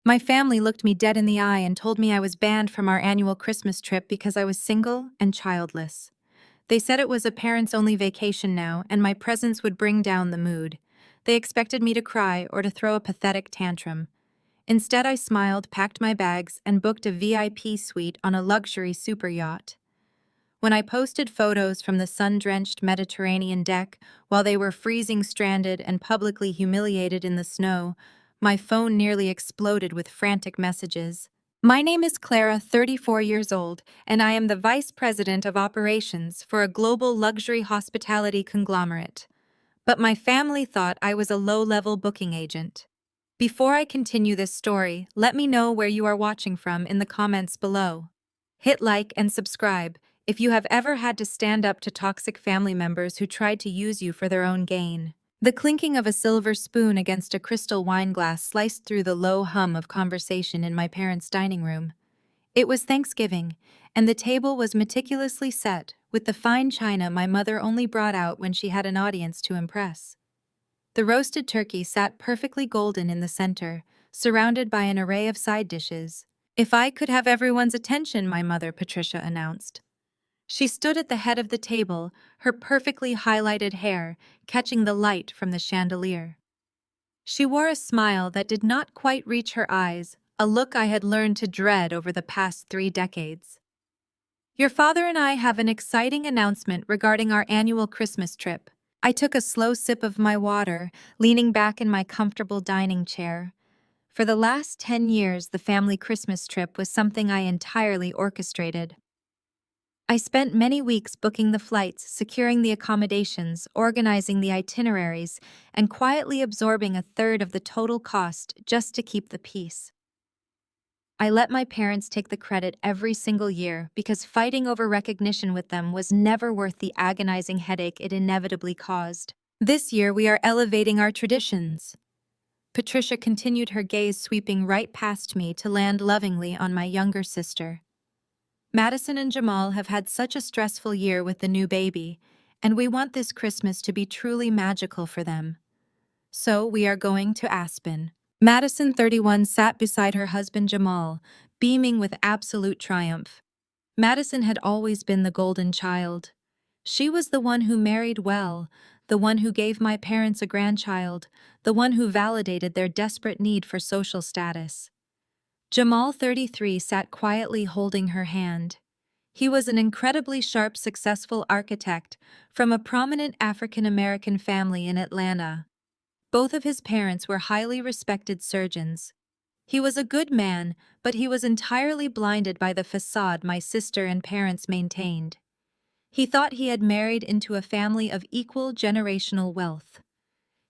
My family looked me dead in the eye and told me I was banned from our annual Christmas trip because I was single and childless. They said it was a parents-only vacation now, and my presence would bring down the mood. They expected me to cry or to throw a pathetic tantrum. Instead, I smiled, packed my bags, and booked a VIP suite on a luxury superyacht. When I posted photos from the sun-drenched Mediterranean deck while they were freezing stranded and publicly humiliated in the snow, my phone nearly exploded with frantic messages. My name is Clara, 34 years old, and I am the Vice President of Operations for a global luxury hospitality conglomerate. But my family thought I was a low-level booking agent. Before I continue this story, let me know where you are watching from in the comments below. Hit like and subscribe if you have ever had to stand up to toxic family members who tried to use you for their own gain. The clinking of a silver spoon against a crystal wine glass sliced through the low hum of conversation in my parents' dining room. It was Thanksgiving, and the table was meticulously set with the fine china my mother only brought out when she had an audience to impress. The roasted turkey sat perfectly golden in the center, surrounded by an array of side dishes. "If I could have everyone's attention," my mother, Patricia, announced. She stood at the head of the table, her perfectly highlighted hair catching the light from the chandelier. She wore a smile that did not quite reach her eyes, a look I had learned to dread over the past 3 decades. "Your father and I have an exciting announcement regarding our annual Christmas trip." I took a slow sip of my water, leaning back in my comfortable dining chair. For the last 10 years, the family Christmas trip was something I entirely orchestrated. I spent many weeks booking the flights, securing the accommodations, organizing the itineraries, and quietly absorbing a third of the total cost just to keep the peace. I let my parents take the credit every single year because fighting over recognition with them was never worth the agonizing headache it inevitably caused. "This year we are elevating our traditions." Patricia continued, her gaze sweeping right past me to land lovingly on my younger sister. "Madison and Jamal have had such a stressful year with the new baby, and we want this Christmas to be truly magical for them. So we are going to Aspen." Madison, 31, sat beside her husband Jamal, beaming with absolute triumph. Madison had always been the golden child. She was the one who married well, the one who gave my parents a grandchild, the one who validated their desperate need for social status. Jamal, 33, sat quietly holding her hand. He was an incredibly sharp, successful architect from a prominent African-American family in Atlanta. Both of his parents were highly respected surgeons. He was a good man, but he was entirely blinded by the facade my sister and parents maintained. He thought he had married into a family of equal generational wealth.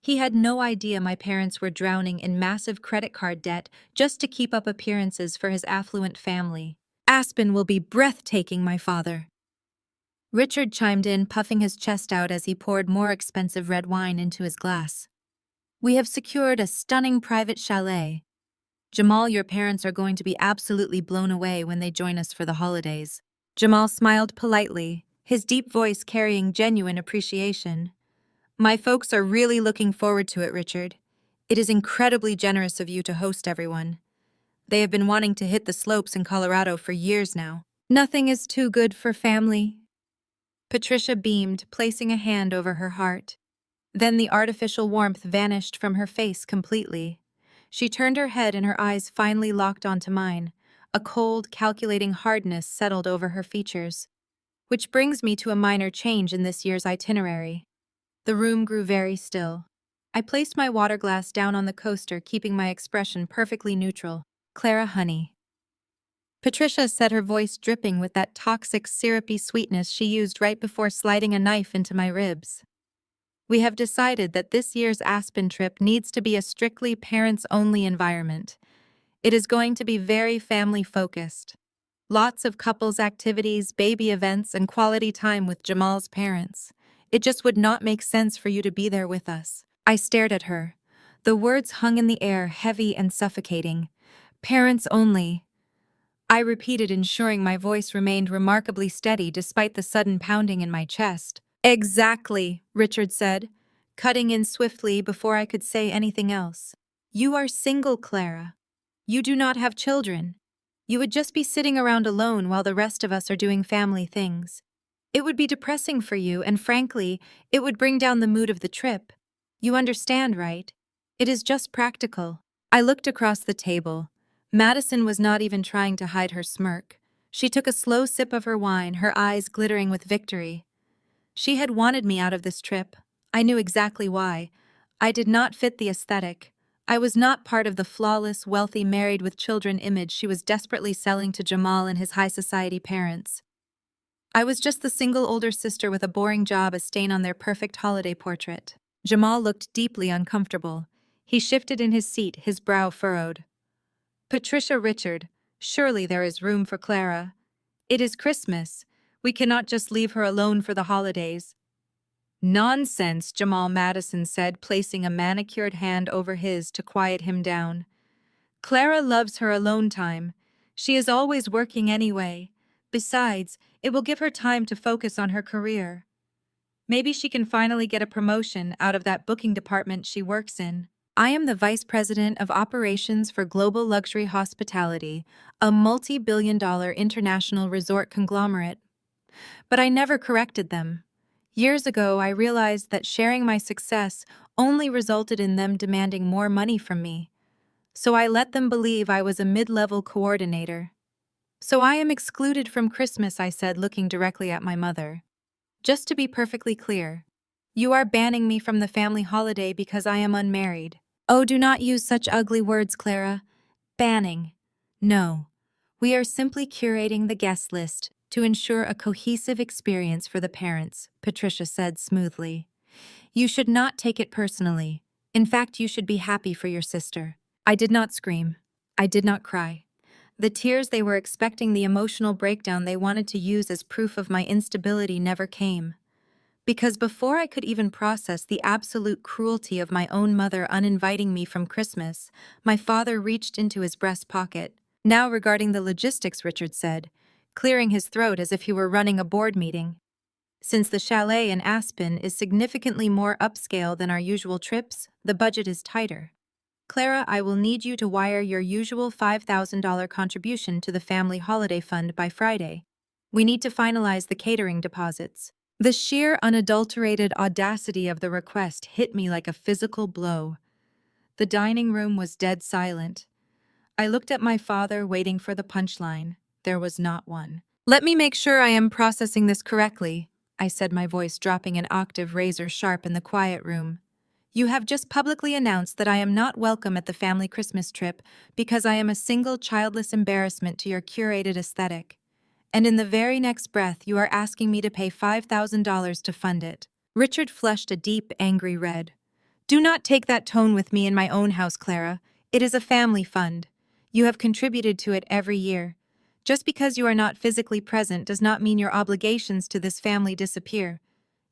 He had no idea my parents were drowning in massive credit card debt just to keep up appearances for his affluent family. "Aspen will be breathtaking, my father." Richard chimed in, puffing his chest out as he poured more expensive red wine into his glass. "We have secured a stunning private chalet. Jamal, your parents are going to be absolutely blown away when they join us for the holidays." Jamal smiled politely, his deep voice carrying genuine appreciation. "My folks are really looking forward to it, Richard. It is incredibly generous of you to host everyone. They have been wanting to hit the slopes in Colorado for years now." "Nothing is too good for family." Patricia beamed, placing a hand over her heart. Then the artificial warmth vanished from her face completely. She turned her head and her eyes finally locked onto mine. A cold, calculating hardness settled over her features. Which brings me to a minor change in this year's itinerary. The room grew very still. I placed my water glass down on the coaster, keeping my expression perfectly neutral. "Clara, honey." Patricia said, her voice dripping with that toxic, syrupy sweetness she used right before sliding a knife into my ribs. "We have decided that this year's Aspen trip needs to be a strictly parents-only environment. It is going to be very family-focused. Lots of couples activities, baby events, and quality time with Jamal's parents. It just would not make sense for you to be there with us." I stared at her. The words hung in the air, heavy and suffocating. "Parents only." I repeated, ensuring my voice remained remarkably steady despite the sudden pounding in my chest. "Exactly," Richard said, cutting in swiftly before I could say anything else. "You are single, Clara. You do not have children. You would just be sitting around alone while the rest of us are doing family things. It would be depressing for you, and frankly, it would bring down the mood of the trip. You understand, right? It is just practical. I looked across the table. Madison was not even trying to hide her smirk. She took a slow sip of her wine, her eyes glittering with victory. She had wanted me out of this trip. I knew exactly why. I did not fit the aesthetic. I was not part of the flawless, wealthy, married with children image she was desperately selling to Jamal and his high society parents. I was just the single older sister with a boring job, a stain on their perfect holiday portrait. Jamal looked deeply uncomfortable. He shifted in his seat, his brow furrowed. Patricia Richard, surely there is room for Clara. It is Christmas. We cannot just leave her alone for the holidays. Nonsense, Jamal Madison said, placing a manicured hand over his to quiet him down. Clara loves her alone time. She is always working anyway. Besides, it will give her time to focus on her career. Maybe she can finally get a promotion out of that booking department she works in. I am the Vice President of Operations for Global Luxury Hospitality, a multi-billion-dollar international resort conglomerate. But I never corrected them. Years ago, I realized that sharing my success only resulted in them demanding more money from me. So I let them believe I was a mid-level coordinator. So I am excluded from Christmas, I said, looking directly at my mother. Just to be perfectly clear, you are banning me from the family holiday because I am unmarried. Oh, do not use such ugly words, Clara. Banning. No. We are simply curating the guest list to ensure a cohesive experience for the parents, Patricia said smoothly. You should not take it personally. In fact, you should be happy for your sister. I did not scream. I did not cry. The tears they were expecting, the emotional breakdown they wanted to use as proof of my instability, never came. Because before I could even process the absolute cruelty of my own mother uninviting me from Christmas, my father reached into his breast pocket. Now regarding the logistics, Richard said, clearing his throat as if he were running a board meeting. Since the chalet in Aspen is significantly more upscale than our usual trips, the budget is tighter. Clara, I will need you to wire your usual $5,000 contribution to the family holiday fund by Friday. We need to finalize the catering deposits. The sheer, unadulterated audacity of the request hit me like a physical blow. The dining room was dead silent. I looked at my father, waiting for the punchline. There was not one. Let me make sure I am processing this correctly, I said, my voice dropping an octave razor sharp in the quiet room. You have just publicly announced that I am not welcome at the family Christmas trip because I am a single childless embarrassment to your curated aesthetic. And in the very next breath, you are asking me to pay $5,000 to fund it. Richard flushed a deep, angry red. Do not take that tone with me in my own house, Clara. It is a family fund. You have contributed to it every year. Just because you are not physically present does not mean your obligations to this family disappear.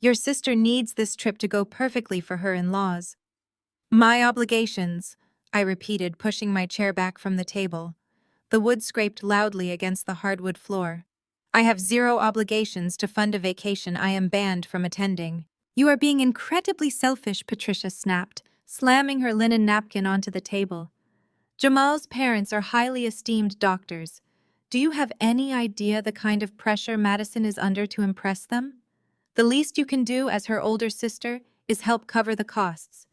Your sister needs this trip to go perfectly for her in-laws. My obligations, I repeated, pushing my chair back from the table. The wood scraped loudly against the hardwood floor. I have zero obligations to fund a vacation I am banned from attending. You are being incredibly selfish, Patricia snapped, slamming her linen napkin onto the table. Jamal's parents are highly esteemed doctors. Do you have any idea the kind of pressure Madison is under to impress them? The least you can do as her older sister is help cover the costs.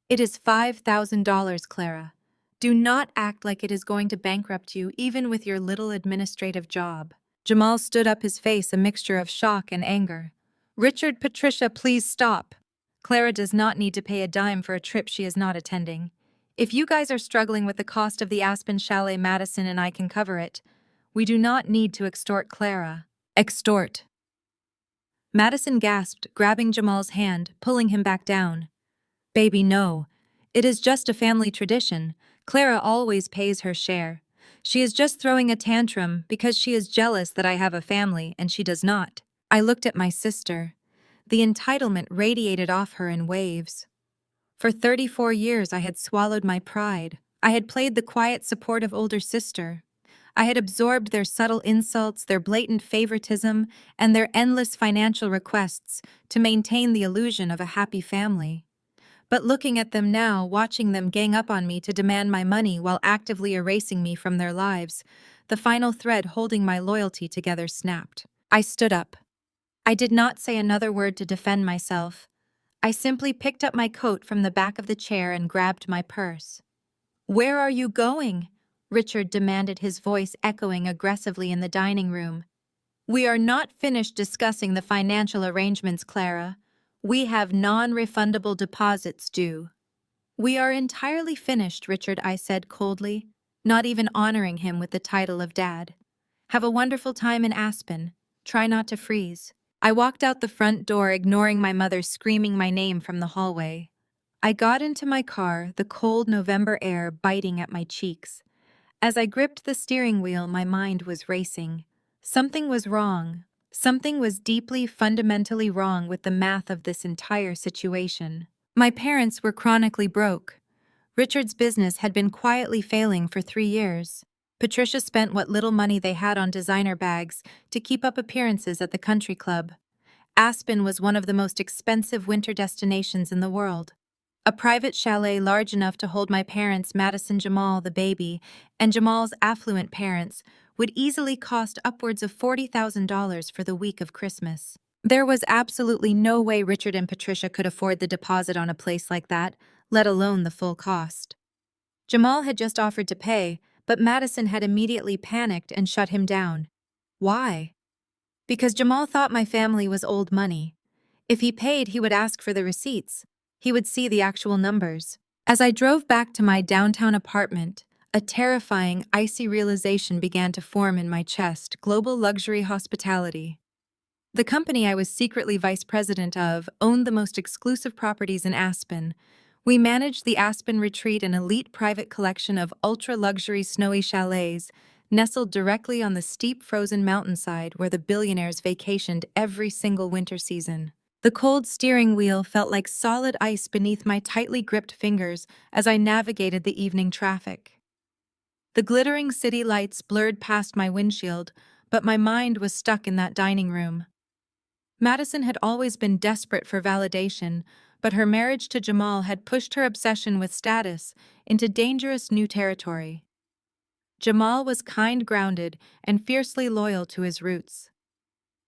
It is $5,000, Clara. Do not act like it is going to bankrupt you, even with your little administrative job. Jamal stood up, his face a mixture of shock and anger. Richard, Patricia, please stop. Clara does not need to pay a dime for a trip she is not attending. If you guys are struggling with the cost of the Aspen Chalet, Madison and I can cover it. We do not need to extort Clara. Extort. Madison gasped, grabbing Jamal's hand, pulling him back down. Baby, no. It is just a family tradition. Clara always pays her share. She is just throwing a tantrum because she is jealous that I have a family and she does not. I looked at my sister. The entitlement radiated off her in waves. For 34 years I had swallowed my pride. I had played the quiet, supportive older sister. I had absorbed their subtle insults, their blatant favoritism, and their endless financial requests to maintain the illusion of a happy family. But looking at them now, watching them gang up on me to demand my money while actively erasing me from their lives, the final thread holding my loyalty together snapped. I stood up. I did not say another word to defend myself. I simply picked up my coat from the back of the chair and grabbed my purse. "Where are you going?" Richard demanded, his voice echoing aggressively in the dining room. "We are not finished discussing the financial arrangements, Clara. We have non-refundable deposits due." "We are entirely finished, Richard," I said coldly, not even honoring him with the title of Dad. "Have a wonderful time in Aspen. Try not to freeze." I walked out the front door, ignoring my mother screaming my name from the hallway. I got into my car, the cold November air biting at my cheeks. As I gripped the steering wheel, my mind was racing. Something was wrong. Something was deeply, fundamentally wrong with the math of this entire situation. My parents were chronically broke. Richard's business had been quietly failing for 3 years. Patricia spent what little money they had on designer bags to keep up appearances at the country club. Aspen was one of the most expensive winter destinations in the world. A private chalet large enough to hold my parents, Madison, Jamal, the baby, and Jamal's affluent parents would easily cost upwards of $40,000 for the week of Christmas. There was absolutely no way Richard and Patricia could afford the deposit on a place like that, let alone the full cost. Jamal had just offered to pay, but Madison had immediately panicked and shut him down. Why? Because Jamal thought my family was old money. If he paid, he would ask for the receipts. He would see the actual numbers. As I drove back to my downtown apartment, a terrifying, icy realization began to form in my chest: global luxury hospitality. The company I was secretly vice president of owned the most exclusive properties in Aspen. We managed the Aspen Retreat, an elite private collection of ultra-luxury snowy chalets, nestled directly on the steep frozen mountainside where the billionaires vacationed every single winter season. The cold steering wheel felt like solid ice beneath my tightly gripped fingers as I navigated the evening traffic. The glittering city lights blurred past my windshield, but my mind was stuck in that dining room. Madison had always been desperate for validation, but her marriage to Jamal had pushed her obsession with status into dangerous new territory. Jamal was kind-grounded and fiercely loyal to his roots.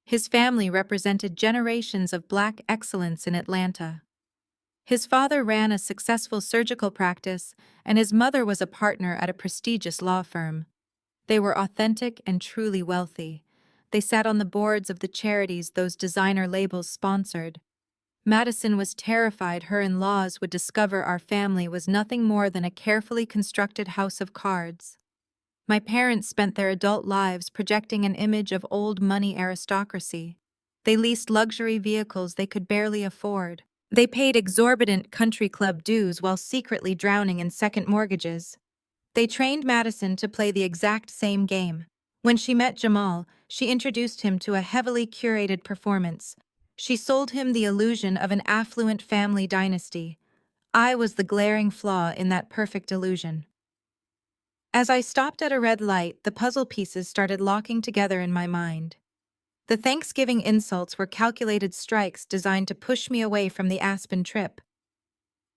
His family represented generations of Black excellence in Atlanta. His father ran a successful surgical practice, and his mother was a partner at a prestigious law firm. They were authentic and truly wealthy. They sat on the boards of the charities those designer labels sponsored. Madison was terrified her in-laws would discover our family was nothing more than a carefully constructed house of cards. My parents spent their adult lives projecting an image of old money aristocracy. They leased luxury vehicles they could barely afford. They paid exorbitant country club dues while secretly drowning in second mortgages. They trained Madison to play the exact same game. When she met Jamal, she introduced him to a heavily curated performance. She sold him the illusion of an affluent family dynasty. I was the glaring flaw in that perfect illusion. As I stopped at a red light, the puzzle pieces started locking together in my mind. The Thanksgiving insults were calculated strikes designed to push me away from the Aspen trip.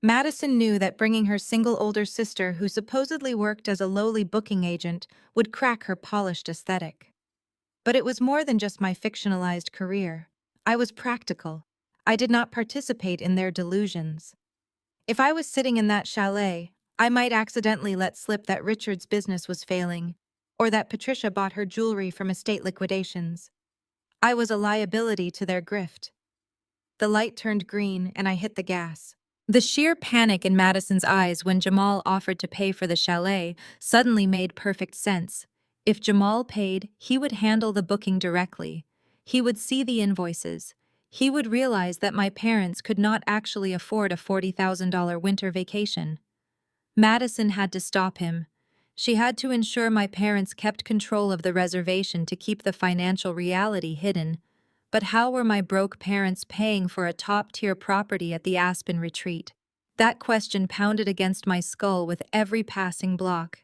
Madison knew that bringing her single older sister, who supposedly worked as a lowly booking agent, would crack her polished aesthetic. But it was more than just my fictionalized career. I was practical. I did not participate in their delusions. If I was sitting in that chalet, I might accidentally let slip that Richard's business was failing, or that Patricia bought her jewelry from estate liquidations. I was a liability to their grift. The light turned green, and I hit the gas. The sheer panic in Madison's eyes when Jamal offered to pay for the chalet suddenly made perfect sense. If Jamal paid, he would handle the booking directly. He would see the invoices. He would realize that my parents could not actually afford a $40,000 winter vacation. Madison had to stop him. She had to ensure my parents kept control of the reservation to keep the financial reality hidden. But how were my broke parents paying for a top-tier property at the Aspen Retreat? That question pounded against my skull with every passing block.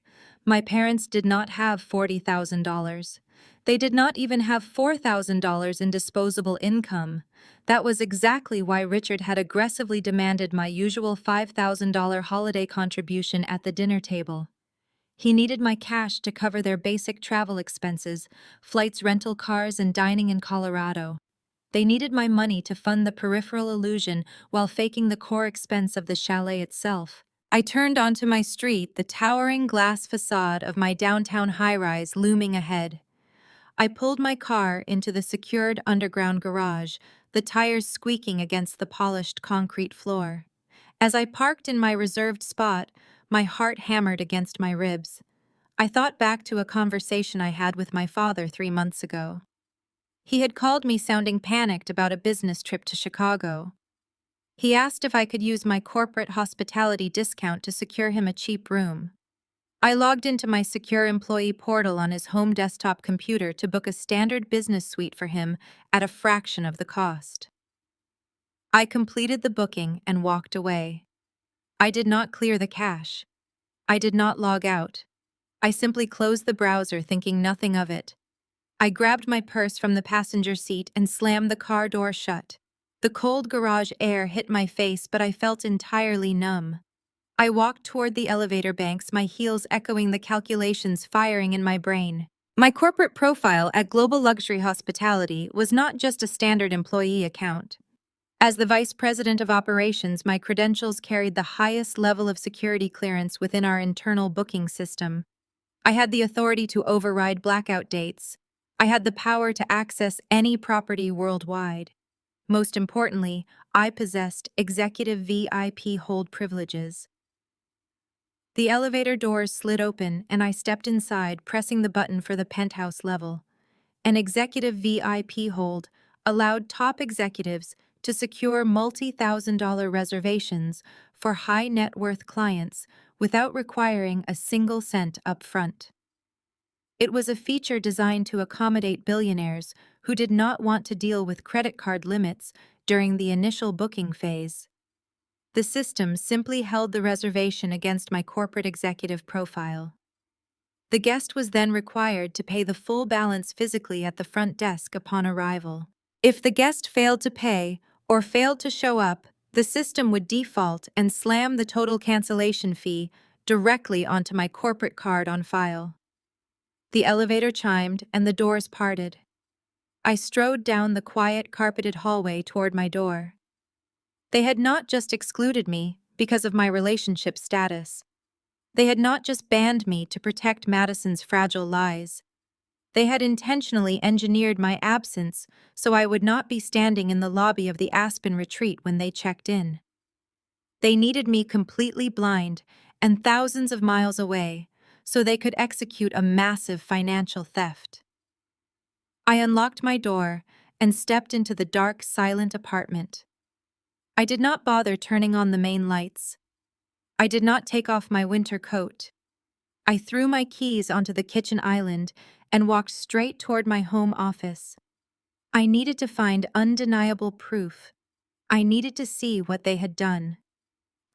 My parents did not have $40,000. They did not even have $4,000 in disposable income. That was exactly why Richard had aggressively demanded my usual $5,000 holiday contribution at the dinner table. He needed my cash to cover their basic travel expenses, flights, rental cars, and dining in Colorado. They needed my money to fund the peripheral illusion while faking the core expense of the chalet itself. I turned onto my street, the towering glass facade of my downtown high-rise looming ahead. I pulled my car into the secured underground garage, the tires squeaking against the polished concrete floor. As I parked in my reserved spot, my heart hammered against my ribs. I thought back to a conversation I had with my father 3 months ago. He had called me sounding panicked about a business trip to Chicago. He asked if I could use my corporate hospitality discount to secure him a cheap room. I logged into my secure employee portal on his home desktop computer to book a standard business suite for him at a fraction of the cost. I completed the booking and walked away. I did not clear the cache. I did not log out. I simply closed the browser, thinking nothing of it. I grabbed my purse from the passenger seat and slammed the car door shut. The cold garage air hit my face, but I felt entirely numb. I walked toward the elevator banks, my heels echoing the calculations firing in my brain. My corporate profile at Global Luxury Hospitality was not just a standard employee account. As the Vice President of Operations, my credentials carried the highest level of security clearance within our internal booking system. I had the authority to override blackout dates. I had the power to access any property worldwide. Most importantly, I possessed executive VIP hold privileges. The elevator doors slid open and I stepped inside, pressing the button for the penthouse level. An executive VIP hold allowed top executives to secure multi-thousand-dollar reservations for high net worth clients without requiring a single cent up front. It was a feature designed to accommodate billionaires who did not want to deal with credit card limits during the initial booking phase. The system simply held the reservation against my corporate executive profile. The guest was then required to pay the full balance physically at the front desk upon arrival. If the guest failed to pay or failed to show up, the system would default and slam the total cancellation fee directly onto my corporate card on file. The elevator chimed and the doors parted. I strode down the quiet, carpeted hallway toward my door. They had not just excluded me because of my relationship status. They had not just banned me to protect Madison's fragile lies. They had intentionally engineered my absence so I would not be standing in the lobby of the Aspen retreat when they checked in. They needed me completely blind and thousands of miles away so they could execute a massive financial theft. I unlocked my door and stepped into the dark, silent apartment. I did not bother turning on the main lights. I did not take off my winter coat. I threw my keys onto the kitchen island and walked straight toward my home office. I needed to find undeniable proof. I needed to see what they had done.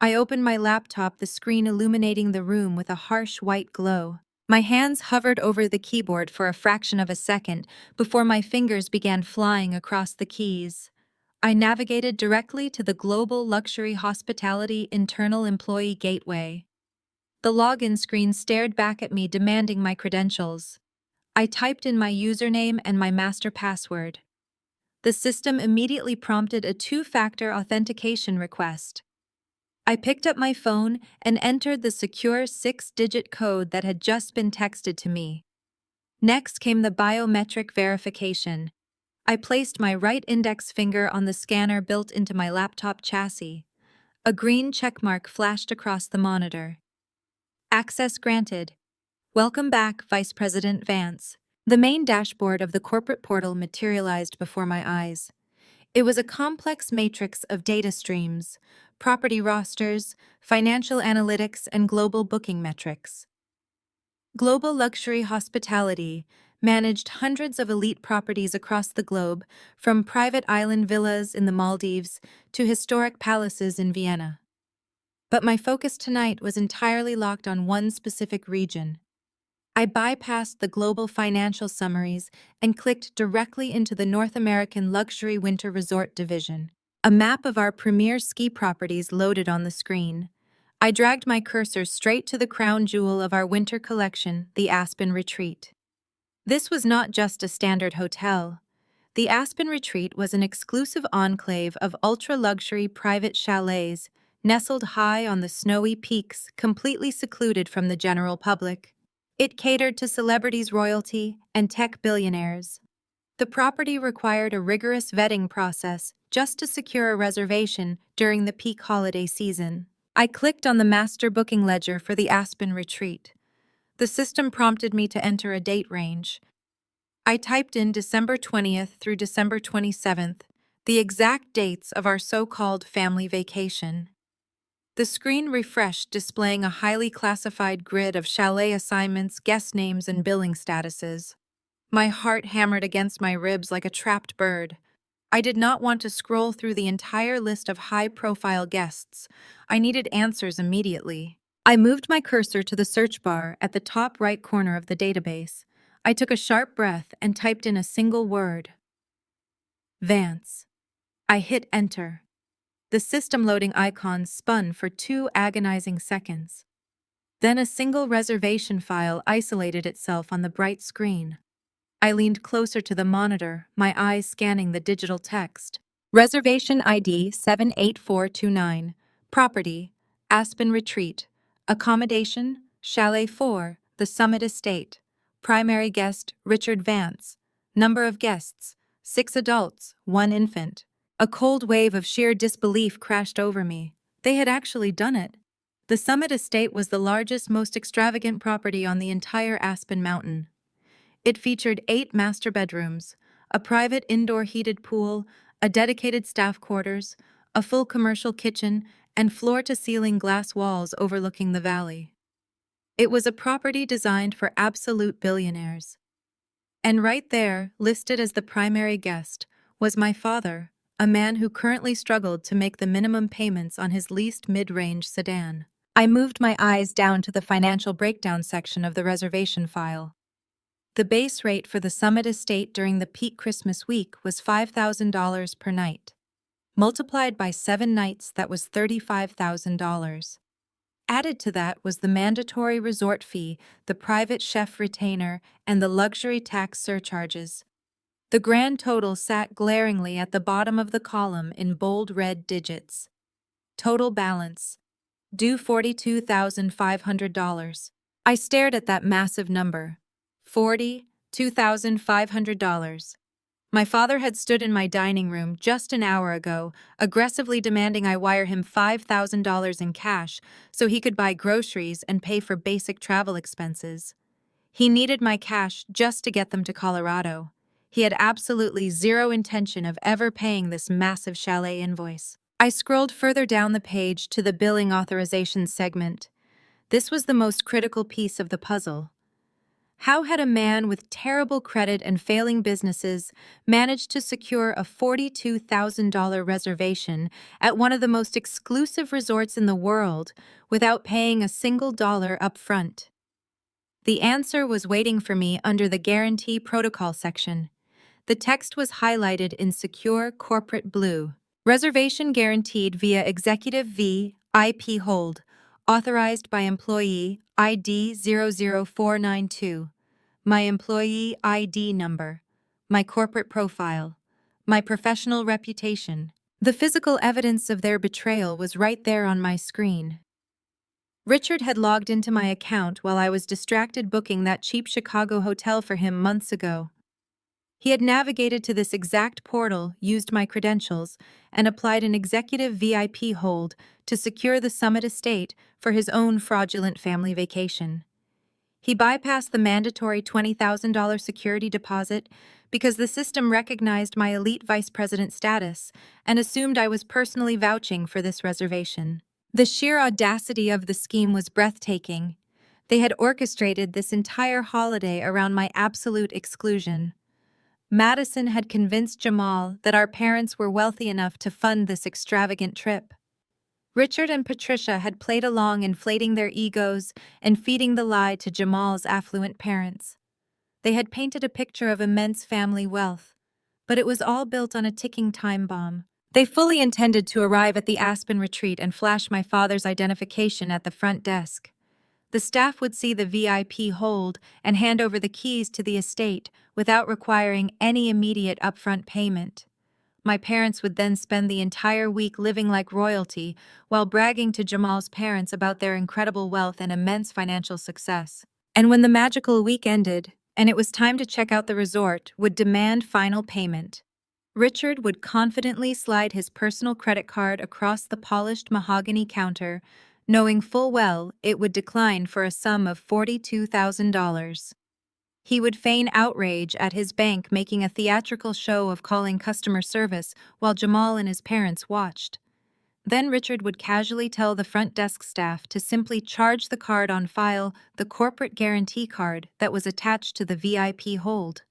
I opened my laptop, the screen illuminating the room with a harsh white glow. My hands hovered over the keyboard for a fraction of a second before my fingers began flying across the keys. I navigated directly to the Global Luxury Hospitality Internal Employee Gateway. The login screen stared back at me, demanding my credentials. I typed in my username and my master password. The system immediately prompted a two-factor authentication request. I picked up my phone and entered the secure 6-digit code that had just been texted to me. Next came the biometric verification. I placed my right index finger on the scanner built into my laptop chassis. A green checkmark flashed across the monitor. Access granted. Welcome back, Vice President Vance. The main dashboard of the corporate portal materialized before my eyes. It was a complex matrix of data streams, property rosters, financial analytics, and global booking metrics. Global Luxury Hospitality managed hundreds of elite properties across the globe, from private island villas in the Maldives to historic palaces in Vienna. But my focus tonight was entirely locked on one specific region. I bypassed the global financial summaries and clicked directly into the North American Luxury Winter Resort Division. A map of our premier ski properties loaded on the screen. I dragged my cursor straight to the crown jewel of our winter collection, the Aspen Retreat. This was not just a standard hotel. The Aspen Retreat was an exclusive enclave of ultra-luxury private chalets, nestled high on the snowy peaks, completely secluded from the general public. It catered to celebrities, royalty, and tech billionaires. The property required a rigorous vetting process just to secure a reservation during the peak holiday season. I clicked on the master booking ledger for the Aspen Retreat. The system prompted me to enter a date range. I typed in December 20th through December 27th, the exact dates of our so-called family vacation. The screen refreshed, displaying a highly classified grid of chalet assignments, guest names, and billing statuses. My heart hammered against my ribs like a trapped bird. I did not want to scroll through the entire list of high-profile guests. I needed answers immediately. I moved my cursor to the search bar at the top right corner of the database. I took a sharp breath and typed in a single word. Vance. I hit enter. The system loading icon spun for 2 agonizing seconds. Then a single reservation file isolated itself on the bright screen. I leaned closer to the monitor, my eyes scanning the digital text. Reservation ID 78429. Property, Aspen Retreat. Accommodation, Chalet 4, The Summit Estate. Primary guest, Richard Vance. Number of guests, 6 adults, 1 infant. A cold wave of sheer disbelief crashed over me. They had actually done it. The Summit Estate was the largest, most extravagant property on the entire Aspen Mountain. It featured 8 master bedrooms, a private indoor heated pool, a dedicated staff quarters, a full commercial kitchen, and floor-to-ceiling glass walls overlooking the valley. It was a property designed for absolute billionaires. And right there, listed as the primary guest, was my father, a man who currently struggled to make the minimum payments on his leased mid-range sedan. I moved my eyes down to the financial breakdown section of the reservation file. The base rate for the Summit Estate during the peak Christmas week was $5,000 per night. Multiplied by 7 nights, that was $35,000. Added to that was the mandatory resort fee, the private chef retainer, and the luxury tax surcharges. The grand total sat glaringly at the bottom of the column in bold red digits. Total balance, due $42,500. I stared at that massive number. $42,500. My father had stood in my dining room just an hour ago, aggressively demanding I wire him $5,000 in cash so he could buy groceries and pay for basic travel expenses. He needed my cash just to get them to Colorado. He had absolutely zero intention of ever paying this massive chalet invoice. I scrolled further down the page to the billing authorization segment. This was the most critical piece of the puzzle. How had a man with terrible credit and failing businesses managed to secure a $42,000 reservation at one of the most exclusive resorts in the world without paying a single dollar up front? The answer was waiting for me under the Guarantee Protocol section. The text was highlighted in secure corporate blue. Reservation guaranteed via Executive VIP hold, authorized by employee ID 00492. My employee ID number, my corporate profile, my professional reputation. The physical evidence of their betrayal was right there on my screen. Richard had logged into my account while I was distracted booking that cheap Chicago hotel for him months ago. He had navigated to this exact portal, used my credentials, and applied an executive VIP hold to secure the Summit Estate for his own fraudulent family vacation. He bypassed the mandatory $20,000 security deposit because the system recognized my elite vice president status and assumed I was personally vouching for this reservation. The sheer audacity of the scheme was breathtaking. They had orchestrated this entire holiday around my absolute exclusion. Madison had convinced Jamal that our parents were wealthy enough to fund this extravagant trip. Richard and Patricia had played along, inflating their egos and feeding the lie to Jamal's affluent parents. They had painted a picture of immense family wealth, but it was all built on a ticking time bomb. They fully intended to arrive at the Aspen retreat and flash my father's identification at the front desk. The staff would see the VIP hold and hand over the keys to the estate without requiring any immediate upfront payment. My parents would then spend the entire week living like royalty while bragging to Jamal's parents about their incredible wealth and immense financial success. And when the magical week ended, and it was time to check out the resort, would demand final payment. Richard would confidently slide his personal credit card across the polished mahogany counter, knowing full well it would decline for a sum of $42,000. He would feign outrage at his bank, making a theatrical show of calling customer service while Jamal and his parents watched. Then Richard would casually tell the front desk staff to simply charge the card on file, the corporate guarantee card that was attached to the VIP hold.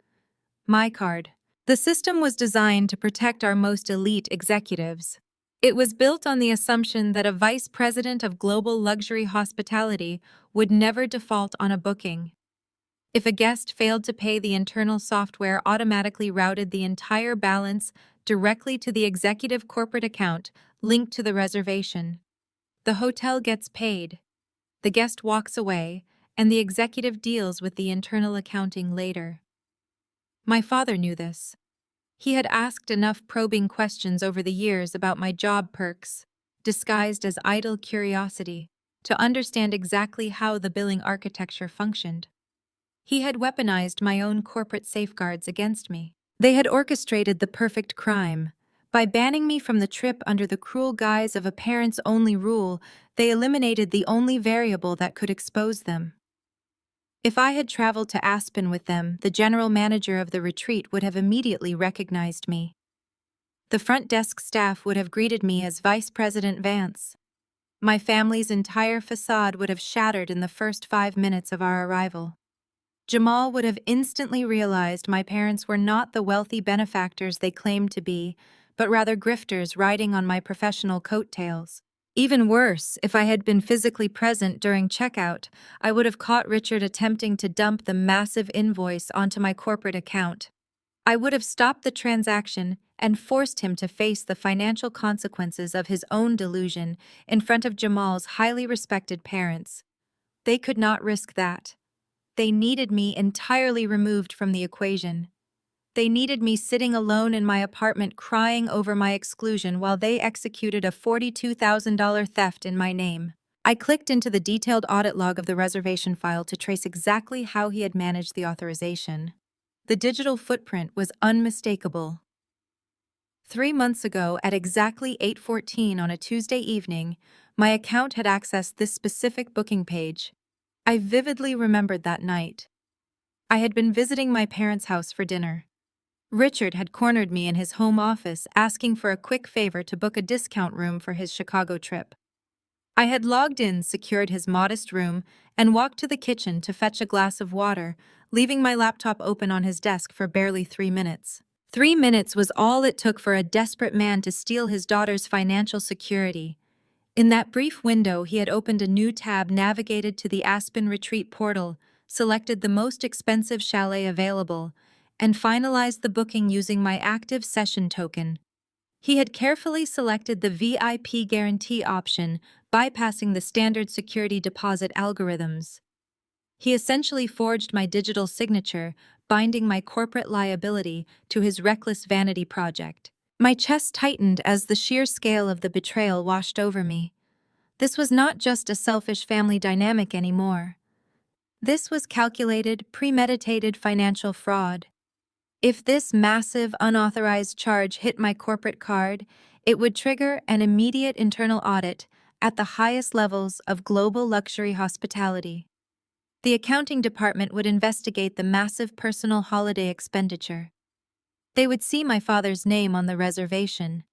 My card. The system was designed to protect our most elite executives. It was built on the assumption that a vice president of global luxury hospitality would never default on a booking. If a guest failed to pay, the internal software automatically routed the entire balance directly to the executive corporate account linked to the reservation. The hotel gets paid, the guest walks away, and the executive deals with the internal accounting later. My father knew this. He had asked enough probing questions over the years about my job perks, disguised as idle curiosity, to understand exactly how the billing architecture functioned. He had weaponized my own corporate safeguards against me. They had orchestrated the perfect crime. By banning me from the trip under the cruel guise of a parents-only rule, they eliminated the only variable that could expose them. If I had traveled to Aspen with them, the general manager of the retreat would have immediately recognized me. The front desk staff would have greeted me as Vice President Vance. My family's entire facade would have shattered in the first 5 minutes of our arrival. Jamal would have instantly realized my parents were not the wealthy benefactors they claimed to be, but rather grifters riding on my professional coattails. Even worse, if I had been physically present during checkout, I would have caught Richard attempting to dump the massive invoice onto my corporate account. I would have stopped the transaction and forced him to face the financial consequences of his own delusion in front of Jamal's highly respected parents. They could not risk that. They needed me entirely removed from the equation. They needed me sitting alone in my apartment crying over my exclusion while they executed a $42,000 theft in my name. I clicked into the detailed audit log of the reservation file to trace exactly how he had managed the authorization. The digital footprint was unmistakable. 3 months ago, at exactly 8:14 on a Tuesday evening, my account had accessed this specific booking page. I vividly remembered that night. I had been visiting my parents' house for dinner. Richard had cornered me in his home office, asking for a quick favor to book a discount room for his Chicago trip. I had logged in, secured his modest room, and walked to the kitchen to fetch a glass of water, leaving my laptop open on his desk for barely 3 minutes. 3 minutes was all it took for a desperate man to steal his daughter's financial security. In that brief window, he had opened a new tab, navigated to the Aspen Retreat portal, selected the most expensive chalet available, and finalized the booking using my active session token. He had carefully selected the VIP guarantee option, bypassing the standard security deposit algorithms. He essentially forged my digital signature, binding my corporate liability to his reckless vanity project. My chest tightened as the sheer scale of the betrayal washed over me. This was not just a selfish family dynamic anymore. This was calculated, premeditated financial fraud. If this massive, unauthorized charge hit my corporate card, it would trigger an immediate internal audit at the highest levels of global luxury hospitality. The accounting department would investigate the massive personal holiday expenditure. They would see my father's name on the reservation.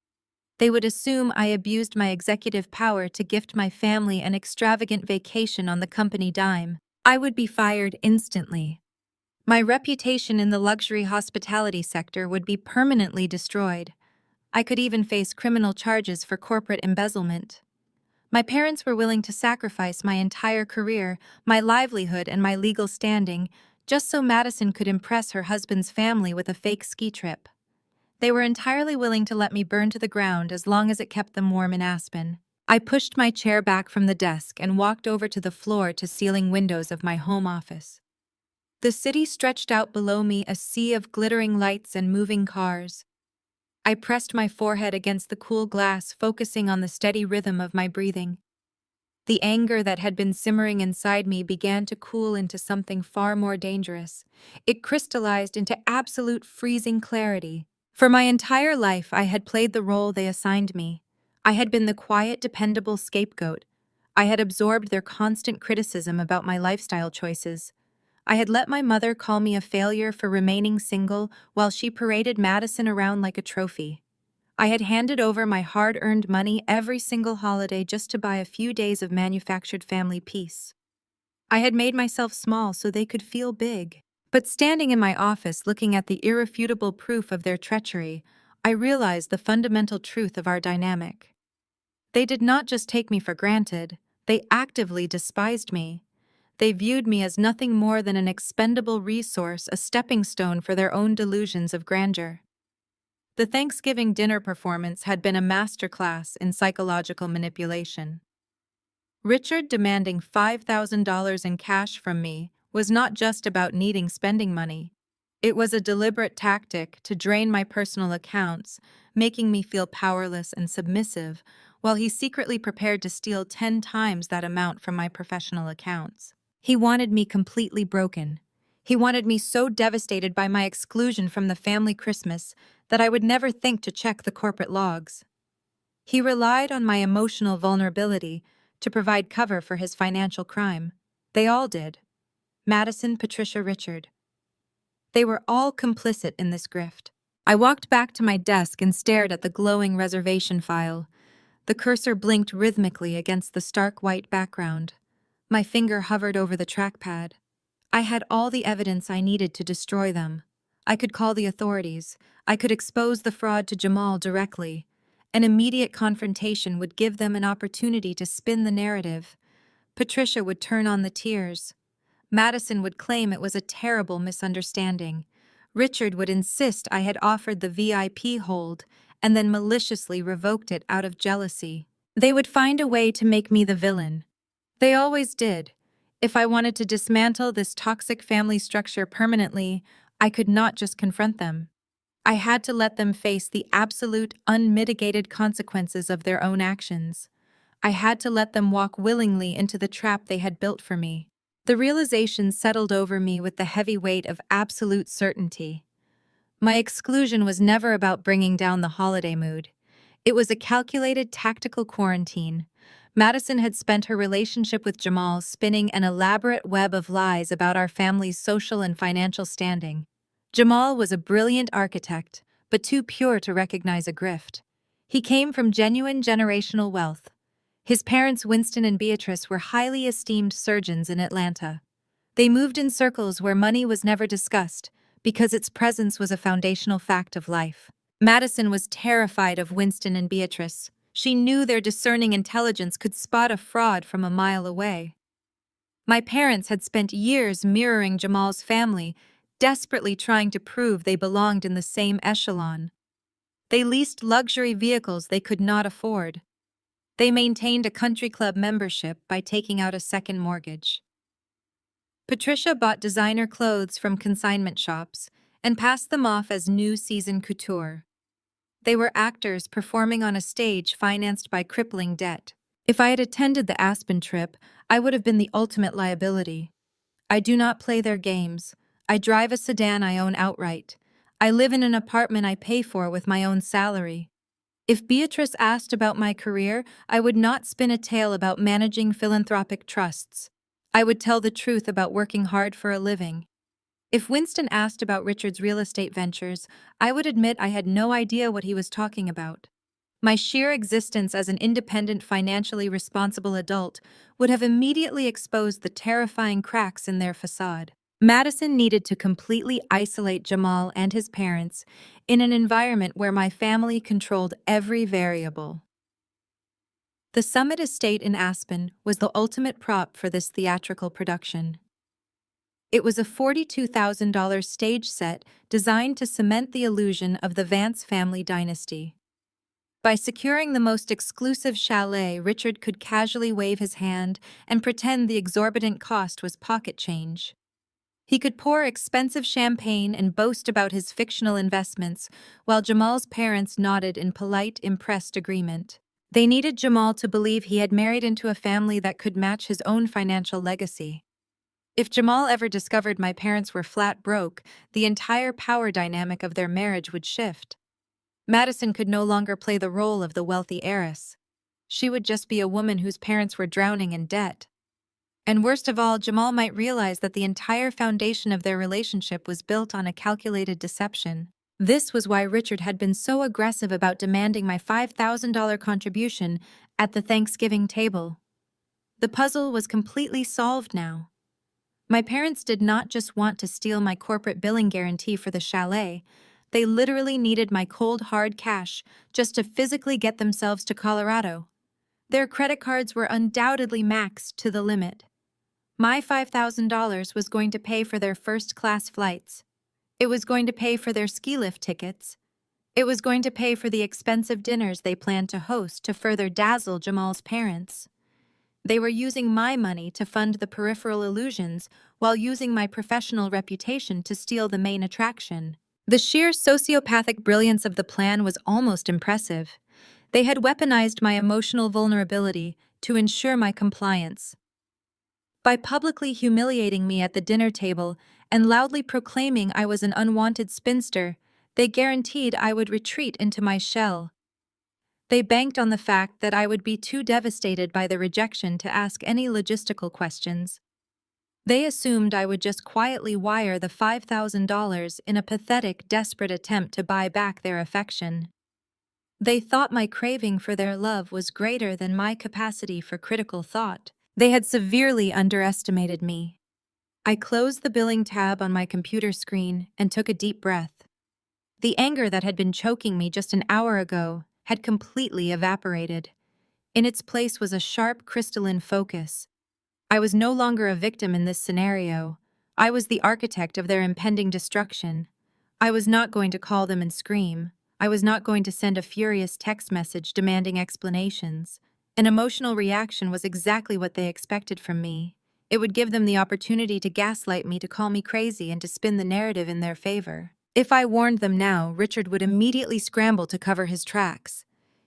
They would assume I abused my executive power to gift my family an extravagant vacation on the company dime. I would be fired instantly. My reputation in the luxury hospitality sector would be permanently destroyed. I could even face criminal charges for corporate embezzlement. My parents were willing to sacrifice my entire career, my livelihood, and my legal standing just so Madison could impress her husband's family with a fake ski trip. They were entirely willing to let me burn to the ground as long as it kept them warm in Aspen. I pushed my chair back from the desk and walked over to the floor-to-ceiling windows of my home office. The city stretched out below me, a sea of glittering lights and moving cars. I pressed my forehead against the cool glass, focusing on the steady rhythm of my breathing. The anger that had been simmering inside me began to cool into something far more dangerous. It crystallized into absolute freezing clarity. For my entire life, I had played the role they assigned me. I had been the quiet, dependable scapegoat. I had absorbed their constant criticism about my lifestyle choices. I had let my mother call me a failure for remaining single while she paraded Madison around like a trophy. I had handed over my hard-earned money every single holiday just to buy a few days of manufactured family peace. I had made myself small so they could feel big. But standing in my office looking at the irrefutable proof of their treachery, I realized the fundamental truth of our dynamic. They did not just take me for granted, they actively despised me. They viewed me as nothing more than an expendable resource, a stepping stone for their own delusions of grandeur. The Thanksgiving dinner performance had been a masterclass in psychological manipulation. Richard demanding $5,000 in cash from me was not just about needing spending money. It was a deliberate tactic to drain my personal accounts, making me feel powerless and submissive, while he secretly prepared to steal 10 times that amount from my professional accounts. He wanted me completely broken. He wanted me so devastated by my exclusion from the family Christmas that I would never think to check the corporate logs. He relied on my emotional vulnerability to provide cover for his financial crime. They all did. Madison, Patricia, Richard. They were all complicit in this grift. I walked back to my desk and stared at the glowing reservation file. The cursor blinked rhythmically against the stark white background. My finger hovered over the trackpad. I had all the evidence I needed to destroy them. I could call the authorities. I could expose the fraud to Jamal directly. An immediate confrontation would give them an opportunity to spin the narrative. Patricia would turn on the tears. Madison would claim it was a terrible misunderstanding. Richard would insist I had offered the VIP hold and then maliciously revoked it out of jealousy. They would find a way to make me the villain. They always did. If I wanted to dismantle this toxic family structure permanently, I could not just confront them. I had to let them face the absolute, unmitigated consequences of their own actions. I had to let them walk willingly into the trap they had built for me. The realization settled over me with the heavy weight of absolute certainty. My exclusion was never about bringing down the holiday mood. It was a calculated, tactical quarantine. Madison had spent her relationship with Jamal spinning an elaborate web of lies about our family's social and financial standing. Jamal was a brilliant architect, but too pure to recognize a grift. He came from genuine generational wealth. His parents, Winston and Beatrice, were highly esteemed surgeons in Atlanta. They moved in circles where money was never discussed, because its presence was a foundational fact of life. Madison was terrified of Winston and Beatrice. She knew their discerning intelligence could spot a fraud from a mile away. My parents had spent years mirroring Jamal's family, desperately trying to prove they belonged in the same echelon. They leased luxury vehicles they could not afford. They maintained a country club membership by taking out a second mortgage. Patricia bought designer clothes from consignment shops and passed them off as new season couture. They were actors performing on a stage financed by crippling debt. If I had attended the Aspen trip, I would have been the ultimate liability. I do not play their games. I drive a sedan I own outright. I live in an apartment I pay for with my own salary. If Beatrice asked about my career, I would not spin a tale about managing philanthropic trusts. I would tell the truth about working hard for a living. If Winston asked about Richard's real estate ventures, I would admit I had no idea what he was talking about. My sheer existence as an independent, financially responsible adult would have immediately exposed the terrifying cracks in their facade. Madison needed to completely isolate Jamal and his parents in an environment where my family controlled every variable. The Summit Estate in Aspen was the ultimate prop for this theatrical production. It was a $42,000 stage set designed to cement the illusion of the Vance family dynasty. By securing the most exclusive chalet, Richard could casually wave his hand and pretend the exorbitant cost was pocket change. He could pour expensive champagne and boast about his fictional investments, while Jamal's parents nodded in polite, impressed agreement. They needed Jamal to believe he had married into a family that could match his own financial legacy. If Jamal ever discovered my parents were flat broke, the entire power dynamic of their marriage would shift. Madison could no longer play the role of the wealthy heiress. She would just be a woman whose parents were drowning in debt. And worst of all, Jamal might realize that the entire foundation of their relationship was built on a calculated deception. This was why Richard had been so aggressive about demanding my $5,000 contribution at the Thanksgiving table. The puzzle was completely solved now. My parents did not just want to steal my corporate billing guarantee for the chalet. They literally needed my cold, hard cash just to physically get themselves to Colorado. Their credit cards were undoubtedly maxed to the limit. My $5,000 was going to pay for their first-class flights. It was going to pay for their ski lift tickets. It was going to pay for the expensive dinners they planned to host to further dazzle Jamal's parents. They were using my money to fund the peripheral illusions while using my professional reputation to steal the main attraction. The sheer sociopathic brilliance of the plan was almost impressive. They had weaponized my emotional vulnerability to ensure my compliance. By publicly humiliating me at the dinner table and loudly proclaiming I was an unwanted spinster, they guaranteed I would retreat into my shell. They banked on the fact that I would be too devastated by the rejection to ask any logistical questions. They assumed I would just quietly wire the $5,000 in a pathetic, desperate attempt to buy back their affection. They thought my craving for their love was greater than my capacity for critical thought. They had severely underestimated me. I closed the billing tab on my computer screen and took a deep breath. The anger that had been choking me just an hour ago had completely evaporated. In its place was a sharp, crystalline focus. I was no longer a victim in this scenario. I was the architect of their impending destruction. I was not going to call them and scream. I was not going to send a furious text message demanding explanations. An emotional reaction was exactly what they expected from me. It would give them the opportunity to gaslight me, to call me crazy, and to spin the narrative in their favor. If I warned them now, Richard would immediately scramble to cover his tracks.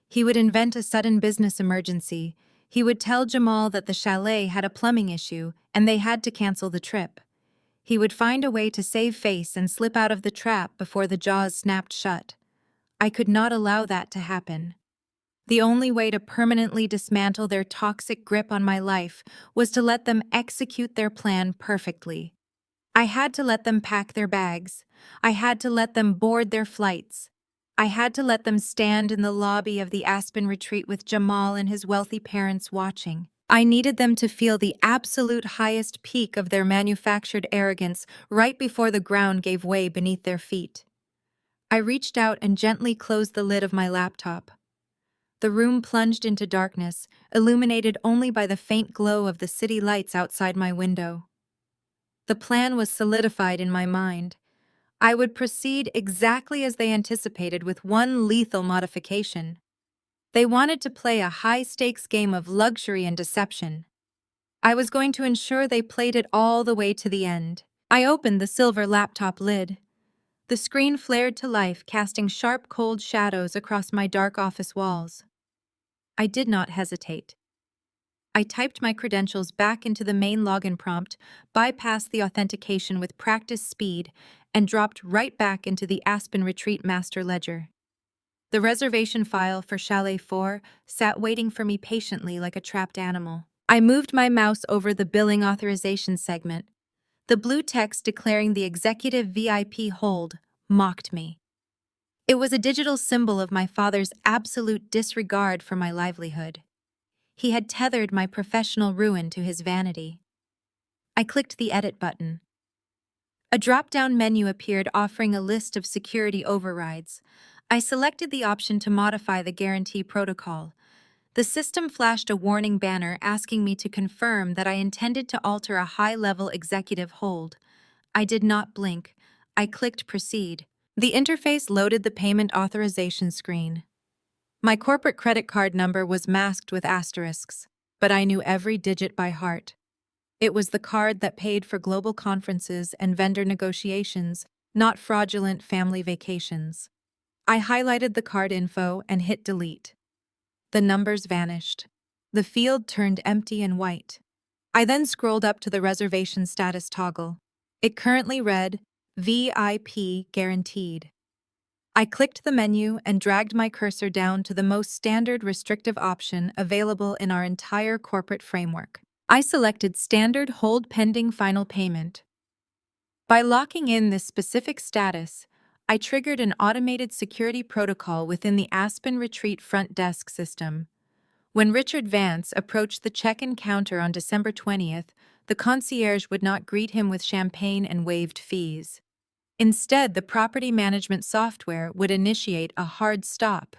He would invent a sudden business emergency. He would tell Jamal that the chalet had a plumbing issue and they had to cancel the trip. He would find a way to save face and slip out of the trap before the jaws snapped shut. I could not allow that to happen. The only way to permanently dismantle their toxic grip on my life was to let them execute their plan perfectly. I had to let them pack their bags. I had to let them board their flights. I had to let them stand in the lobby of the Aspen retreat with Jamal and his wealthy parents watching. I needed them to feel the absolute highest peak of their manufactured arrogance right before the ground gave way beneath their feet. I reached out and gently closed the lid of my laptop. The room plunged into darkness, illuminated only by the faint glow of the city lights outside my window. The plan was solidified in my mind. I would proceed exactly as they anticipated, with one lethal modification. They wanted to play a high-stakes game of luxury and deception. I was going to ensure they played it all the way to the end. I opened the silver laptop lid. The screen flared to life, casting sharp, cold shadows across my dark office walls. I did not hesitate. I typed my credentials back into the main login prompt, bypassed the authentication with practice speed, and dropped right back into the Aspen Retreat master ledger. The reservation file for Chalet 4 sat waiting for me patiently like a trapped animal. I moved my mouse over the billing authorization segment. The blue text declaring the executive VIP hold mocked me. It was a digital symbol of my father's absolute disregard for my livelihood. He had tethered my professional ruin to his vanity. I clicked the edit button. A drop-down menu appeared offering a list of security overrides. I selected the option to modify the guarantee protocol. The system flashed a warning banner asking me to confirm that I intended to alter a high-level executive hold. I did not blink. I clicked Proceed. The interface loaded the payment authorization screen. My corporate credit card number was masked with asterisks, but I knew every digit by heart. It was the card that paid for global conferences and vendor negotiations, not fraudulent family vacations. I highlighted the card info and hit delete. The numbers vanished. The field turned empty and white. I then scrolled up to the reservation status toggle. It currently read, VIP guaranteed. I clicked the menu and dragged my cursor down to the most standard restrictive option available in our entire corporate framework. I selected Standard Hold Pending Final Payment. By locking in this specific status, I triggered an automated security protocol within the Aspen Retreat front desk system. When Richard Vance approached the check-in counter on December 20th, the concierge would not greet him with champagne and waived fees. Instead, the property management software would initiate a hard stop.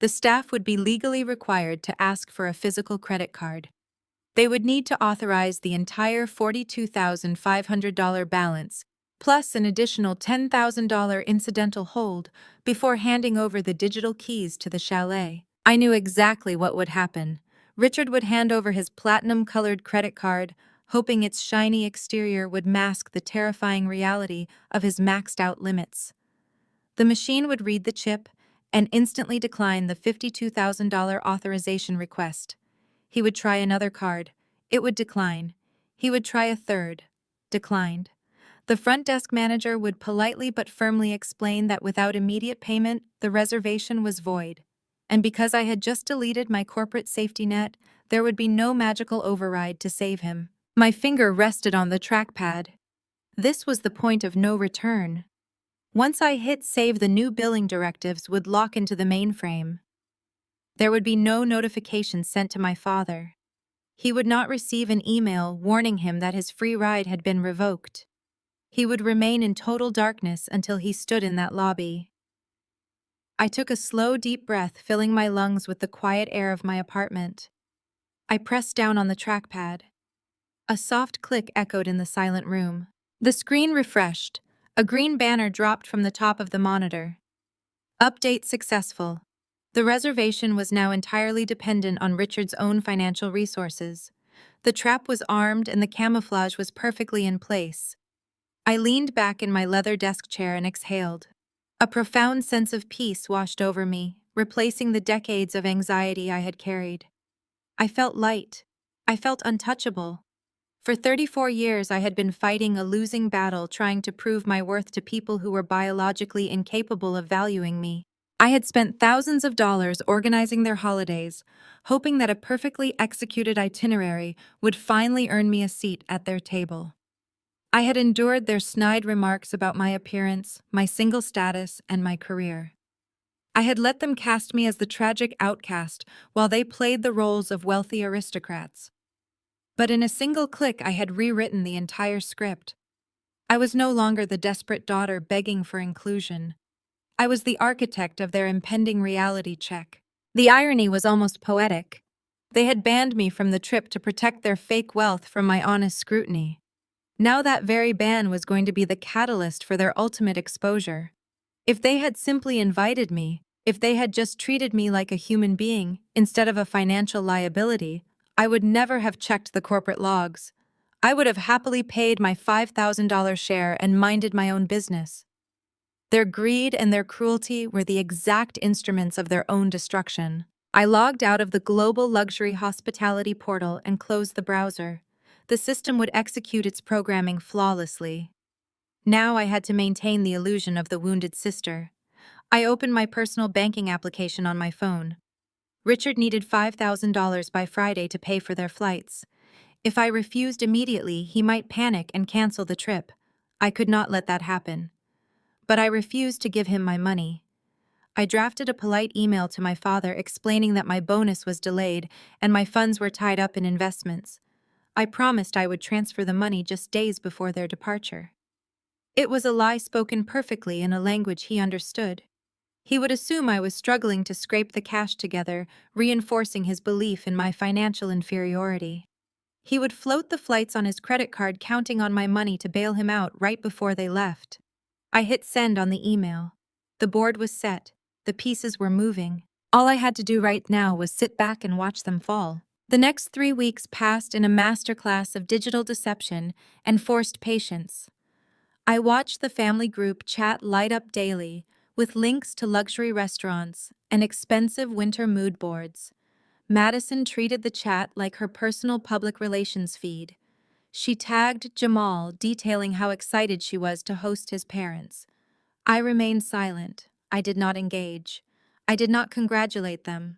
The staff would be legally required to ask for a physical credit card. They would need to authorize the entire $42,500 balance, plus an additional $10,000 incidental hold, before handing over the digital keys to the chalet. I knew exactly what would happen. Richard would hand over his platinum-colored credit card, hoping its shiny exterior would mask the terrifying reality of his maxed-out limits. The machine would read the chip and instantly decline the $52,000 authorization request. He would try another card. It would decline. He would try a third. Declined. The front desk manager would politely but firmly explain that without immediate payment, the reservation was void. And because I had just deleted my corporate safety net, there would be no magical override to save him. My finger rested on the trackpad. This was the point of no return. Once I hit save, the new billing directives would lock into the mainframe. There would be no notification sent to my father. He would not receive an email warning him that his free ride had been revoked. He would remain in total darkness until he stood in that lobby. I took a slow, deep breath, filling my lungs with the quiet air of my apartment. I pressed down on the trackpad. A soft click echoed in the silent room. The screen refreshed. A green banner dropped from the top of the monitor. Update successful. The reservation was now entirely dependent on Richard's own financial resources. The trap was armed and the camouflage was perfectly in place. I leaned back in my leather desk chair and exhaled. A profound sense of peace washed over me, replacing the decades of anxiety I had carried. I felt light. I felt untouchable. For 34 years, I had been fighting a losing battle, trying to prove my worth to people who were biologically incapable of valuing me. I had spent thousands of dollars organizing their holidays, hoping that a perfectly executed itinerary would finally earn me a seat at their table. I had endured their snide remarks about my appearance, my single status, and my career. I had let them cast me as the tragic outcast while they played the roles of wealthy aristocrats. But in a single click, I had rewritten the entire script. I was no longer the desperate daughter begging for inclusion. I was the architect of their impending reality check. The irony was almost poetic. They had banned me from the trip to protect their fake wealth from my honest scrutiny. Now that very ban was going to be the catalyst for their ultimate exposure. If they had simply invited me, if they had just treated me like a human being instead of a financial liability, I would never have checked the corporate logs. I would have happily paid my $5,000 share and minded my own business. Their greed and their cruelty were the exact instruments of their own destruction. I logged out of the global luxury hospitality portal and closed the browser. The system would execute its programming flawlessly. Now I had to maintain the illusion of the wounded sister. I opened my personal banking application on my phone. Richard needed $5,000 by Friday to pay for their flights. If I refused immediately, he might panic and cancel the trip. I could not let that happen. But I refused to give him my money. I drafted a polite email to my father explaining that my bonus was delayed and my funds were tied up in investments. I promised I would transfer the money just days before their departure. It was a lie spoken perfectly in a language he understood. He would assume I was struggling to scrape the cash together, reinforcing his belief in my financial inferiority. He would float the flights on his credit card, counting on my money to bail him out right before they left. I hit send on the email. The board was set. The pieces were moving. All I had to do right now was sit back and watch them fall. The next 3 weeks passed in a masterclass of digital deception and forced patience. I watched the family group chat light up daily, with links to luxury restaurants and expensive winter mood boards. Madison treated the chat like her personal public relations feed. She tagged Jamal, detailing how excited she was to host his parents. I remained silent. I did not engage. I did not congratulate them.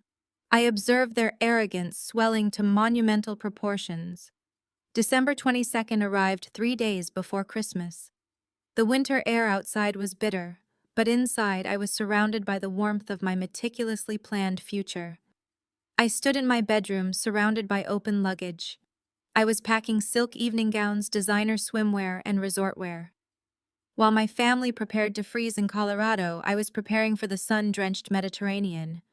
I observed their arrogance swelling to monumental proportions. December 22nd arrived 3 days before Christmas. The winter air outside was bitter, but inside I was surrounded by the warmth of my meticulously planned future. I stood in my bedroom, surrounded by open luggage. I was packing silk evening gowns, designer swimwear, and resort wear. While my family prepared to freeze in Colorado, I was preparing for the sun-drenched Mediterranean.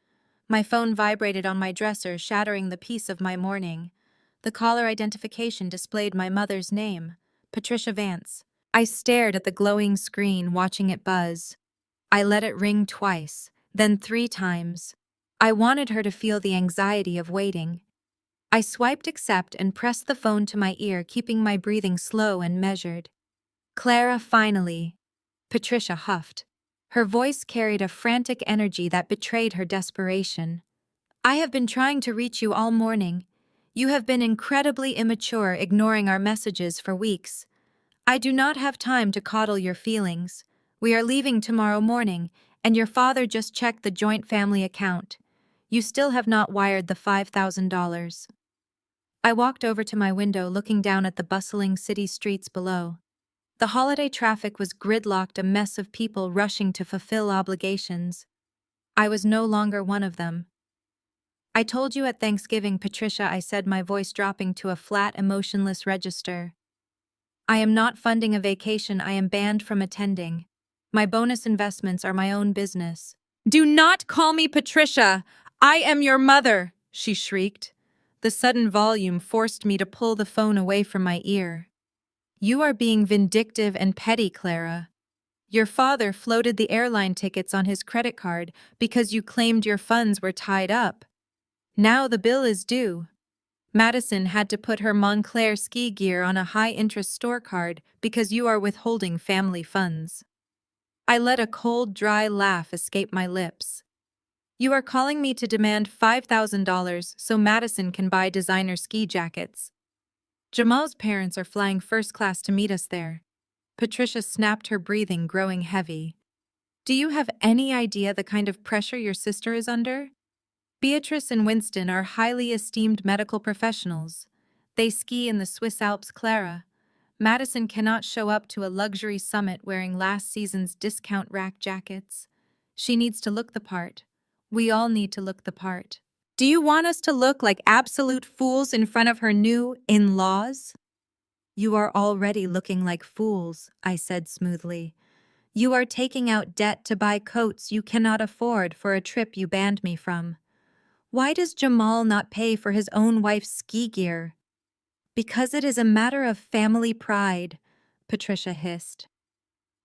My phone vibrated on my dresser, shattering the peace of my morning. The caller identification displayed my mother's name, Patricia Vance. I stared at the glowing screen, watching it buzz. I let it ring twice, then 3 times. I wanted her to feel the anxiety of waiting. I swiped accept and pressed the phone to my ear, keeping my breathing slow and measured. Clara, finally. Patricia huffed. Her voice carried a frantic energy that betrayed her desperation. I have been trying to reach you all morning. You have been incredibly immature, ignoring our messages for weeks. I do not have time to coddle your feelings. We are leaving tomorrow morning, and your father just checked the joint family account. You still have not wired the $5,000. I walked over to my window, looking down at the bustling city streets below. The holiday traffic was gridlocked, a mess of people rushing to fulfill obligations. I was no longer one of them. I told you at Thanksgiving, Patricia, I said, my voice dropping to a flat, emotionless register. I am not funding a vacation. I am banned from attending. My bonus investments are my own business. Do not call me Patricia! I am your mother! She shrieked. The sudden volume forced me to pull the phone away from my ear. You are being vindictive and petty, Clara. Your father floated the airline tickets on his credit card because you claimed your funds were tied up. Now the bill is due. Madison had to put her Montclair ski gear on a high-interest store card because you are withholding family funds. I let a cold, dry laugh escape my lips. You are calling me to demand $5,000 so Madison can buy designer ski jackets. Jamal's parents are flying first class to meet us there. Patricia snapped, her breathing growing heavy. Do you have any idea the kind of pressure your sister is under? Beatrice and Winston are highly esteemed medical professionals. They ski in the Swiss Alps, Clara. Madison cannot show up to a luxury summit wearing last season's discount rack jackets. She needs to look the part. We all need to look the part. Do you want us to look like absolute fools in front of her new in-laws? You are already looking like fools, I said smoothly. You are taking out debt to buy coats you cannot afford for a trip you banned me from. Why does Jamal not pay for his own wife's ski gear? Because it is a matter of family pride, Patricia hissed.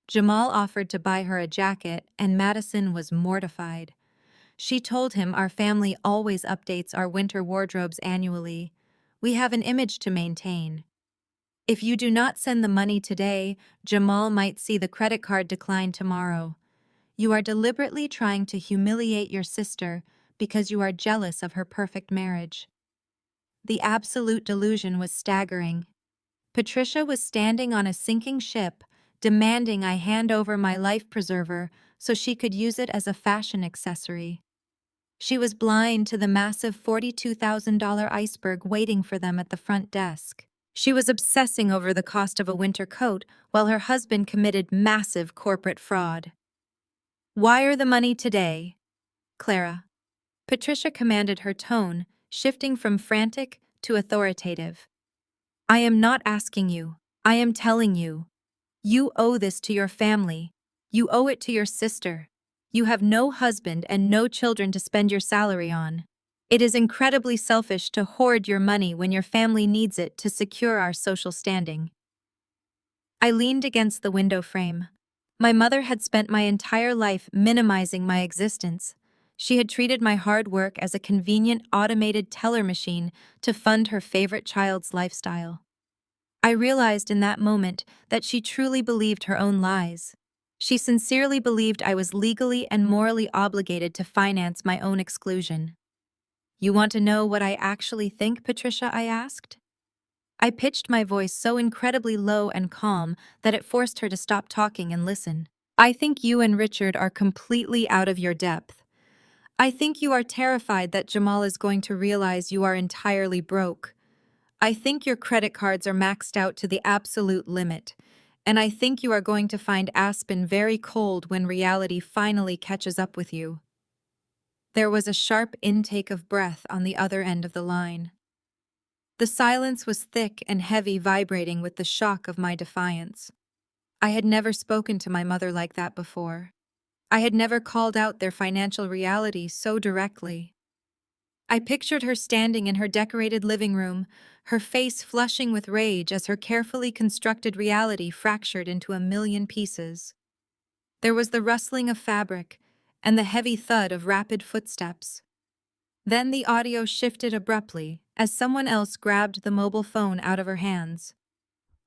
Jamal offered to buy her a jacket, and Madison was mortified. She told him our family always updates our winter wardrobes annually. We have an image to maintain. If you do not send the money today, Jamal might see the credit card decline tomorrow. You are deliberately trying to humiliate your sister because you are jealous of her perfect marriage. The absolute delusion was staggering. Patricia was standing on a sinking ship, demanding I hand over my life preserver so she could use it as a fashion accessory. She was blind to the massive $42,000 iceberg waiting for them at the front desk. She was obsessing over the cost of a winter coat while her husband committed massive corporate fraud. Wire the money today, Clara. Patricia commanded, her tone shifting from frantic to authoritative. I am not asking you. I am telling you. You owe this to your family. You owe it to your sister. You have no husband and no children to spend your salary on. It is incredibly selfish to hoard your money when your family needs it to secure our social standing. I leaned against the window frame. My mother had spent my entire life minimizing my existence. She had treated my hard work as a convenient automated teller machine to fund her favorite child's lifestyle. I realized in that moment that she truly believed her own lies. She sincerely believed I was legally and morally obligated to finance my own exclusion. You want to know what I actually think, Patricia? I asked. I pitched my voice so incredibly low and calm that it forced her to stop talking and listen. I think you and Richard are completely out of your depth. I think you are terrified that Jamal is going to realize you are entirely broke. I think your credit cards are maxed out to the absolute limit, and I think you are going to find Aspen very cold when reality finally catches up with you. There was a sharp intake of breath on the other end of the line. The silence was thick and heavy, vibrating with the shock of my defiance. I had never spoken to my mother like that before. I had never called out their financial reality so directly. I pictured her standing in her decorated living room, her face flushing with rage as her carefully constructed reality fractured into a million pieces. There was the rustling of fabric and the heavy thud of rapid footsteps. Then the audio shifted abruptly as someone else grabbed the mobile phone out of her hands.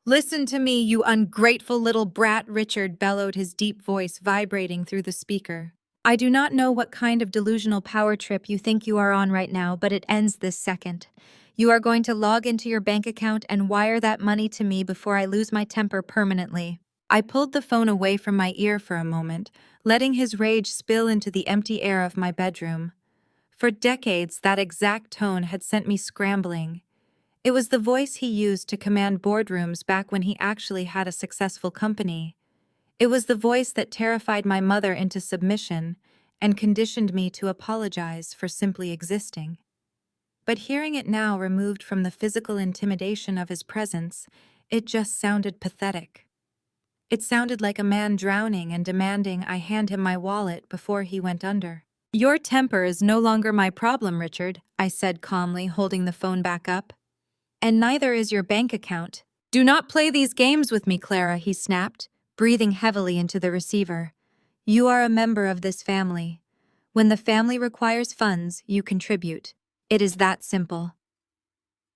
"Listen to me, you ungrateful little brat," Richard bellowed, his deep voice vibrating through the speaker. "I do not know what kind of delusional power trip you think you are on right now, but it ends this second. You are going to log into your bank account and wire that money to me before I lose my temper permanently." I pulled the phone away from my ear for a moment, letting his rage spill into the empty air of my bedroom. For decades, that exact tone had sent me scrambling. It was the voice he used to command boardrooms back when he actually had a successful company. It was the voice that terrified my mother into submission and conditioned me to apologize for simply existing. But hearing it now, removed from the physical intimidation of his presence, it just sounded pathetic. It sounded like a man drowning and demanding I hand him my wallet before he went under. "Your temper is no longer my problem, Richard," I said calmly, holding the phone back up. "And neither is your bank account. Do not play these games with me, Clara," he snapped, breathing heavily into the receiver. "You are a member of this family. When the family requires funds, you contribute. It is that simple."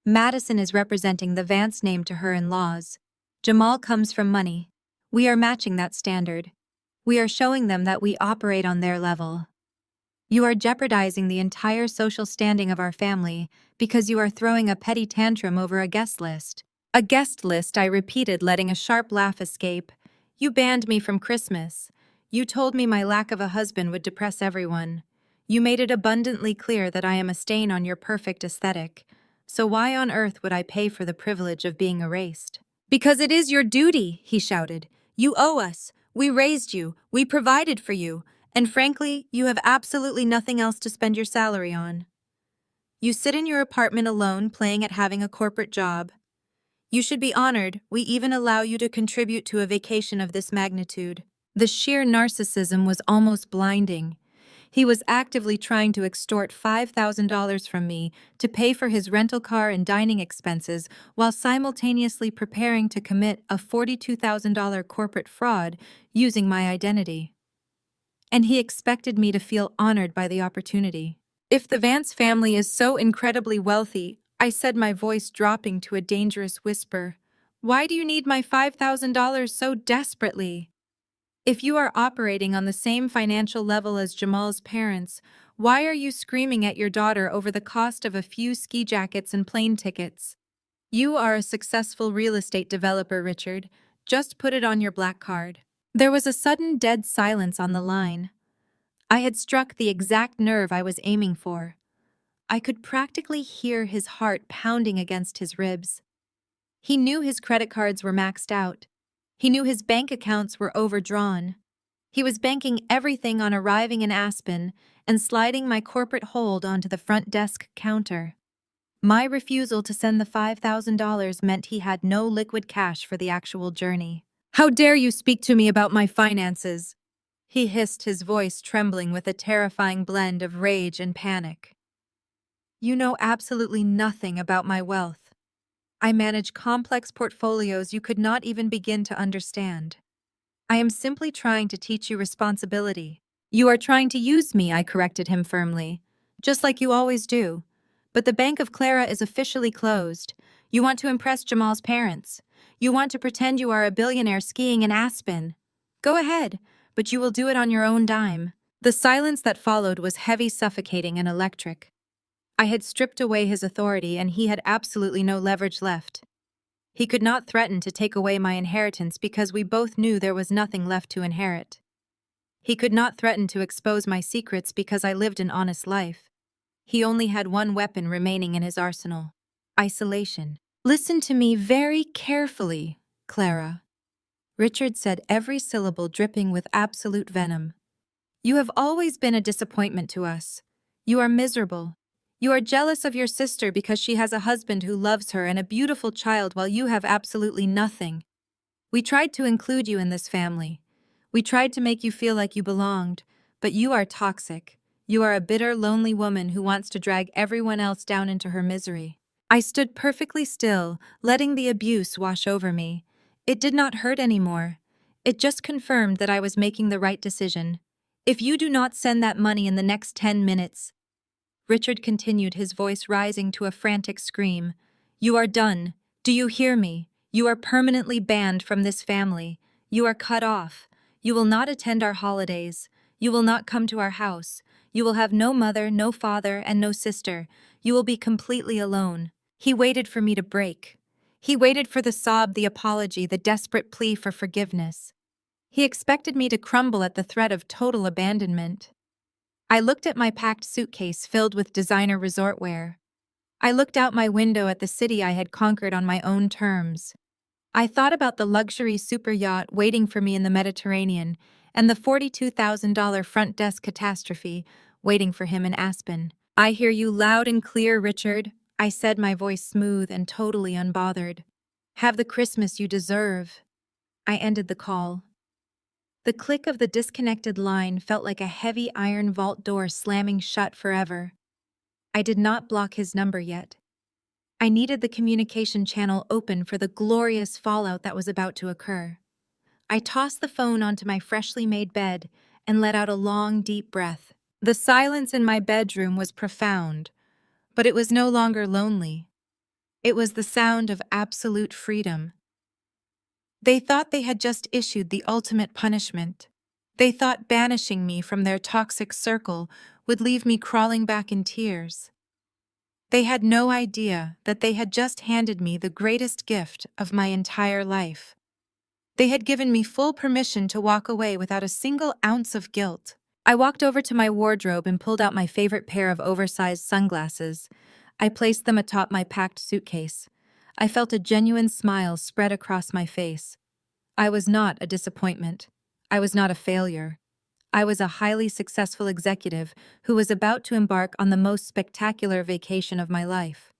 Madison is representing the Vance name to her in-laws. Jamal comes from money. We are matching that standard. We are showing them that we operate on their level. You are jeopardizing the entire social standing of our family because you are throwing a petty tantrum over a guest list. "A guest list," I repeated, letting a sharp laugh escape. "You banned me from Christmas. You told me my lack of a husband would depress everyone. You made it abundantly clear that I am a stain on your perfect aesthetic. So why on earth would I pay for the privilege of being erased?" "Because it is your duty," he shouted. "You owe us. We raised you. We provided for you. And frankly, you have absolutely nothing else to spend your salary on. You sit in your apartment alone, playing at having a corporate job. You should be honored. We even allow you to contribute to a vacation of this magnitude." The sheer narcissism was almost blinding. He was actively trying to extort $5,000 from me to pay for his rental car and dining expenses while simultaneously preparing to commit a $42,000 corporate fraud using my identity. And he expected me to feel honored by the opportunity. "If the Vance family is so incredibly wealthy," I said, my voice dropping to a dangerous whisper, "why do you need my $5,000 so desperately? If you are operating on the same financial level as Jamal's parents, why are you screaming at your daughter over the cost of a few ski jackets and plane tickets? You are a successful real estate developer, Richard. Just put it on your black card." There was a sudden dead silence on the line. I had struck the exact nerve I was aiming for. I could practically hear his heart pounding against his ribs. He knew his credit cards were maxed out. He knew his bank accounts were overdrawn. He was banking everything on arriving in Aspen and sliding my corporate hold onto the front desk counter. My refusal to send the $5,000 meant he had no liquid cash for the actual journey. "How dare you speak to me about my finances?" he hissed, his voice trembling with a terrifying blend of rage and panic. You know absolutely nothing about my wealth. I manage complex portfolios you could not even begin to understand. I am simply trying to teach you responsibility. You are trying to use me, I corrected him firmly. Just like you always do. But the Bank of Clara is officially closed. You want to impress Jamal's parents. You want to pretend you are a billionaire skiing in Aspen. Go ahead, but you will do it on your own dime. The silence that followed was heavy, suffocating, and electric. I had stripped away his authority, and he had absolutely no leverage left. He could not threaten to take away my inheritance because we both knew there was nothing left to inherit. He could not threaten to expose my secrets because I lived an honest life. He only had one weapon remaining in his arsenal: isolation. Listen to me very carefully, Clara. Richard said, every syllable dripping with absolute venom. You have always been a disappointment to us. You are miserable. You are jealous of your sister because she has a husband who loves her and a beautiful child while you have absolutely nothing. We tried to include you in this family. We tried to make you feel like you belonged, but you are toxic. You are a bitter, lonely woman who wants to drag everyone else down into her misery. I stood perfectly still, letting the abuse wash over me. It did not hurt anymore. It just confirmed that I was making the right decision. If you do not send that money in the next 10 minutes, Richard continued, his voice rising to a frantic scream, you are done. Do you hear me? You are permanently banned from this family. You are cut off. You will not attend our holidays. You will not come to our house. You will have no mother, no father, and no sister. You will be completely alone. He waited for me to break. He waited for the sob, the apology, the desperate plea for forgiveness. He expected me to crumble at the threat of total abandonment. I looked at my packed suitcase filled with designer resort wear. I looked out my window at the city I had conquered on my own terms. I thought about the luxury superyacht waiting for me in the Mediterranean and the $42,000 front desk catastrophe waiting for him in Aspen. I hear you loud and clear, Richard, I said, my voice smooth and totally unbothered. Have the Christmas you deserve. I ended the call. The click of the disconnected line felt like a heavy iron vault door slamming shut forever. I did not block his number yet. I needed the communication channel open for the glorious fallout that was about to occur. I tossed the phone onto my freshly made bed and let out a long, deep breath. The silence in my bedroom was profound, but it was no longer lonely. It was the sound of absolute freedom. They thought they had just issued the ultimate punishment. They thought banishing me from their toxic circle would leave me crawling back in tears. They had no idea that they had just handed me the greatest gift of my entire life. They had given me full permission to walk away without a single ounce of guilt. I walked over to my wardrobe and pulled out my favorite pair of oversized sunglasses. I placed them atop my packed suitcase. I felt a genuine smile spread across my face. I was not a disappointment. I was not a failure. I was a highly successful executive who was about to embark on the most spectacular vacation of my life.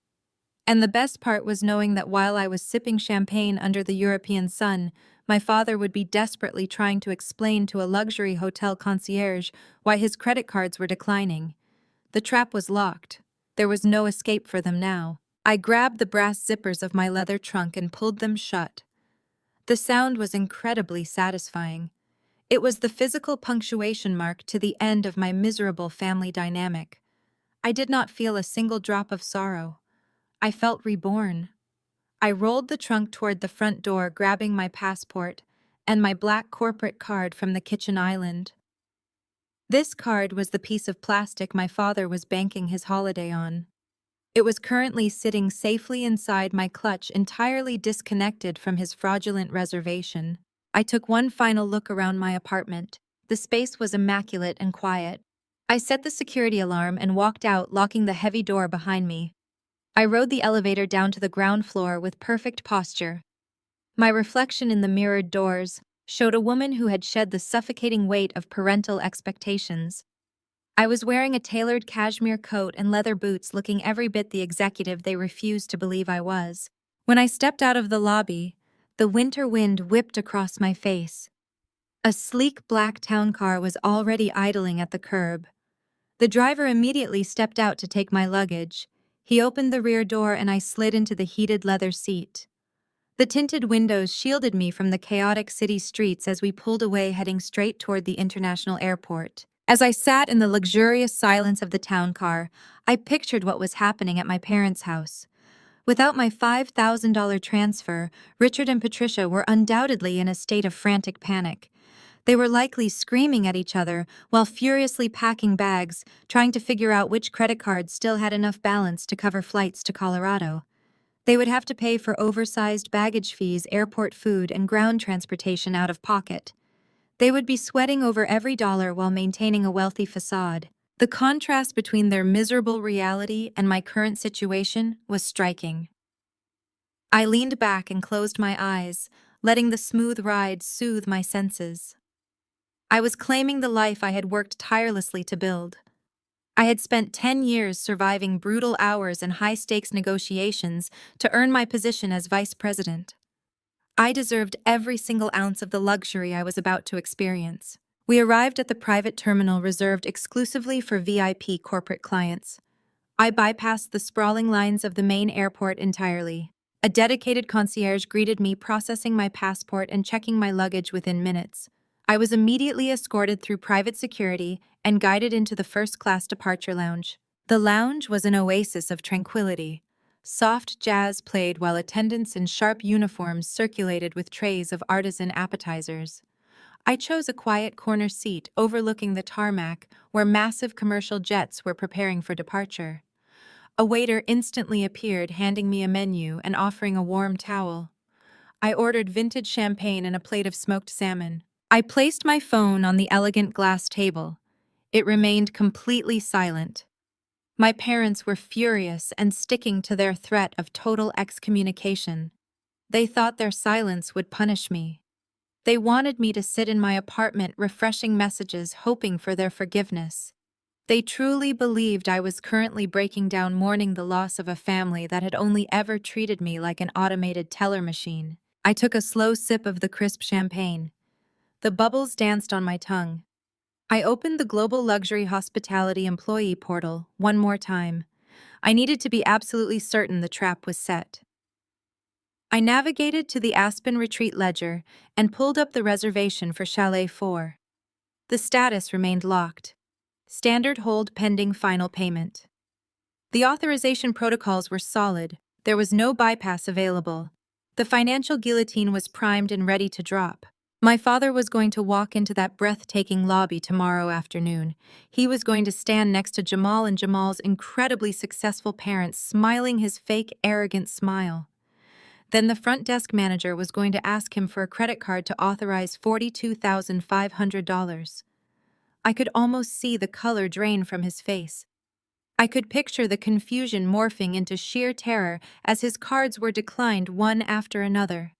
And the best part was knowing that while I was sipping champagne under the European sun, my father would be desperately trying to explain to a luxury hotel concierge why his credit cards were declining. The trap was locked. There was no escape for them now. I grabbed the brass zippers of my leather trunk and pulled them shut. The sound was incredibly satisfying. It was the physical punctuation mark to the end of my miserable family dynamic. I did not feel a single drop of sorrow. I felt reborn. I rolled the trunk toward the front door, grabbing my passport and my black corporate card from the kitchen island. This card was the piece of plastic my father was banking his holiday on. It was currently sitting safely inside my clutch, entirely disconnected from his fraudulent reservation. I took one final look around my apartment. The space was immaculate and quiet. I set the security alarm and walked out, locking the heavy door behind me. I rode the elevator down to the ground floor with perfect posture. My reflection in the mirrored doors showed a woman who had shed the suffocating weight of parental expectations. I was wearing a tailored cashmere coat and leather boots, looking every bit the executive they refused to believe I was. When I stepped out of the lobby, the winter wind whipped across my face. A sleek black town car was already idling at the curb. The driver immediately stepped out to take my luggage. He opened the rear door and I slid into the heated leather seat. The tinted windows shielded me from the chaotic city streets as we pulled away, heading straight toward the international airport. As I sat in the luxurious silence of the town car, I pictured what was happening at my parents' house. Without my $5,000 transfer, Richard and Patricia were undoubtedly in a state of frantic panic. They were likely screaming at each other while furiously packing bags, trying to figure out which credit card still had enough balance to cover flights to Colorado. They would have to pay for oversized baggage fees, airport food, and ground transportation out of pocket. They would be sweating over every dollar while maintaining a wealthy facade. The contrast between their miserable reality and my current situation was striking. I leaned back and closed my eyes, letting the smooth ride soothe my senses. I was claiming the life I had worked tirelessly to build. I had spent 10 years surviving brutal hours and high-stakes negotiations to earn my position as vice president. I deserved every single ounce of the luxury I was about to experience. We arrived at the private terminal reserved exclusively for VIP corporate clients. I bypassed the sprawling lines of the main airport entirely. A dedicated concierge greeted me, processing my passport and checking my luggage within minutes. I was immediately escorted through private security and guided into the first-class departure lounge. The lounge was an oasis of tranquility. Soft jazz played while attendants in sharp uniforms circulated with trays of artisan appetizers. I chose a quiet corner seat overlooking the tarmac where massive commercial jets were preparing for departure. A waiter instantly appeared, handing me a menu and offering a warm towel. I ordered vintage champagne and a plate of smoked salmon. I placed my phone on the elegant glass table. It remained completely silent. My parents were furious and sticking to their threat of total excommunication. They thought their silence would punish me. They wanted me to sit in my apartment refreshing messages, hoping for their forgiveness. They truly believed I was currently breaking down, mourning the loss of a family that had only ever treated me like an automated teller machine. I took a slow sip of the crisp champagne. The bubbles danced on my tongue. I opened the Global Luxury Hospitality Employee portal one more time. I needed to be absolutely certain the trap was set. I navigated to the Aspen Retreat ledger and pulled up the reservation for Chalet 4. The status remained locked. Standard hold pending final payment. The authorization protocols were solid. There was no bypass available. The financial guillotine was primed and ready to drop. My father was going to walk into that breathtaking lobby tomorrow afternoon. He was going to stand next to Jamal and Jamal's incredibly successful parents, smiling his fake, arrogant smile. Then the front desk manager was going to ask him for a credit card to authorize $42,500. I could almost see the color drain from his face. I could picture the confusion morphing into sheer terror as his cards were declined one after another.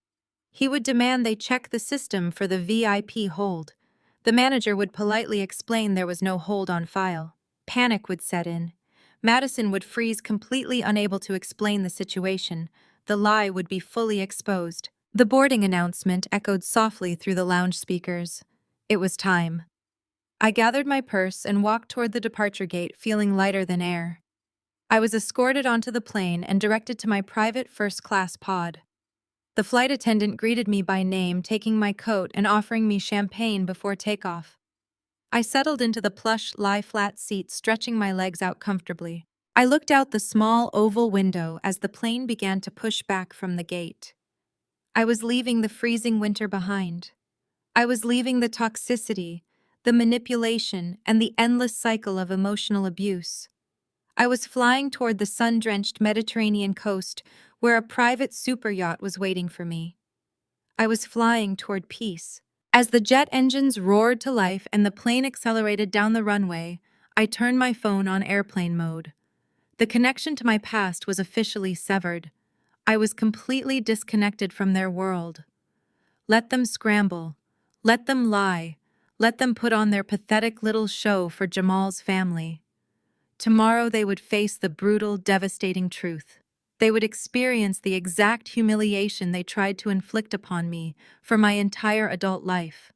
He would demand they check the system for the VIP hold. The manager would politely explain there was no hold on file. Panic would set in. Madison would freeze, completely unable to explain the situation. The lie would be fully exposed. The boarding announcement echoed softly through the lounge speakers. It was time. I gathered my purse and walked toward the departure gate, feeling lighter than air. I was escorted onto the plane and directed to my private first-class pod. The flight attendant greeted me by name, taking my coat and offering me champagne before takeoff. I settled into the plush, lie-flat seat, stretching my legs out comfortably. I looked out the small oval window as the plane began to push back from the gate. I was leaving the freezing winter behind. I was leaving the toxicity, the manipulation, and the endless cycle of emotional abuse. I was flying toward the sun-drenched Mediterranean coast where a private superyacht was waiting for me. I was flying toward peace. As the jet engines roared to life and the plane accelerated down the runway, I turned my phone on airplane mode. The connection to my past was officially severed. I was completely disconnected from their world. Let them scramble. Let them lie. Let them put on their pathetic little show for Jamal's family. Tomorrow they would face the brutal, devastating truth. They would experience the exact humiliation they tried to inflict upon me for my entire adult life.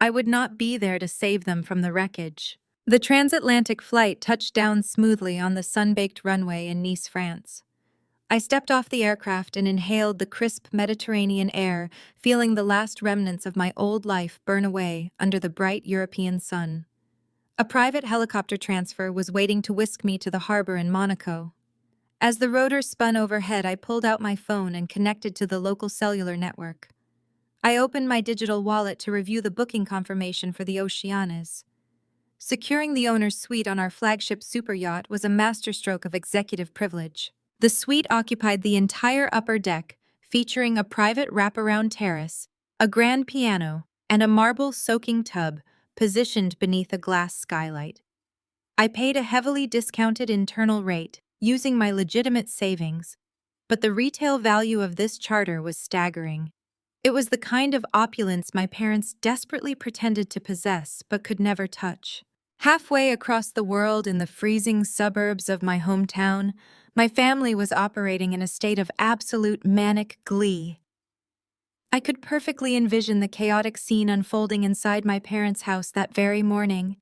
I would not be there to save them from the wreckage. The transatlantic flight touched down smoothly on the sun-baked runway in Nice, France. I stepped off the aircraft and inhaled the crisp Mediterranean air, feeling the last remnants of my old life burn away under the bright European sun. A private helicopter transfer was waiting to whisk me to the harbor in Monaco. As the rotor spun overhead, I pulled out my phone and connected to the local cellular network. I opened my digital wallet to review the booking confirmation for the Oceanas. Securing the owner's suite on our flagship superyacht was a masterstroke of executive privilege. The suite occupied the entire upper deck, featuring a private wraparound terrace, a grand piano, and a marble-soaking tub positioned beneath a glass skylight. I paid a heavily discounted internal rate, using my legitimate savings, but the retail value of this charter was staggering. It was the kind of opulence my parents desperately pretended to possess but could never touch. Halfway across the world in the freezing suburbs of my hometown, my family was operating in a state of absolute manic glee. I could perfectly envision the chaotic scene unfolding inside my parents' house that very morning.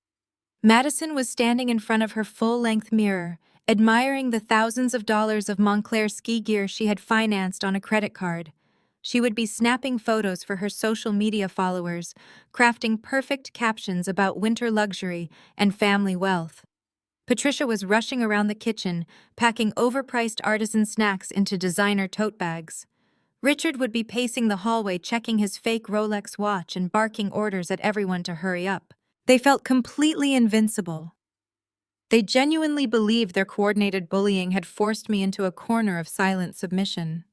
Madison was standing in front of her full-length mirror, admiring the thousands of dollars of Moncler ski gear she had financed on a credit card. She would be snapping photos for her social media followers, crafting perfect captions about winter luxury and family wealth. Patricia was rushing around the kitchen, packing overpriced artisan snacks into designer tote bags. Richard would be pacing the hallway, checking his fake Rolex watch and barking orders at everyone to hurry up. They felt completely invincible. They genuinely believed their coordinated bullying had forced me into a corner of silent submission.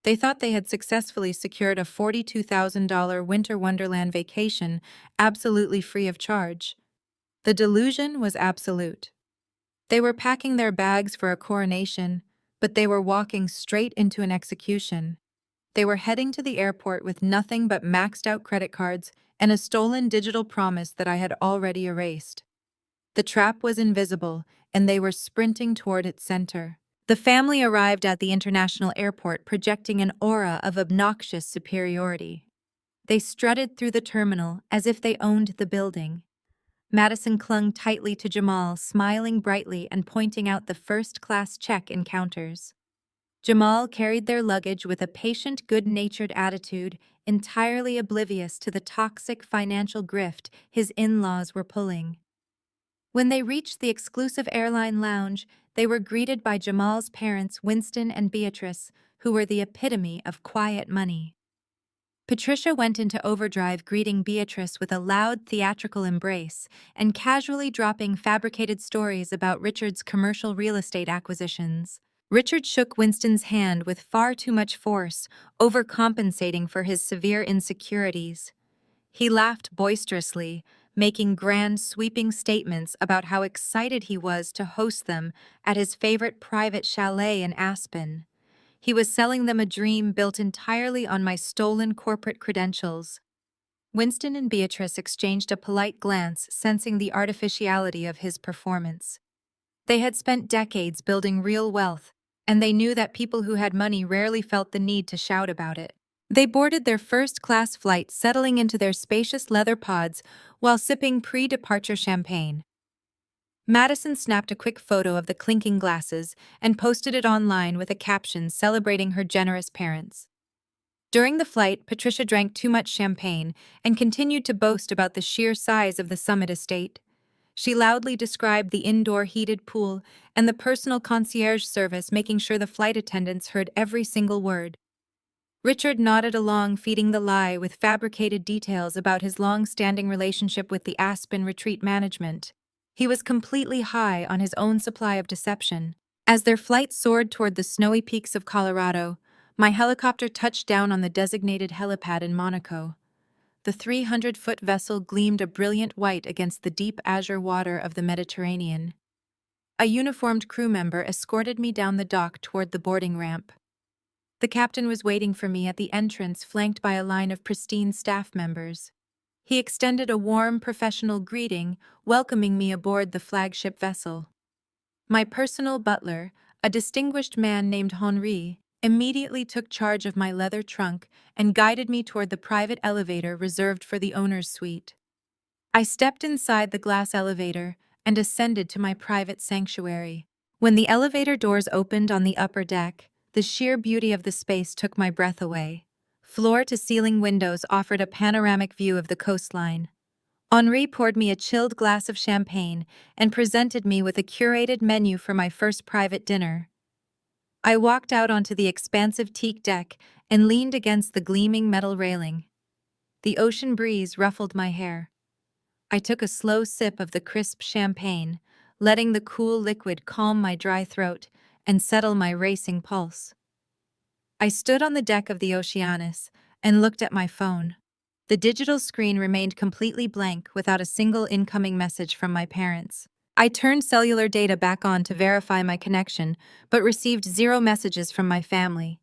They thought they had successfully secured a $42,000 winter wonderland vacation absolutely free of charge. The delusion was absolute. They were packing their bags for a coronation, but they were walking straight into an execution. They were heading to the airport with nothing but maxed-out credit cards and a stolen digital promise that I had already erased. The trap was invisible, and they were sprinting toward its center. The family arrived at the international airport projecting an aura of obnoxious superiority. They strutted through the terminal as if they owned the building. Madison clung tightly to Jamal, smiling brightly and pointing out the first-class check encounters. Jamal carried their luggage with a patient, good-natured attitude, entirely oblivious to the toxic financial grift his in-laws were pulling. When they reached the exclusive airline lounge, they were greeted by Jamal's parents, Winston and Beatrice, who were the epitome of quiet money. Patricia went into overdrive, greeting Beatrice with a loud theatrical embrace and casually dropping fabricated stories about Richard's commercial real estate acquisitions. Richard shook Winston's hand with far too much force, overcompensating for his severe insecurities. He laughed boisterously, making grand, sweeping statements about how excited he was to host them at his favorite private chalet in Aspen. He was selling them a dream built entirely on my stolen corporate credentials. Winston and Beatrice exchanged a polite glance, sensing the artificiality of his performance. They had spent decades building real wealth, and they knew that people who had money rarely felt the need to shout about it. They boarded their first-class flight, settling into their spacious leather pods while sipping pre-departure champagne. Madison snapped a quick photo of the clinking glasses and posted it online with a caption celebrating her generous parents. During the flight, Patricia drank too much champagne and continued to boast about the sheer size of the Summit estate. She loudly described the indoor heated pool and the personal concierge service, making sure the flight attendants heard every single word. Richard nodded along, feeding the lie with fabricated details about his long-standing relationship with the Aspen Retreat Management. He was completely high on his own supply of deception. As their flight soared toward the snowy peaks of Colorado, my helicopter touched down on the designated helipad in Monaco. The 300-foot vessel gleamed a brilliant white against the deep azure water of the Mediterranean. A uniformed crew member escorted me down the dock toward the boarding ramp. The captain was waiting for me at the entrance, flanked by a line of pristine staff members. He extended a warm, professional greeting, welcoming me aboard the flagship vessel. My personal butler, a distinguished man named Henri, immediately took charge of my leather trunk and guided me toward the private elevator reserved for the owner's suite. I stepped inside the glass elevator and ascended to my private sanctuary. When the elevator doors opened on the upper deck, the sheer beauty of the space took my breath away. Floor-to-ceiling windows offered a panoramic view of the coastline. Henri poured me a chilled glass of champagne and presented me with a curated menu for my first private dinner. I walked out onto the expansive teak deck and leaned against the gleaming metal railing. The ocean breeze ruffled my hair. I took a slow sip of the crisp champagne, letting the cool liquid calm my dry throat and settle my racing pulse. I stood on the deck of the Oceanus and looked at my phone. The digital screen remained completely blank without a single incoming message from my parents. I turned cellular data back on to verify my connection, but received 0 messages from my family.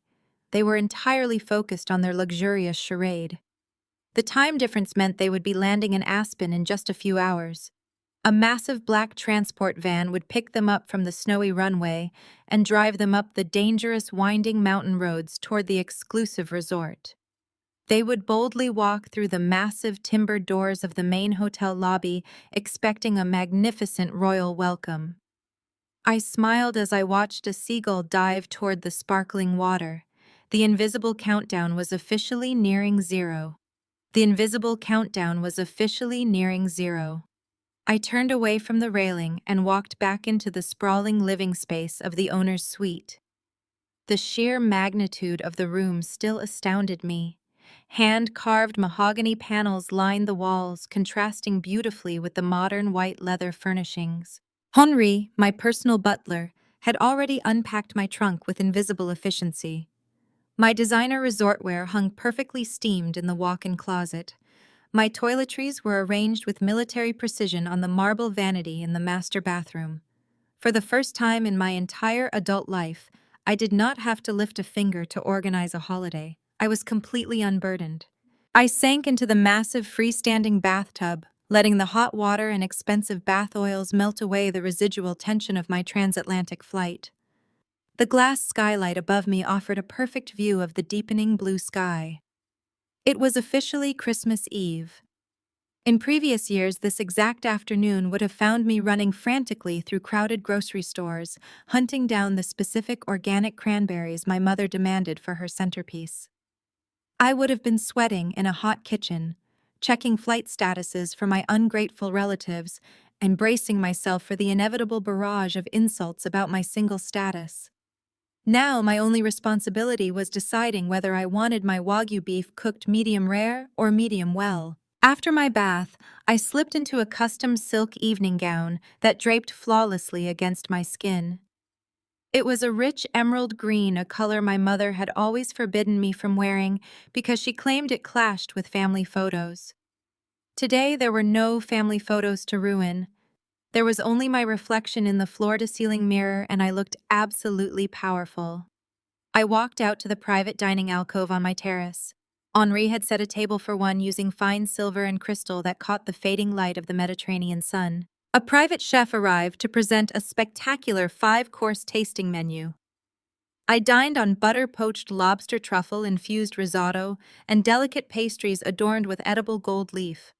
They were entirely focused on their luxurious charade. The time difference meant they would be landing in Aspen in just a few hours. A massive black transport van would pick them up from the snowy runway and drive them up the dangerous winding mountain roads toward the exclusive resort. They would boldly walk through the massive timbered doors of the main hotel lobby, expecting a magnificent royal welcome. I smiled as I watched a seagull dive toward the sparkling water. The invisible countdown was officially nearing 0. The invisible countdown was officially nearing 0. I turned away from the railing and walked back into the sprawling living space of the owner's suite. The sheer magnitude of the room still astounded me. Hand-carved mahogany panels lined the walls, contrasting beautifully with the modern white leather furnishings. Henri, my personal butler, had already unpacked my trunk with invisible efficiency. My designer resort wear hung perfectly steamed in the walk-in closet. My toiletries were arranged with military precision on the marble vanity in the master bathroom. For the first time in my entire adult life, I did not have to lift a finger to organize a holiday. I was completely unburdened. I sank into the massive freestanding bathtub, letting the hot water and expensive bath oils melt away the residual tension of my transatlantic flight. The glass skylight above me offered a perfect view of the deepening blue sky. It was officially Christmas Eve. In previous years, this exact afternoon would have found me running frantically through crowded grocery stores, hunting down the specific organic cranberries my mother demanded for her centerpiece. I would have been sweating in a hot kitchen, checking flight statuses for my ungrateful relatives, and bracing myself for the inevitable barrage of insults about my single status. Now my only responsibility was deciding whether I wanted my Wagyu beef cooked medium rare or medium well. After my bath, I slipped into a custom silk evening gown that draped flawlessly against my skin. It was a rich emerald green, a color my mother had always forbidden me from wearing because she claimed it clashed with family photos. Today there were no family photos to ruin. There was only my reflection in the floor-to-ceiling mirror, and I looked absolutely powerful. I walked out to the private dining alcove on my terrace. Henri had set a table for one using fine silver and crystal that caught the fading light of the Mediterranean sun. A private chef arrived to present a spectacular 5-course tasting menu. I dined on butter-poached lobster truffle-infused risotto and delicate pastries adorned with edible gold leaf.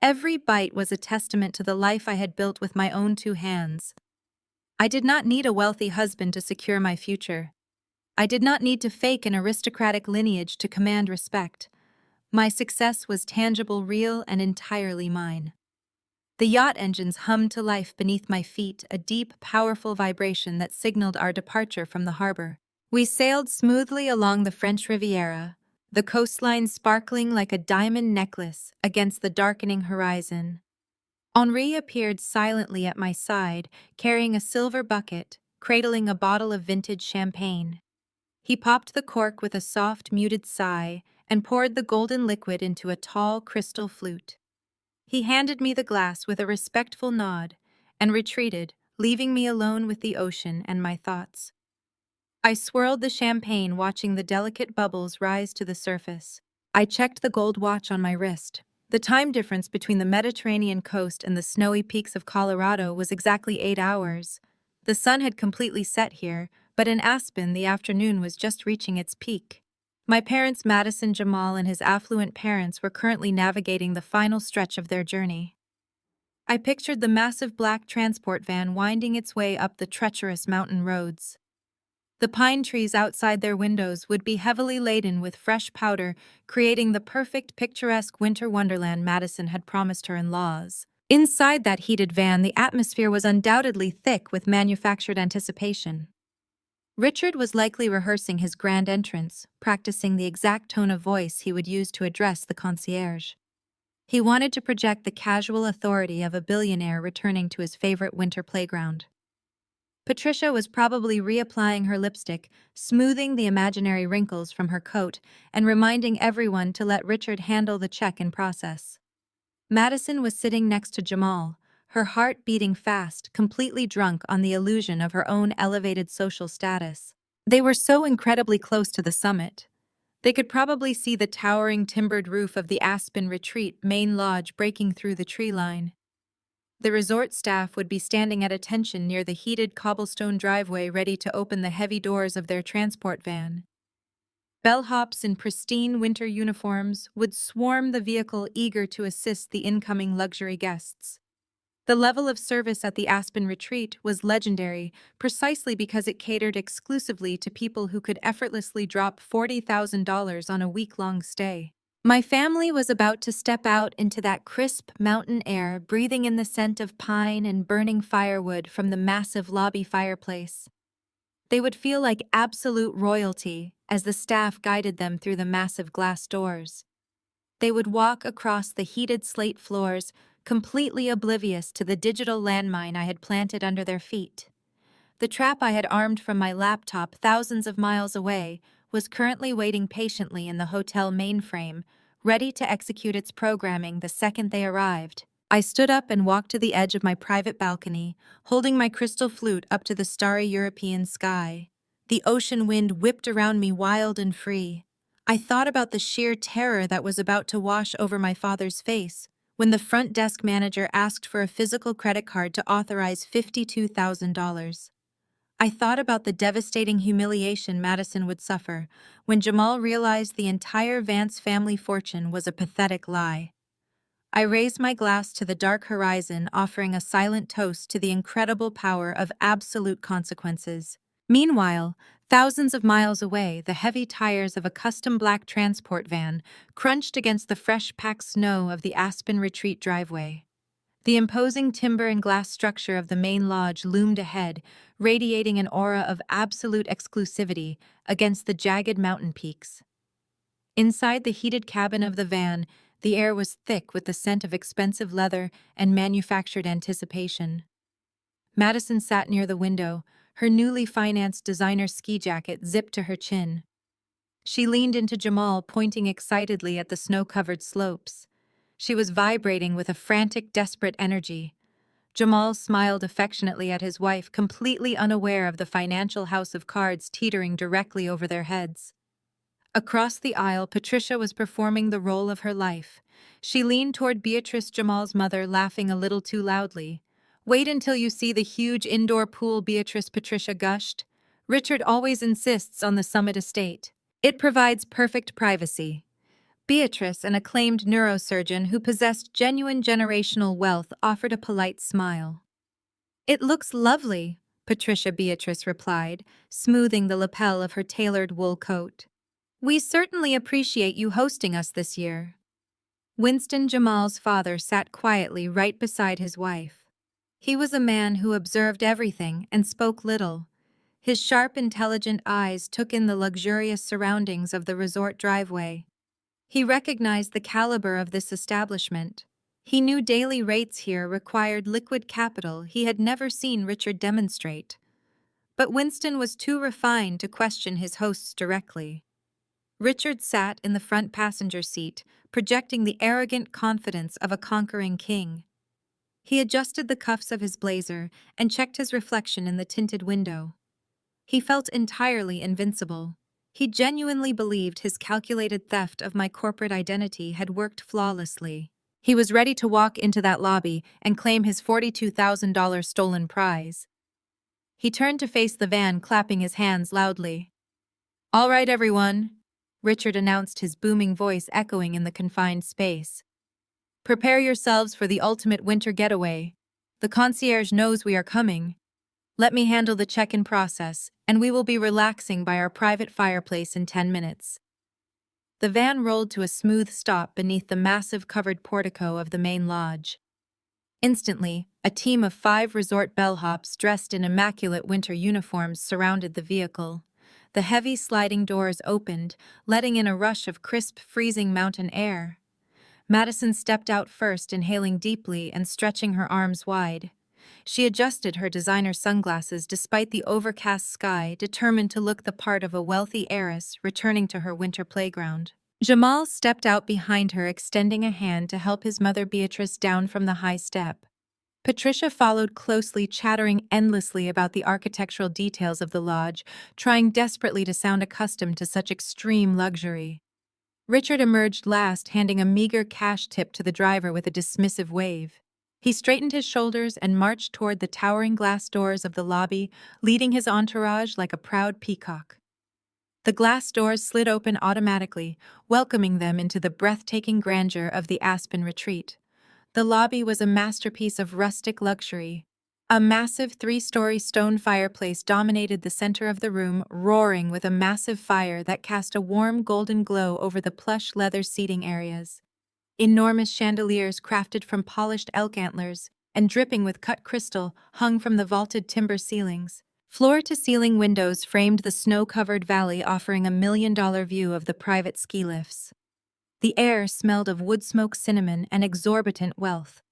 Every bite was a testament to the life I had built with my own 2 hands. I did not need a wealthy husband to secure my future. I did not need to fake an aristocratic lineage to command respect. My success was tangible, real, and entirely mine. The yacht engines hummed to life beneath my feet, a deep, powerful vibration that signaled our departure from the harbor. We sailed smoothly along the French Riviera, the coastline sparkling like a diamond necklace against the darkening horizon. Henri appeared silently at my side, carrying a silver bucket, cradling a bottle of vintage champagne. He popped the cork with a soft, muted sigh and poured the golden liquid into a tall crystal flute. He handed me the glass with a respectful nod and retreated, leaving me alone with the ocean and my thoughts. I swirled the champagne, watching the delicate bubbles rise to the surface. I checked the gold watch on my wrist. The time difference between the Mediterranean coast and the snowy peaks of Colorado was exactly 8 hours. The sun had completely set here, but in Aspen, the afternoon was just reaching its peak. My parents, Madison Jamal, and his affluent parents were currently navigating the final stretch of their journey. I pictured the massive black transport van winding its way up the treacherous mountain roads. The pine trees outside their windows would be heavily laden with fresh powder, creating the perfect picturesque winter wonderland Madison had promised her in-laws. Inside that heated van, the atmosphere was undoubtedly thick with manufactured anticipation. Richard was likely rehearsing his grand entrance, practicing the exact tone of voice he would use to address the concierge. He wanted to project the casual authority of a billionaire returning to his favorite winter playground. Patricia was probably reapplying her lipstick, smoothing the imaginary wrinkles from her coat, and reminding everyone to let Richard handle the check-in process. Madison was sitting next to Jamal, her heart beating fast, completely drunk on the illusion of her own elevated social status. They were so incredibly close to the summit. They could probably see the towering timbered roof of the Aspen Retreat main lodge breaking through the tree line. The resort staff would be standing at attention near the heated cobblestone driveway ready to open the heavy doors of their transport van. Bellhops in pristine winter uniforms would swarm the vehicle eager to assist the incoming luxury guests. The level of service at the Aspen Retreat was legendary precisely because it catered exclusively to people who could effortlessly drop $40,000 on a week-long stay. My family was about to step out into that crisp mountain air, breathing in the scent of pine and burning firewood from the massive lobby fireplace. They would feel like absolute royalty as the staff guided them through the massive glass doors. They would walk across the heated slate floors, completely oblivious to the digital landmine I had planted under their feet. The trap I had armed from my laptop thousands of miles away was currently waiting patiently in the hotel mainframe, ready to execute its programming the second they arrived. I stood up and walked to the edge of my private balcony, holding my crystal flute up to the starry European sky. The ocean wind whipped around me wild and free. I thought about the sheer terror that was about to wash over my father's face when the front desk manager asked for a physical credit card to authorize $52,000. I thought about the devastating humiliation Madison would suffer when Jamal realized the entire Vance family fortune was a pathetic lie. I raised my glass to the dark horizon, offering a silent toast to the incredible power of absolute consequences. Meanwhile, thousands of miles away, the heavy tires of a custom black transport van crunched against the fresh-packed snow of the Aspen Retreat driveway. The imposing timber and glass structure of the main lodge loomed ahead, radiating an aura of absolute exclusivity against the jagged mountain peaks. Inside the heated cabin of the van, the air was thick with the scent of expensive leather and manufactured anticipation. Madison sat near the window, her newly financed designer ski jacket zipped to her chin. She leaned into Jamal, pointing excitedly at the snow-covered slopes. She was vibrating with a frantic, desperate energy. Jamal smiled affectionately at his wife, completely unaware of the financial house of cards teetering directly over their heads. Across the aisle, Patricia was performing the role of her life. She leaned toward Beatrice, Jamal's mother, laughing a little too loudly. "Wait until you see the huge indoor pool," Beatrice Patricia gushed. "Richard always insists on the Summit estate. It provides perfect privacy." Beatrice, an acclaimed neurosurgeon who possessed genuine generational wealth, offered a polite smile. "It looks lovely," Patricia Beatrice replied, smoothing the lapel of her tailored wool coat. "We certainly appreciate you hosting us this year." Winston, Jamal's father, sat quietly right beside his wife. He was a man who observed everything and spoke little. His sharp, intelligent eyes took in the luxurious surroundings of the resort driveway. He recognized the caliber of this establishment. He knew daily rates here required liquid capital he had never seen Richard demonstrate. But Winston was too refined to question his hosts directly. Richard sat in the front passenger seat, projecting the arrogant confidence of a conquering king. He adjusted the cuffs of his blazer and checked his reflection in the tinted window. He felt entirely invincible. He genuinely believed his calculated theft of my corporate identity had worked flawlessly. He was ready to walk into that lobby and claim his $42,000 stolen prize. He turned to face the van, clapping his hands loudly. "All right, everyone," Richard announced, his booming voice echoing in the confined space. "Prepare yourselves for the ultimate winter getaway. The concierge knows we are coming. Let me handle the check-in process, and we will be relaxing by our private fireplace in 10 minutes." The van rolled to a smooth stop beneath the massive covered portico of the main lodge. Instantly, a team of 5 resort bellhops dressed in immaculate winter uniforms surrounded the vehicle. The heavy sliding doors opened, letting in a rush of crisp, freezing mountain air. Madison stepped out first, inhaling deeply and stretching her arms wide. She adjusted her designer sunglasses despite the overcast sky, determined to look the part of a wealthy heiress returning to her winter playground. Jamal stepped out behind her, extending a hand to help his mother Beatrice down from the high step. Patricia followed closely, chattering endlessly about the architectural details of the lodge, trying desperately to sound accustomed to such extreme luxury. Richard emerged last, handing a meager cash tip to the driver with a dismissive wave. He straightened his shoulders and marched toward the towering glass doors of the lobby, leading his entourage like a proud peacock. The glass doors slid open automatically, welcoming them into the breathtaking grandeur of the Aspen Retreat. The lobby was a masterpiece of rustic luxury. A massive 3-story stone fireplace dominated the center of the room, roaring with a massive fire that cast a warm golden glow over the plush leather seating areas. Enormous chandeliers crafted from polished elk antlers and dripping with cut crystal hung from the vaulted timber ceilings. Floor-to-ceiling windows framed the snow-covered valley, offering a $1 million view of the private ski lifts. The air smelled of wood smoke, cinnamon, and exorbitant wealth.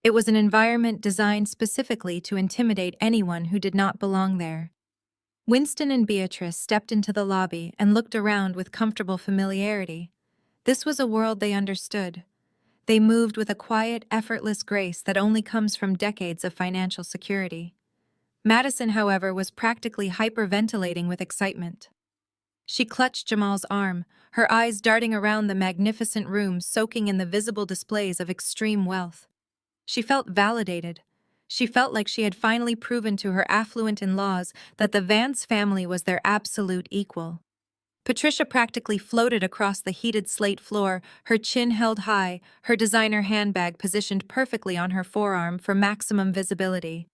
It was an environment designed specifically to intimidate anyone who did not belong there. Winston and Beatrice stepped into the lobby and looked around with comfortable familiarity. This was a world they understood. They moved with a quiet, effortless grace that only comes from decades of financial security. Madison, however, was practically hyperventilating with excitement. She clutched Jamal's arm, her eyes darting around the magnificent room, soaking in the visible displays of extreme wealth. She felt validated. She felt like she had finally proven to her affluent in-laws that the Vance family was their absolute equal. Patricia practically floated across the heated slate floor, her chin held high, her designer handbag positioned perfectly on her forearm for maximum visibility.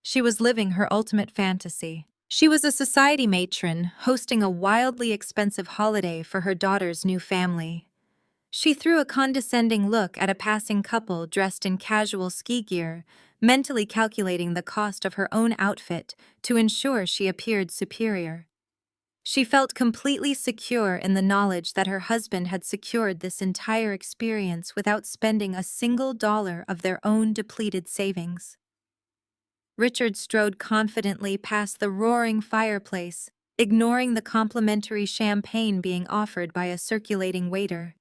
She was living her ultimate fantasy. She was a society matron, hosting a wildly expensive holiday for her daughter's new family. She threw a condescending look at a passing couple dressed in casual ski gear, mentally calculating the cost of her own outfit to ensure she appeared superior. She felt completely secure in the knowledge that her husband had secured this entire experience without spending a single dollar of their own depleted savings. Richard strode confidently past the roaring fireplace, ignoring the complimentary champagne being offered by a circulating waiter.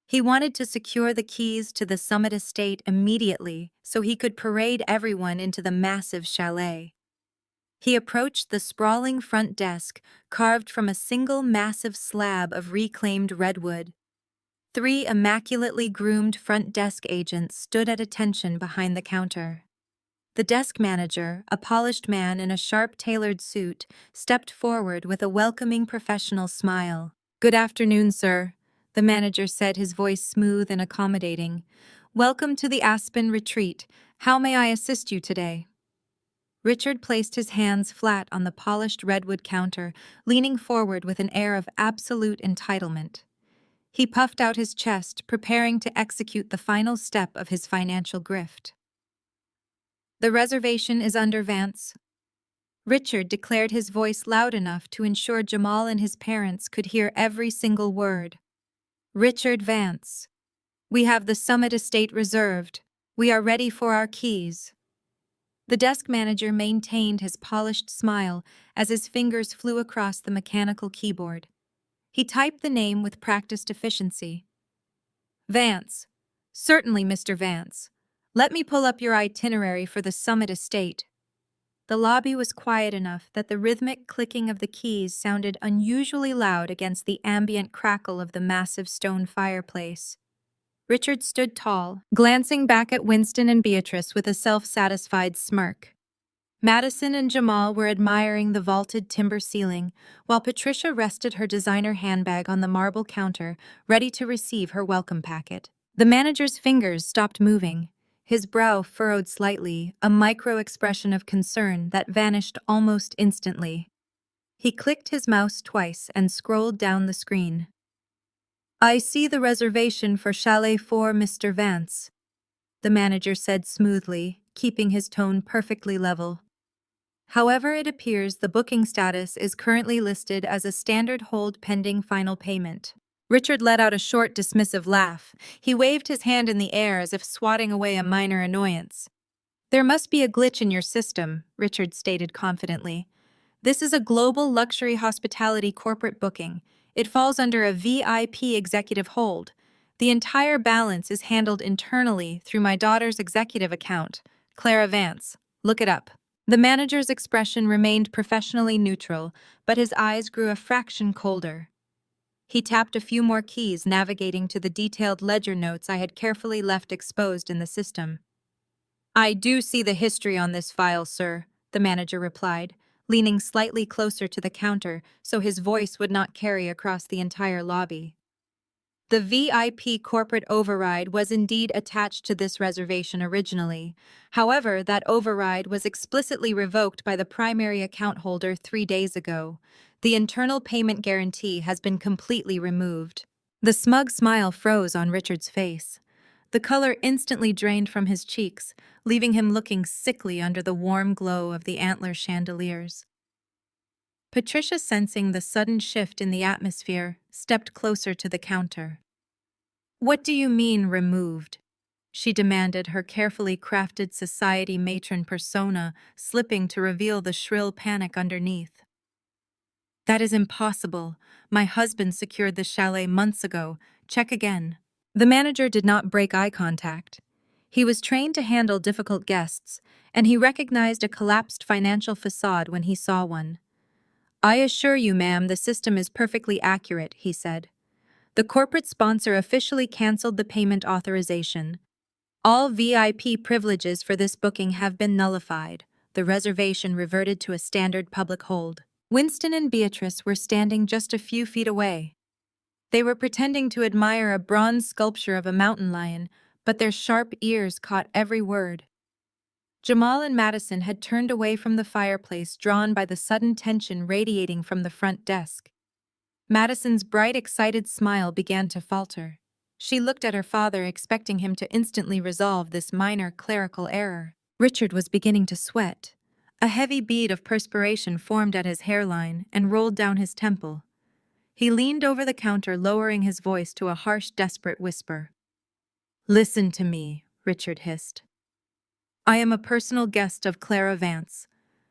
He wanted to secure the keys to the Summit estate immediately so he could parade everyone into the massive chalet. He approached the sprawling front desk, carved from a single massive slab of reclaimed redwood. 3 immaculately groomed front desk agents stood at attention behind the counter. The desk manager, a polished man in a sharp-tailored suit, stepped forward with a welcoming professional smile. "Good afternoon, sir," the manager said, his voice smooth and accommodating. "Welcome to the Aspen Retreat. How may I assist you today?" Richard placed his hands flat on the polished redwood counter, leaning forward with an air of absolute entitlement. He puffed out his chest, preparing to execute the final step of his financial grift. "The reservation is under Vance." Richard declared, his voice loud enough to ensure Jamal and his parents could hear every single word. "Richard Vance. We have the Summit estate reserved. We are ready for our keys." The desk manager maintained his polished smile as his fingers flew across the mechanical keyboard. He typed the name with practiced efficiency. "Vance. Certainly, Mr. Vance. Let me pull up your itinerary for the Summit estate." The lobby was quiet enough that the rhythmic clicking of the keys sounded unusually loud against the ambient crackle of the massive stone fireplace. Richard stood tall, glancing back at Winston and Beatrice with a self-satisfied smirk. Madison and Jamal were admiring the vaulted timber ceiling, while Patricia rested her designer handbag on the marble counter, ready to receive her welcome packet. The manager's fingers stopped moving. His brow furrowed slightly, a micro-expression of concern that vanished almost instantly. He clicked his mouse twice and scrolled down the screen. "I see the reservation for Chalet 4, Mr. Vance," the manager said smoothly, keeping his tone perfectly level. "However, it appears the booking status is currently listed as a standard hold pending final payment." Richard let out a short, dismissive laugh. He waved his hand in the air as if swatting away a minor annoyance. "There must be a glitch in your system," Richard stated confidently. "This is a global luxury hospitality corporate booking. It falls under a VIP executive hold. The entire balance is handled internally through my daughter's executive account, Clara Vance. Look it up." The manager's expression remained professionally neutral, but his eyes grew a fraction colder. He tapped a few more keys, navigating to the detailed ledger notes I had carefully left exposed in the system. "I do see the history on this file, sir," the manager replied, leaning slightly closer to the counter so his voice would not carry across the entire lobby. The VIP corporate override was indeed attached to this reservation originally. However, that override was explicitly revoked by the primary account holder 3 days ago. The internal payment guarantee has been completely removed. The smug smile froze on Richard's face. The color instantly drained from his cheeks, leaving him looking sickly under the warm glow of the antler chandeliers. Patricia, sensing the sudden shift in the atmosphere, stepped closer to the counter. "What do you mean, removed?" she demanded, her carefully crafted society matron persona slipping to reveal the shrill panic underneath. "That is impossible. My husband secured the chalet months ago. Check again." The manager did not break eye contact. He was trained to handle difficult guests, and he recognized a collapsed financial facade when he saw one. "I assure you, ma'am, the system is perfectly accurate," he said. "The corporate sponsor officially canceled the payment authorization. All VIP privileges for this booking have been nullified. The reservation reverted to a standard public hold." Winston and Beatrice were standing just a few feet away. They were pretending to admire a bronze sculpture of a mountain lion, but their sharp ears caught every word. Jamal and Madison had turned away from the fireplace, drawn by the sudden tension radiating from the front desk. Madison's bright, excited smile began to falter. She looked at her father, expecting him to instantly resolve this minor clerical error. Richard was beginning to sweat. A heavy bead of perspiration formed at his hairline and rolled down his temple. He leaned over the counter, lowering his voice to a harsh, desperate whisper. "Listen to me," Richard hissed. "I am a personal guest of Clara Vance.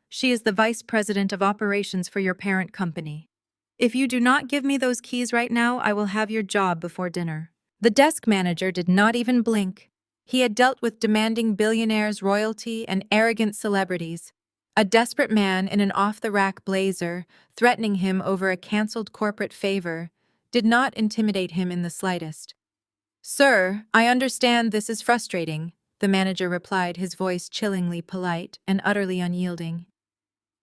She is the vice president of operations for your parent company. If you do not give me those keys right now, I will have your job before dinner." The desk manager did not even blink. He had dealt with demanding billionaires, royalty, and arrogant celebrities. A desperate man in an off-the-rack blazer, threatening him over a canceled corporate favor, did not intimidate him in the slightest. "Sir, I understand this is frustrating," the manager replied, his voice chillingly polite and utterly unyielding.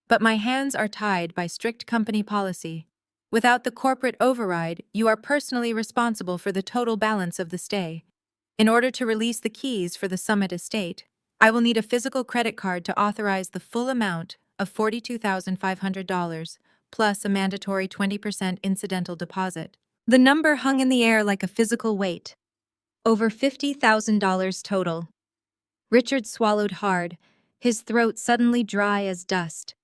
"But my hands are tied by strict company policy. Without the corporate override, you are personally responsible for the total balance of the stay. In order to release the keys for the Summit estate, I will need a physical credit card to authorize the full amount of $42,500, plus a mandatory 20% incidental deposit." The number hung in the air like a physical weight. Over $50,000 total. Richard swallowed hard, his throat suddenly dry as dust.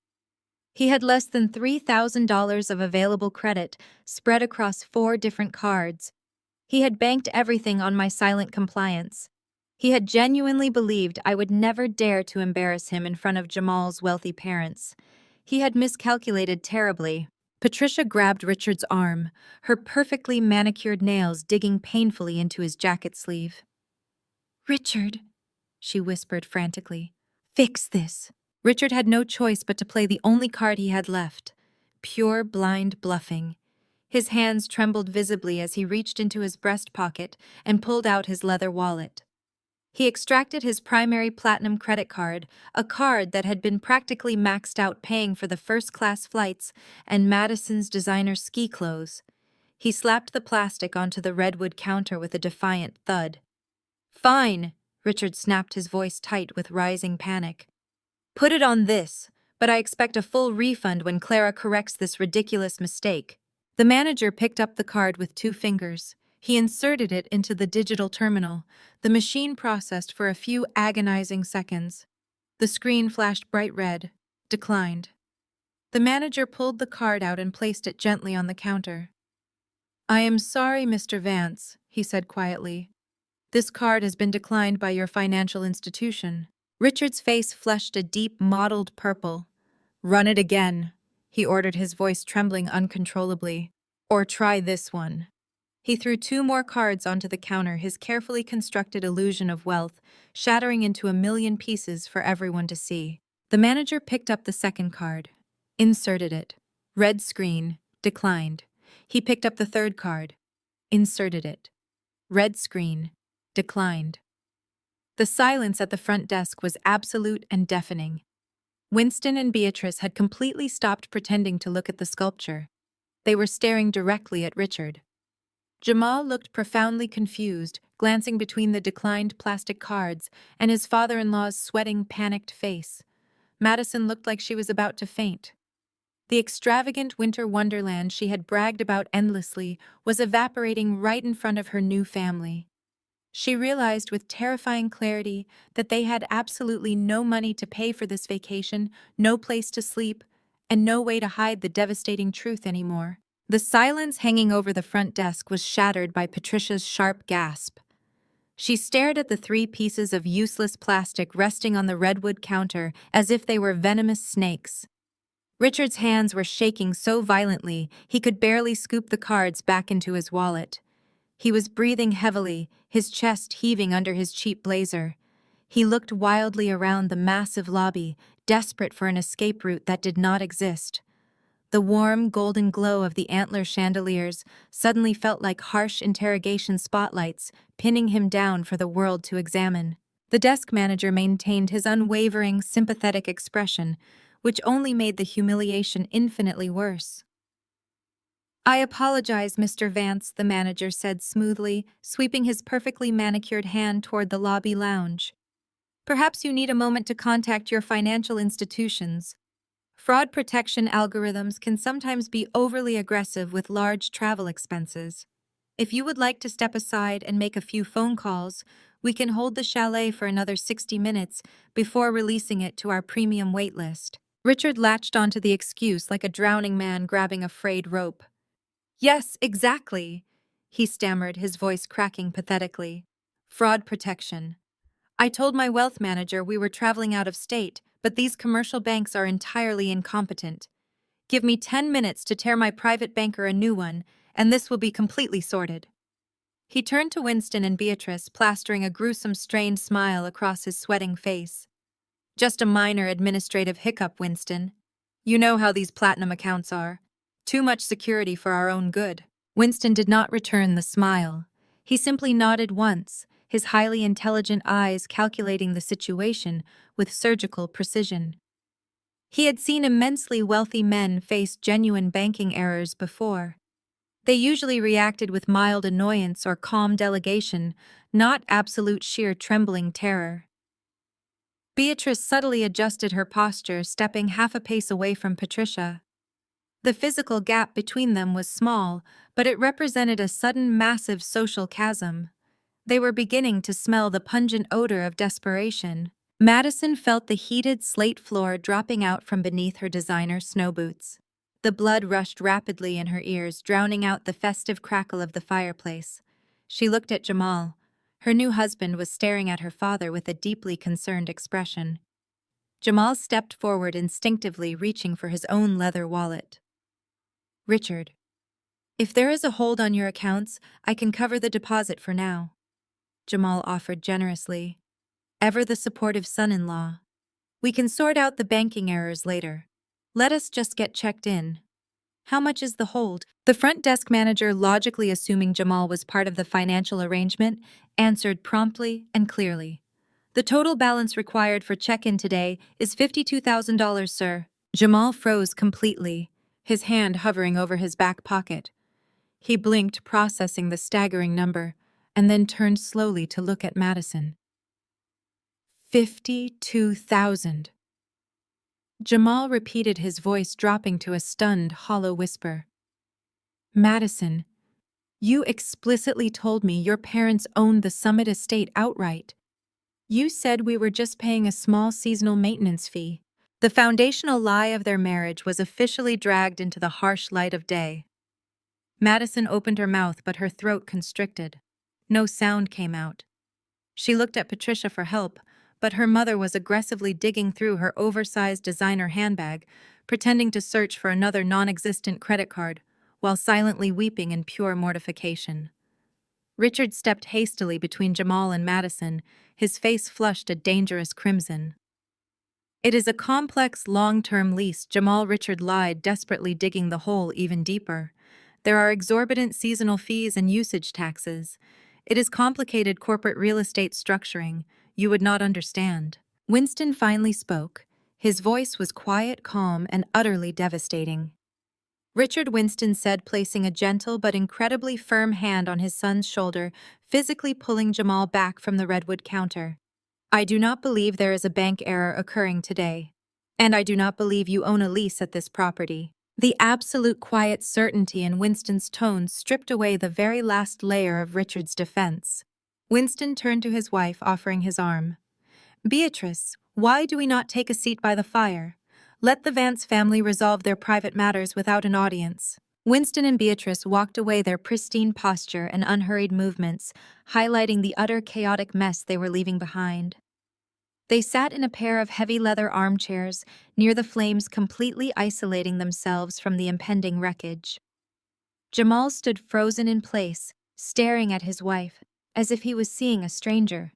He had less than $3,000 of available credit spread across 4 different cards. He had banked everything on my silent compliance. He had genuinely believed I would never dare to embarrass him in front of Jamal's wealthy parents. He had miscalculated terribly. Patricia grabbed Richard's arm, her perfectly manicured nails digging painfully into his jacket sleeve. "Richard," she whispered frantically, "fix this." Richard had no choice but to play the only card he had left, pure blind bluffing. His hands trembled visibly as he reached into his breast pocket and pulled out his leather wallet. He extracted his primary platinum credit card, a card that had been practically maxed out paying for the first-class flights and Madison's designer ski clothes. He slapped the plastic onto the redwood counter with a defiant thud. "Fine," Richard snapped, his voice tight with rising panic. "Put it on this, but I expect a full refund when Clara corrects this ridiculous mistake." The manager picked up the card with 2 fingers. He inserted it into the digital terminal. The machine processed for a few agonizing seconds. The screen flashed bright red. Declined. The manager pulled the card out and placed it gently on the counter. "I am sorry, Mr. Vance," he said quietly. "This card has been declined by your financial institution." Richard's face flushed a deep mottled purple. "Run it again," he ordered, his voice trembling uncontrollably. "Or try this one." He threw 2 more cards onto the counter, his carefully constructed illusion of wealth shattering into a million pieces for everyone to see. The manager picked up the second card, inserted it. Red screen, declined. He picked up the third card, inserted it. Red screen, declined. The silence at the front desk was absolute and deafening. Winston and Beatrice had completely stopped pretending to look at the sculpture. They were staring directly at Richard. Jamal looked profoundly confused, glancing between the declined plastic cards and his father-in-law's sweating, panicked face. Madison looked like she was about to faint. The extravagant winter wonderland she had bragged about endlessly was evaporating right in front of her new family. She realized with terrifying clarity that they had absolutely no money to pay for this vacation, no place to sleep, and no way to hide the devastating truth anymore. The silence hanging over the front desk was shattered by Patricia's sharp gasp. She stared at the 3 pieces of useless plastic resting on the redwood counter as if they were venomous snakes. Richard's hands were shaking so violently he could barely scoop the cards back into his wallet. He was breathing heavily, his chest heaving under his cheap blazer. He looked wildly around the massive lobby, desperate for an escape route that did not exist. The warm, golden glow of the antler chandeliers suddenly felt like harsh interrogation spotlights, pinning him down for the world to examine. The desk manager maintained his unwavering, sympathetic expression, which only made the humiliation infinitely worse. "I apologize, Mr. Vance," the manager said smoothly, sweeping his perfectly manicured hand toward the lobby lounge. "Perhaps you need a moment to contact your financial institutions. Fraud protection algorithms can sometimes be overly aggressive with large travel expenses. If you would like to step aside and make a few phone calls, we can hold the chalet for another 60 minutes before releasing it to our premium waitlist." Richard latched onto the excuse like a drowning man grabbing a frayed rope. "Yes, exactly," he stammered, his voice cracking pathetically. "Fraud protection. I told my wealth manager we were traveling out of state, but these commercial banks are entirely incompetent. Give me 10 minutes to tear my private banker a new one, and this will be completely sorted." He turned to Winston and Beatrice, plastering a gruesome, strained smile across his sweating face. "Just a minor administrative hiccup, Winston. You know how these platinum accounts are. Too much security for our own good." Winston did not return the smile. He simply nodded once, his highly intelligent eyes calculating the situation with surgical precision. He had seen immensely wealthy men face genuine banking errors before. They usually reacted with mild annoyance or calm delegation, not absolute sheer trembling terror. Beatrice subtly adjusted her posture, stepping half a pace away from Patricia. The physical gap between them was small, but it represented a sudden massive social chasm. They were beginning to smell the pungent odor of desperation. Madison felt the heated slate floor dropping out from beneath her designer snow boots. The blood rushed rapidly in her ears, drowning out the festive crackle of the fireplace. She looked at Jamal. Her new husband was staring at her father with a deeply concerned expression. Jamal stepped forward, instinctively reaching for his own leather wallet. "Richard, if there is a hold on your accounts, I can cover the deposit for now," Jamal offered generously. Ever the supportive son-in-law. "We can sort out the banking errors later. Let us just get checked in." "How much is the hold?" The front desk manager, logically assuming Jamal was part of the financial arrangement, answered promptly and clearly. The total balance required for check-in today is $52,000, sir. Jamal froze completely, his hand hovering over his back pocket. He blinked, processing the staggering number, and then turned slowly to look at Madison. 52,000. Jamal repeated, his voice dropping to a stunned, hollow whisper. Madison, you explicitly told me your parents owned the Summit estate outright. You said we were just paying a small seasonal maintenance fee. The foundational lie of their marriage was officially dragged into the harsh light of day. Madison opened her mouth, but her throat constricted. No sound came out. She looked at Patricia for help, but her mother was aggressively digging through her oversized designer handbag, pretending to search for another non-existent credit card, while silently weeping in pure mortification. Richard stepped hastily between Jamal and Madison, his face flushed a dangerous crimson. It is a complex, long-term lease, Jamal Richard lied, desperately digging the hole even deeper. There are exorbitant seasonal fees and usage taxes. It is complicated corporate real estate structuring. You would not understand. Winston finally spoke. His voice was quiet, calm, and utterly devastating. Richard, Winston said, placing a gentle but incredibly firm hand on his son's shoulder, physically pulling Jamal back from the redwood counter. I do not believe there is a bank error occurring today. And I do not believe you own a lease at this property. The absolute quiet certainty in Winston's tone stripped away the very last layer of Richard's defense. Winston turned to his wife, offering his arm. Beatrice, why do we not take a seat by the fire? Let the Vance family resolve their private matters without an audience. Winston and Beatrice walked away, their pristine posture and unhurried movements, highlighting the utter chaotic mess they were leaving behind. They sat in a pair of heavy leather armchairs, near the flames, completely isolating themselves from the impending wreckage. Jamal stood frozen in place, staring at his wife, as if he was seeing a stranger.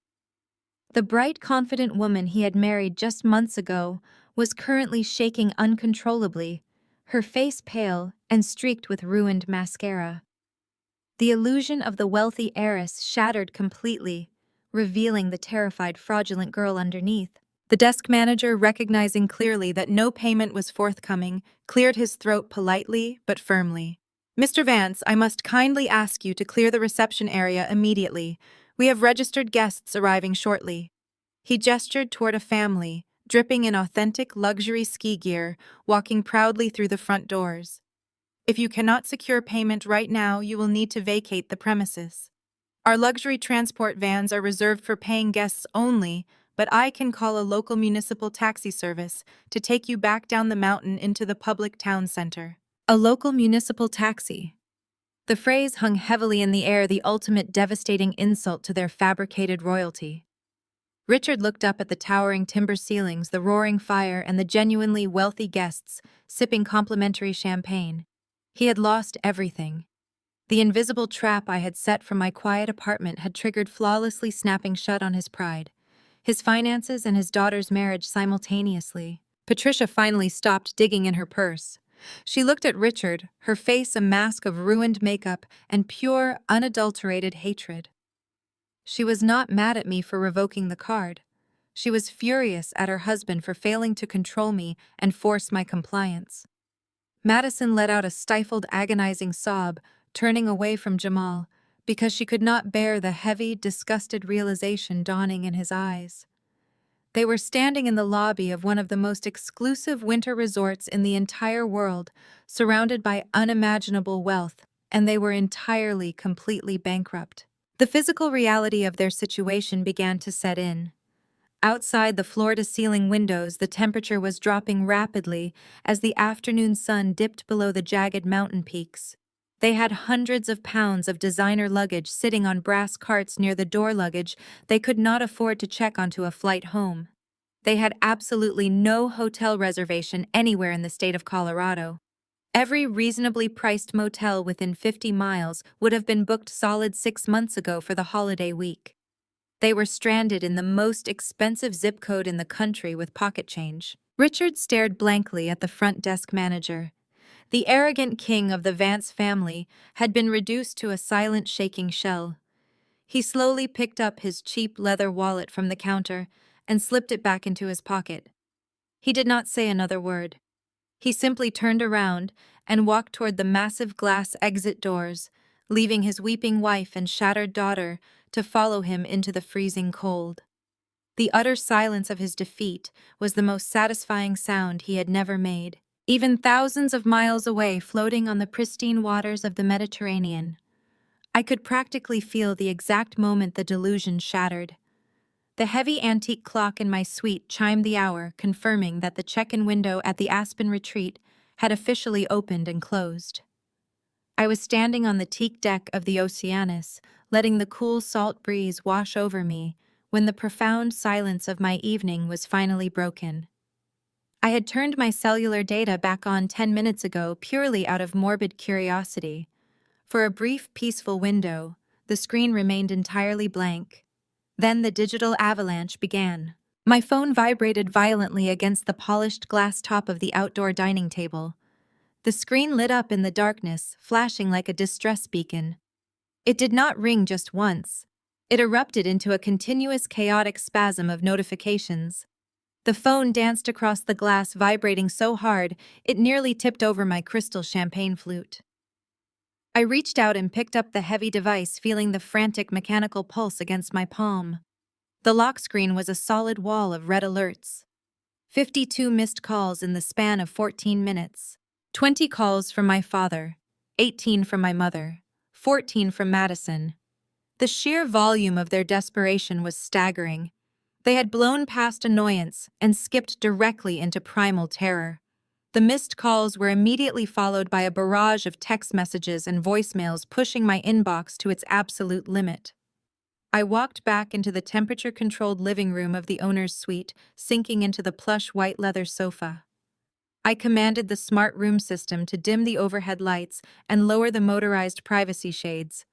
The bright, confident woman he had married just months ago was currently shaking uncontrollably, her face pale and streaked with ruined mascara. The illusion of the wealthy heiress shattered completely, revealing the terrified, fraudulent girl underneath. The desk manager, recognizing clearly that no payment was forthcoming, cleared his throat politely but firmly. Mr. Vance, I must kindly ask you to clear the reception area immediately. We have registered guests arriving shortly. He gestured toward a family, dripping in authentic luxury ski gear, walking proudly through the front doors. If you cannot secure payment right now, you will need to vacate the premises. Our luxury transport vans are reserved for paying guests only, but I can call a local municipal taxi service to take you back down the mountain into the public town center. A local municipal taxi. The phrase hung heavily in the air, the ultimate devastating insult to their fabricated royalty. Richard looked up at the towering timber ceilings, the roaring fire, and the genuinely wealthy guests sipping complimentary champagne. He had lost everything. The invisible trap I had set from my quiet apartment had triggered, flawlessly snapping shut on his pride, his finances, and his daughter's marriage simultaneously. Patricia finally stopped digging in her purse. She looked at Richard, her face a mask of ruined makeup and pure, unadulterated hatred. She was not mad at me for revoking the card. She was furious at her husband for failing to control me and force my compliance. Madison let out a stifled, agonizing sob, turning away from Jamal, because she could not bear the heavy, disgusted realization dawning in his eyes. They were standing in the lobby of one of the most exclusive winter resorts in the entire world, surrounded by unimaginable wealth, and they were entirely, completely bankrupt. The physical reality of their situation began to set in. Outside the floor-to-ceiling windows, the temperature was dropping rapidly as the afternoon sun dipped below the jagged mountain peaks. They had hundreds of pounds of designer luggage sitting on brass carts near the door, luggage they could not afford to check onto a flight home. They had absolutely no hotel reservation anywhere in the state of Colorado. Every reasonably priced motel within 50 miles would have been booked solid 6 months ago for the holiday week. They were stranded in the most expensive zip code in the country with pocket change. Richard stared blankly at the front desk manager. The arrogant king of the Vance family had been reduced to a silent, shaking shell. He slowly picked up his cheap leather wallet from the counter and slipped it back into his pocket. He did not say another word. He simply turned around and walked toward the massive glass exit doors, leaving his weeping wife and shattered daughter to follow him into the freezing cold. The utter silence of his defeat was the most satisfying sound he had never made. Even thousands of miles away, floating on the pristine waters of the Mediterranean, I could practically feel the exact moment the delusion shattered. The heavy antique clock in my suite chimed the hour, confirming that the check-in window at the Aspen retreat had officially opened and closed. I was standing on the teak deck of the Oceanus, letting the cool salt breeze wash over me, when the profound silence of my evening was finally broken. I had turned my cellular data back on 10 minutes ago purely out of morbid curiosity. For a brief, peaceful window, the screen remained entirely blank. Then the digital avalanche began. My phone vibrated violently against the polished glass top of the outdoor dining table. The screen lit up in the darkness, flashing like a distress beacon. It did not ring just once. It erupted into a continuous chaotic spasm of notifications. The phone danced across the glass, vibrating so hard it nearly tipped over my crystal champagne flute. I reached out and picked up the heavy device, feeling the frantic mechanical pulse against my palm. The lock screen was a solid wall of red alerts. 52 missed calls in the span of 14 minutes. 20 calls from my father, 18 from my mother, 14 from Madison. The sheer volume of their desperation was staggering. They had blown past annoyance and skipped directly into primal terror. The missed calls were immediately followed by a barrage of text messages and voicemails, pushing my inbox to its absolute limit. I walked back into the temperature-controlled living room of the owner's suite, sinking into the plush white leather sofa. I commanded the smart room system to dim the overhead lights and lower the motorized privacy shades.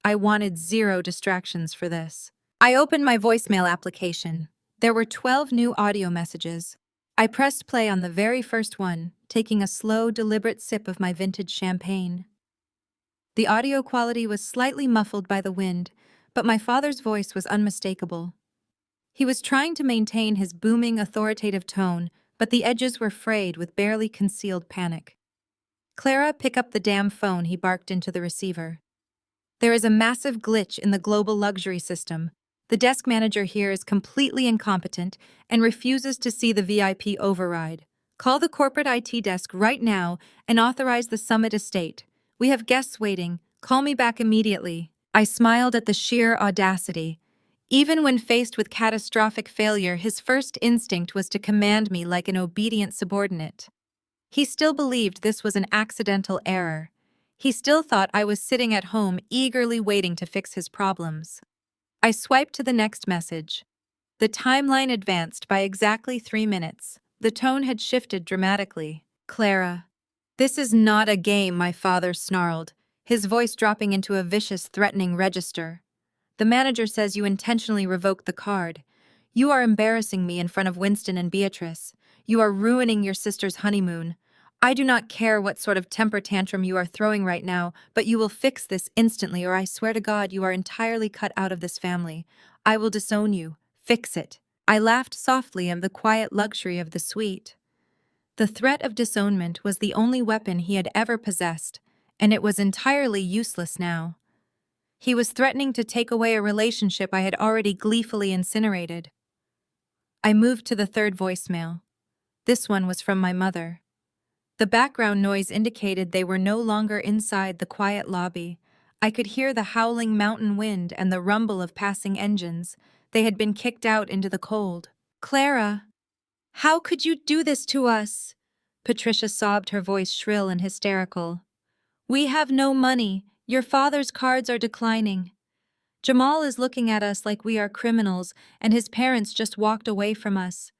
I wanted zero distractions for this. I opened my voicemail application. There were 12 new audio messages. I pressed play on the very first one, taking a slow, deliberate sip of my vintage champagne. The audio quality was slightly muffled by the wind, but my father's voice was unmistakable. He was trying to maintain his booming, authoritative tone, but the edges were frayed with barely concealed panic. "Clara, pick up the damn phone," he barked into the receiver. "There is a massive glitch in the global luxury system. The desk manager here is completely incompetent and refuses to see the VIP override. Call the corporate IT desk right now and authorize the Summit estate. We have guests waiting. Call me back immediately." I smiled at the sheer audacity. Even when faced with catastrophic failure, his first instinct was to command me like an obedient subordinate. He still believed this was an accidental error. He still thought I was sitting at home eagerly waiting to fix his problems. I swiped to the next message. The timeline advanced by exactly 3 minutes. The tone had shifted dramatically. "Clara, this is not a game," my father snarled, his voice dropping into a vicious, threatening register. "The manager says you intentionally revoked the card. You are embarrassing me in front of Winston and Beatrice. You are ruining your sister's honeymoon. I do not care what sort of temper tantrum you are throwing right now, but you will fix this instantly, or I swear to God you are entirely cut out of this family. I will disown you. Fix it." I laughed softly in the quiet luxury of the suite. The threat of disownment was the only weapon he had ever possessed, and it was entirely useless now. He was threatening to take away a relationship I had already gleefully incinerated. I moved to the third voicemail. This one was from my mother. The background noise indicated they were no longer inside the quiet lobby. I could hear the howling mountain wind and the rumble of passing engines. They had been kicked out into the cold. "Clara, how could you do this to us?" Patricia sobbed, her voice shrill and hysterical. "We have no money. Your father's cards are declining. Jamal is looking at us like we are criminals, and his parents just walked away from us.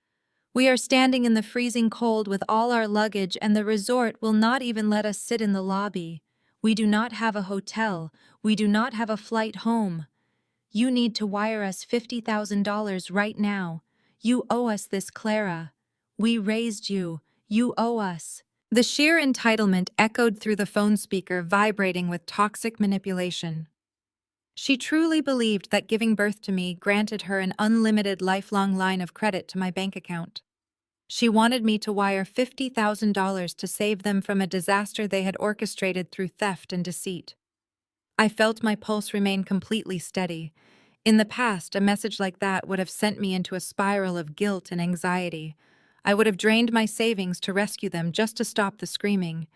We are standing in the freezing cold with all our luggage, and the resort will not even let us sit in the lobby. We do not have a hotel. We do not have a flight home. You need to wire us $50,000 right now. You owe us this, Clara. We raised you. You owe us." The sheer entitlement echoed through the phone speaker, vibrating with toxic manipulation. She truly believed that giving birth to me granted her an unlimited lifelong line of credit to my bank account. She wanted me to wire $50,000 to save them from a disaster they had orchestrated through theft and deceit. I felt my pulse remain completely steady. In the past, a message like that would have sent me into a spiral of guilt and anxiety. I would have drained my savings to rescue them just to stop the screaming.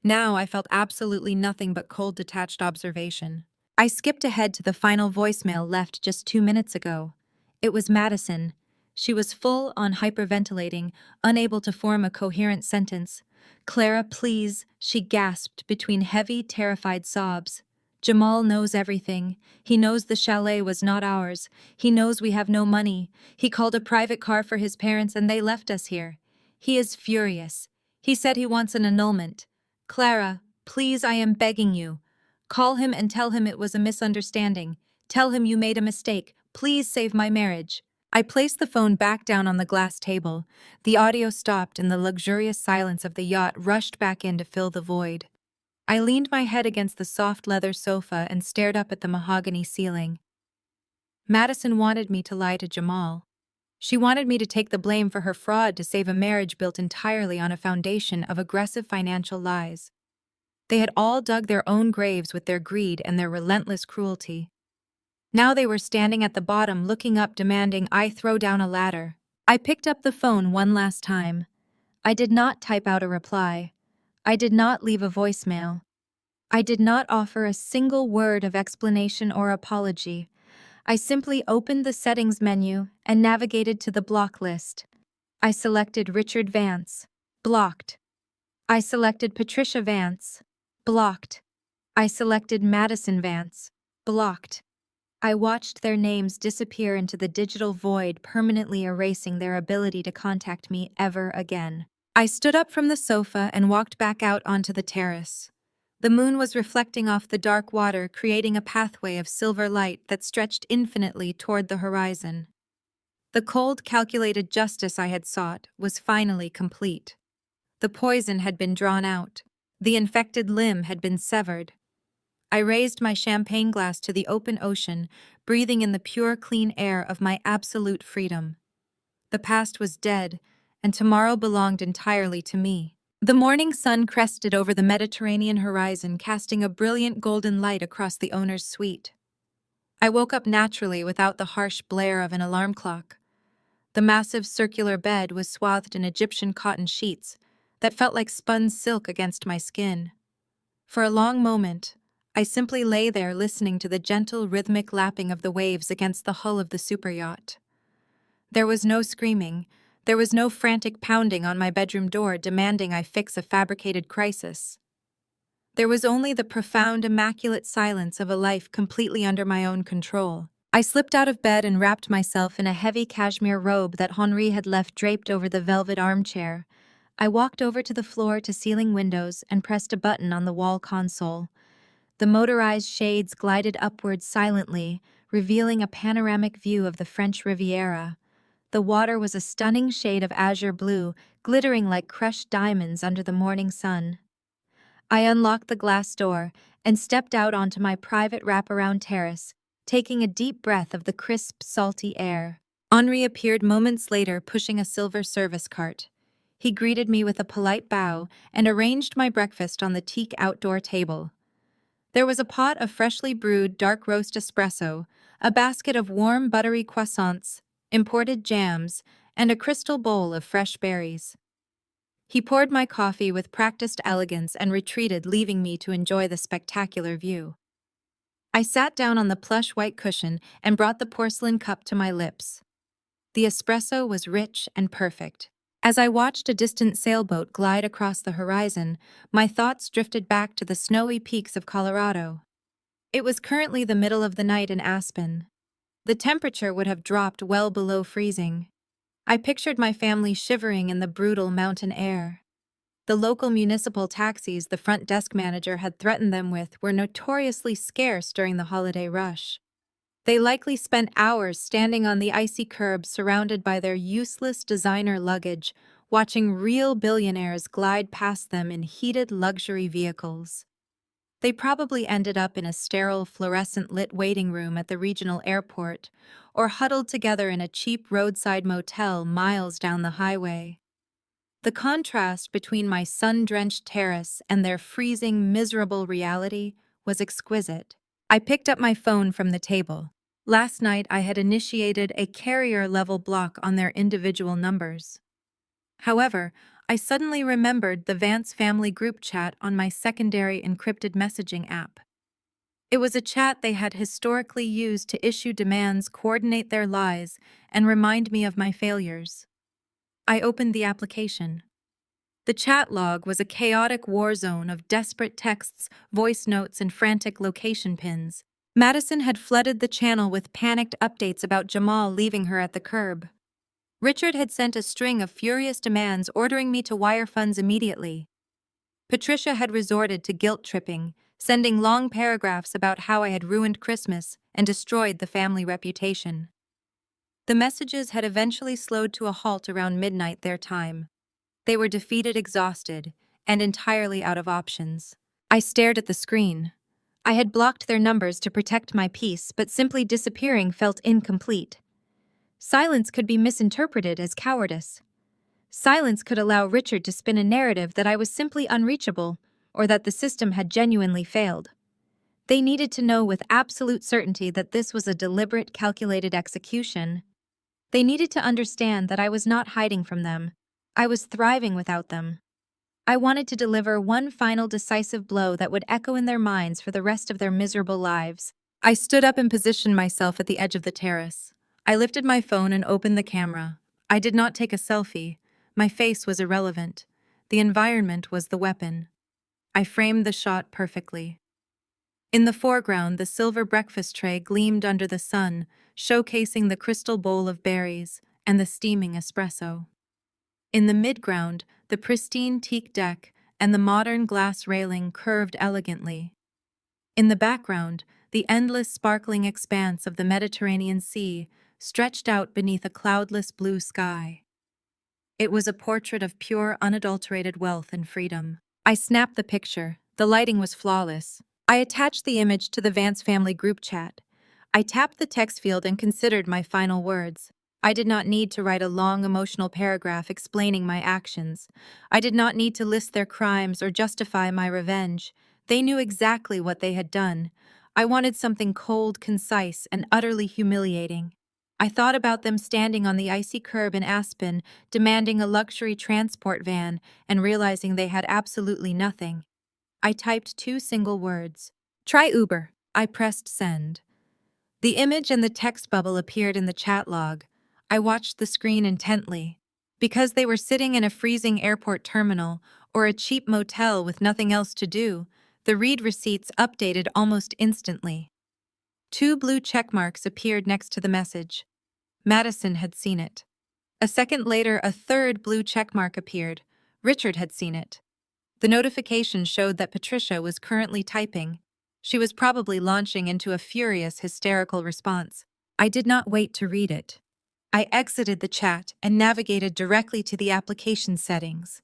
Now I felt absolutely nothing but cold, detached observation. I skipped ahead to the final voicemail left just 2 minutes ago. It was Madison. She was full on hyperventilating, unable to form a coherent sentence. "Clara, please," she gasped between heavy, terrified sobs. "Jamal knows everything. He knows the chalet was not ours. He knows we have no money. He called a private car for his parents and they left us here. He is furious. He said he wants an annulment. Clara, please, I am begging you. Call him and tell him it was a misunderstanding. Tell him you made a mistake. Please save my marriage." I placed the phone back down on the glass table. The audio stopped and the luxurious silence of the yacht rushed back in to fill the void. I leaned my head against the soft leather sofa and stared up at the mahogany ceiling. Madison wanted me to lie to Jamal. She wanted me to take the blame for her fraud to save a marriage built entirely on a foundation of aggressive financial lies. They had all dug their own graves with their greed and their relentless cruelty. Now they were standing at the bottom, looking up, demanding I throw down a ladder. I picked up the phone one last time. I did not type out a reply. I did not leave a voicemail. I did not offer a single word of explanation or apology. I simply opened the settings menu and navigated to the block list. I selected Richard Vance. Blocked. I selected Patricia Vance. Blocked. I selected Madison Vance. Blocked. I watched their names disappear into the digital void, permanently erasing their ability to contact me ever again. I stood up from the sofa and walked back out onto the terrace. The moon was reflecting off the dark water, creating a pathway of silver light that stretched infinitely toward the horizon. The cold, calculated justice I had sought was finally complete. The poison had been drawn out. The infected limb had been severed. I raised my champagne glass to the open ocean, breathing in the pure, clean air of my absolute freedom. The past was dead, and tomorrow belonged entirely to me. The morning sun crested over the Mediterranean horizon, casting a brilliant golden light across the owner's suite. I woke up naturally without the harsh blare of an alarm clock. The massive circular bed was swathed in Egyptian cotton sheets that felt like spun silk against my skin. For a long moment, I simply lay there listening to the gentle, rhythmic lapping of the waves against the hull of the superyacht. There was no screaming. There was no frantic pounding on my bedroom door demanding I fix a fabricated crisis. There was only the profound, immaculate silence of a life completely under my own control. I slipped out of bed and wrapped myself in a heavy cashmere robe that Henri had left draped over the velvet armchair. I walked over to the floor-to-ceiling windows and pressed a button on the wall console. The motorized shades glided upward silently, revealing a panoramic view of the French Riviera. The water was a stunning shade of azure blue, glittering like crushed diamonds under the morning sun. I unlocked the glass door and stepped out onto my private wraparound terrace, taking a deep breath of the crisp, salty air. Henri appeared moments later, pushing a silver service cart. He greeted me with a polite bow and arranged my breakfast on the teak outdoor table. There was a pot of freshly brewed dark roast espresso, a basket of warm buttery croissants, imported jams, and a crystal bowl of fresh berries. He poured my coffee with practiced elegance and retreated, leaving me to enjoy the spectacular view. I sat down on the plush white cushion and brought the porcelain cup to my lips. The espresso was rich and perfect. As I watched a distant sailboat glide across the horizon, my thoughts drifted back to the snowy peaks of Colorado. It was currently the middle of the night in Aspen. The temperature would have dropped well below freezing. I pictured my family shivering in the brutal mountain air. The local municipal taxis the front desk manager had threatened them with were notoriously scarce during the holiday rush. They likely spent hours standing on the icy curb surrounded by their useless designer luggage, watching real billionaires glide past them in heated luxury vehicles. They probably ended up in a sterile, fluorescent-lit waiting room at the regional airport, or huddled together in a cheap roadside motel miles down the highway. The contrast between my sun-drenched terrace and their freezing, miserable reality was exquisite. I picked up my phone from the table. Last night I had initiated a carrier-level block on their individual numbers. However, I suddenly remembered the Vance family group chat on my secondary encrypted messaging app. It was a chat they had historically used to issue demands, coordinate their lies, and remind me of my failures. I opened the application. The chat log was a chaotic war zone of desperate texts, voice notes, and frantic location pins. Madison had flooded the channel with panicked updates about Jamal leaving her at the curb. Richard had sent a string of furious demands ordering me to wire funds immediately. Patricia had resorted to guilt-tripping, sending long paragraphs about how I had ruined Christmas and destroyed the family reputation. The messages had eventually slowed to a halt around midnight their time. They were defeated, exhausted, and entirely out of options. I stared at the screen. I had blocked their numbers to protect my peace, but simply disappearing felt incomplete. Silence could be misinterpreted as cowardice. Silence could allow Richard to spin a narrative that I was simply unreachable, or that the system had genuinely failed. They needed to know with absolute certainty that this was a deliberate, calculated execution. They needed to understand that I was not hiding from them. I was thriving without them. I wanted to deliver one final decisive blow that would echo in their minds for the rest of their miserable lives. I stood up and positioned myself at the edge of the terrace. I lifted my phone and opened the camera. I did not take a selfie. My face was irrelevant. The environment was the weapon. I framed the shot perfectly. In the foreground, the silver breakfast tray gleamed under the sun, showcasing the crystal bowl of berries and the steaming espresso. In the midground, the pristine teak deck and the modern glass railing curved elegantly. In the background, the endless sparkling expanse of the Mediterranean Sea stretched out beneath a cloudless blue sky. It was a portrait of pure, unadulterated wealth and freedom. I snapped the picture. The lighting was flawless. I attached the image to the Vance family group chat. I tapped the text field and considered my final words. I did not need to write a long, emotional paragraph explaining my actions. I did not need to list their crimes or justify my revenge. They knew exactly what they had done. I wanted something cold, concise, and utterly humiliating. I thought about them standing on the icy curb in Aspen, demanding a luxury transport van, and realizing they had absolutely nothing. I typed 2 single words. Try Uber. I pressed send. The image and the text bubble appeared in the chat log. I watched the screen intently. Because they were sitting in a freezing airport terminal or a cheap motel with nothing else to do, the read receipts updated almost instantly. 2 blue checkmarks appeared next to the message. Madison had seen it. A second later, a third blue checkmark appeared. Richard had seen it. The notification showed that Patricia was currently typing. She was probably launching into a furious, hysterical response. I did not wait to read it. I exited the chat and navigated directly to the application settings.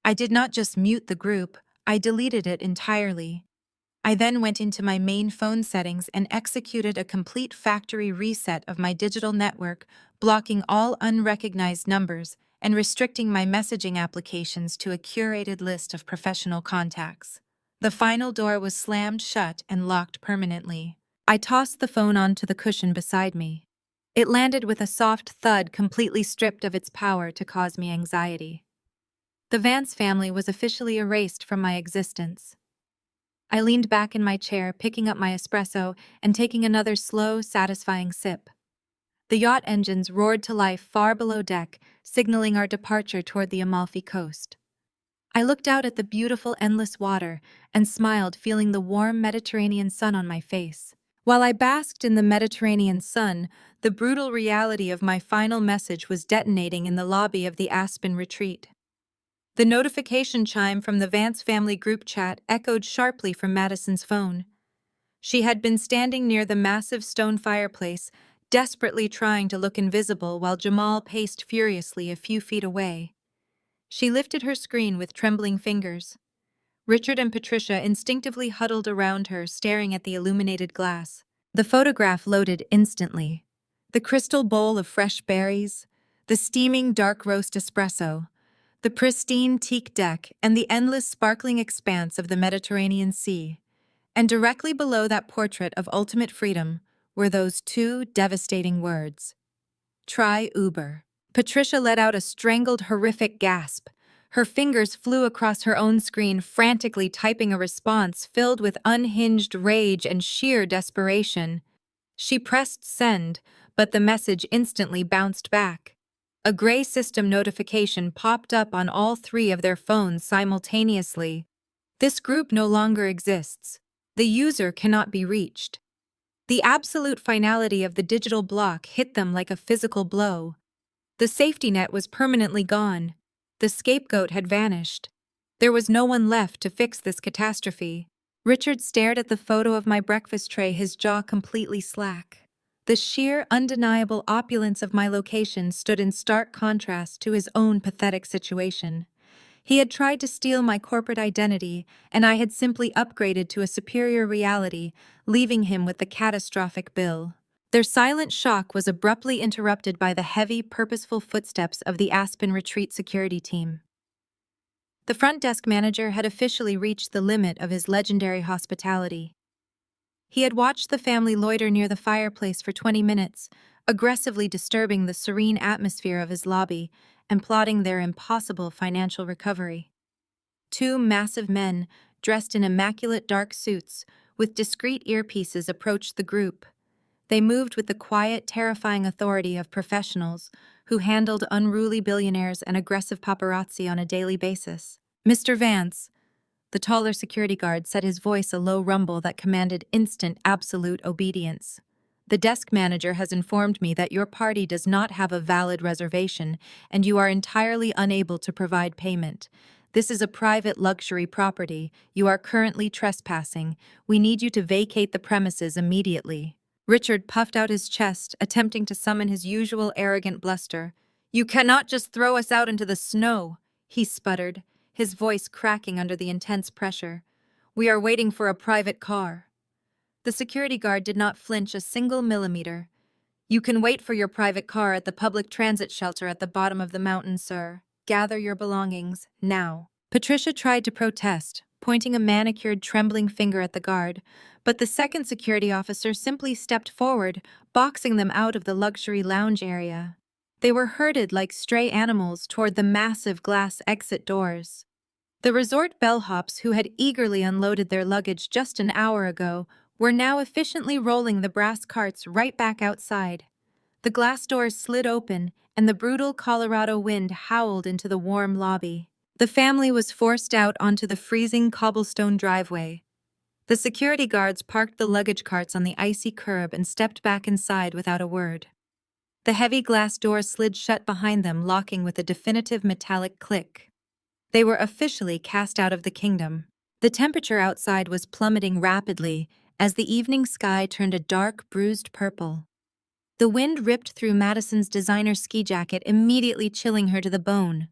I did not just mute the group, I deleted it entirely. I then went into my main phone settings and executed a complete factory reset of my digital network, blocking all unrecognized numbers and restricting my messaging applications to a curated list of professional contacts. The final door was slammed shut and locked permanently. I tossed the phone onto the cushion beside me. It landed with a soft thud, completely stripped of its power to cause me anxiety. The Vance family was officially erased from my existence. I leaned back in my chair, picking up my espresso and taking another slow, satisfying sip. The yacht engines roared to life far below deck, signaling our departure toward the Amalfi coast. I looked out at the beautiful, endless water and smiled, feeling the warm Mediterranean sun on my face. While I basked in the Mediterranean sun, the brutal reality of my final message was detonating in the lobby of the Aspen retreat. The notification chime from the Vance family group chat echoed sharply from Madison's phone. She had been standing near the massive stone fireplace, desperately trying to look invisible while Jamal paced furiously a few feet away. She lifted her screen with trembling fingers. Richard and Patricia instinctively huddled around her, staring at the illuminated glass. The photograph loaded instantly. The crystal bowl of fresh berries, the steaming dark roast espresso, the pristine teak deck, and the endless sparkling expanse of the Mediterranean Sea. And directly below that portrait of ultimate freedom were those two devastating words: try Uber. Patricia let out a strangled, horrific gasp. Her fingers flew across her own screen, frantically typing a response filled with unhinged rage and sheer desperation. She pressed send, but the message instantly bounced back. A gray system notification popped up on all three of their phones simultaneously. This group no longer exists. The user cannot be reached. The absolute finality of the digital block hit them like a physical blow. The safety net was permanently gone. The scapegoat had vanished. There was no one left to fix this catastrophe. Richard stared at the photo of my breakfast tray, his jaw completely slack. The sheer, undeniable opulence of my location stood in stark contrast to his own pathetic situation. He had tried to steal my corporate identity, and I had simply upgraded to a superior reality, leaving him with the catastrophic bill. Their silent shock was abruptly interrupted by the heavy, purposeful footsteps of the Aspen Retreat security team. The front desk manager had officially reached the limit of his legendary hospitality. He had watched the family loiter near the fireplace for 20 minutes, aggressively disturbing the serene atmosphere of his lobby and plotting their impossible financial recovery. Two massive men, dressed in immaculate dark suits, with discreet earpieces, approached the group. They moved with the quiet, terrifying authority of professionals who handled unruly billionaires and aggressive paparazzi on a daily basis. "Mr. Vance," the taller security guard said, his voice a low rumble that commanded instant, absolute obedience. "The desk manager has informed me that your party does not have a valid reservation and you are entirely unable to provide payment. This is a private luxury property. You are currently trespassing. We need you to vacate the premises immediately." Richard puffed out his chest, attempting to summon his usual arrogant bluster. "You cannot just throw us out into the snow," he sputtered, his voice cracking under the intense pressure. "We are waiting for a private car." The security guard did not flinch a single millimeter. "You can wait for your private car at the public transit shelter at the bottom of the mountain, sir. Gather your belongings, now." Patricia tried to protest, pointing a manicured, trembling finger at the guard, but the second security officer simply stepped forward, boxing them out of the luxury lounge area. They were herded like stray animals toward the massive glass exit doors. The resort bellhops, who had eagerly unloaded their luggage just an hour ago, were now efficiently rolling the brass carts right back outside. The glass doors slid open, and the brutal Colorado wind howled into the warm lobby. The family was forced out onto the freezing cobblestone driveway. The security guards parked the luggage carts on the icy curb and stepped back inside without a word. The heavy glass doors slid shut behind them, locking with a definitive metallic click. They were officially cast out of the kingdom. The temperature outside was plummeting rapidly as the evening sky turned a dark, bruised purple. The wind ripped through Madison's designer ski jacket, immediately chilling her to the bone.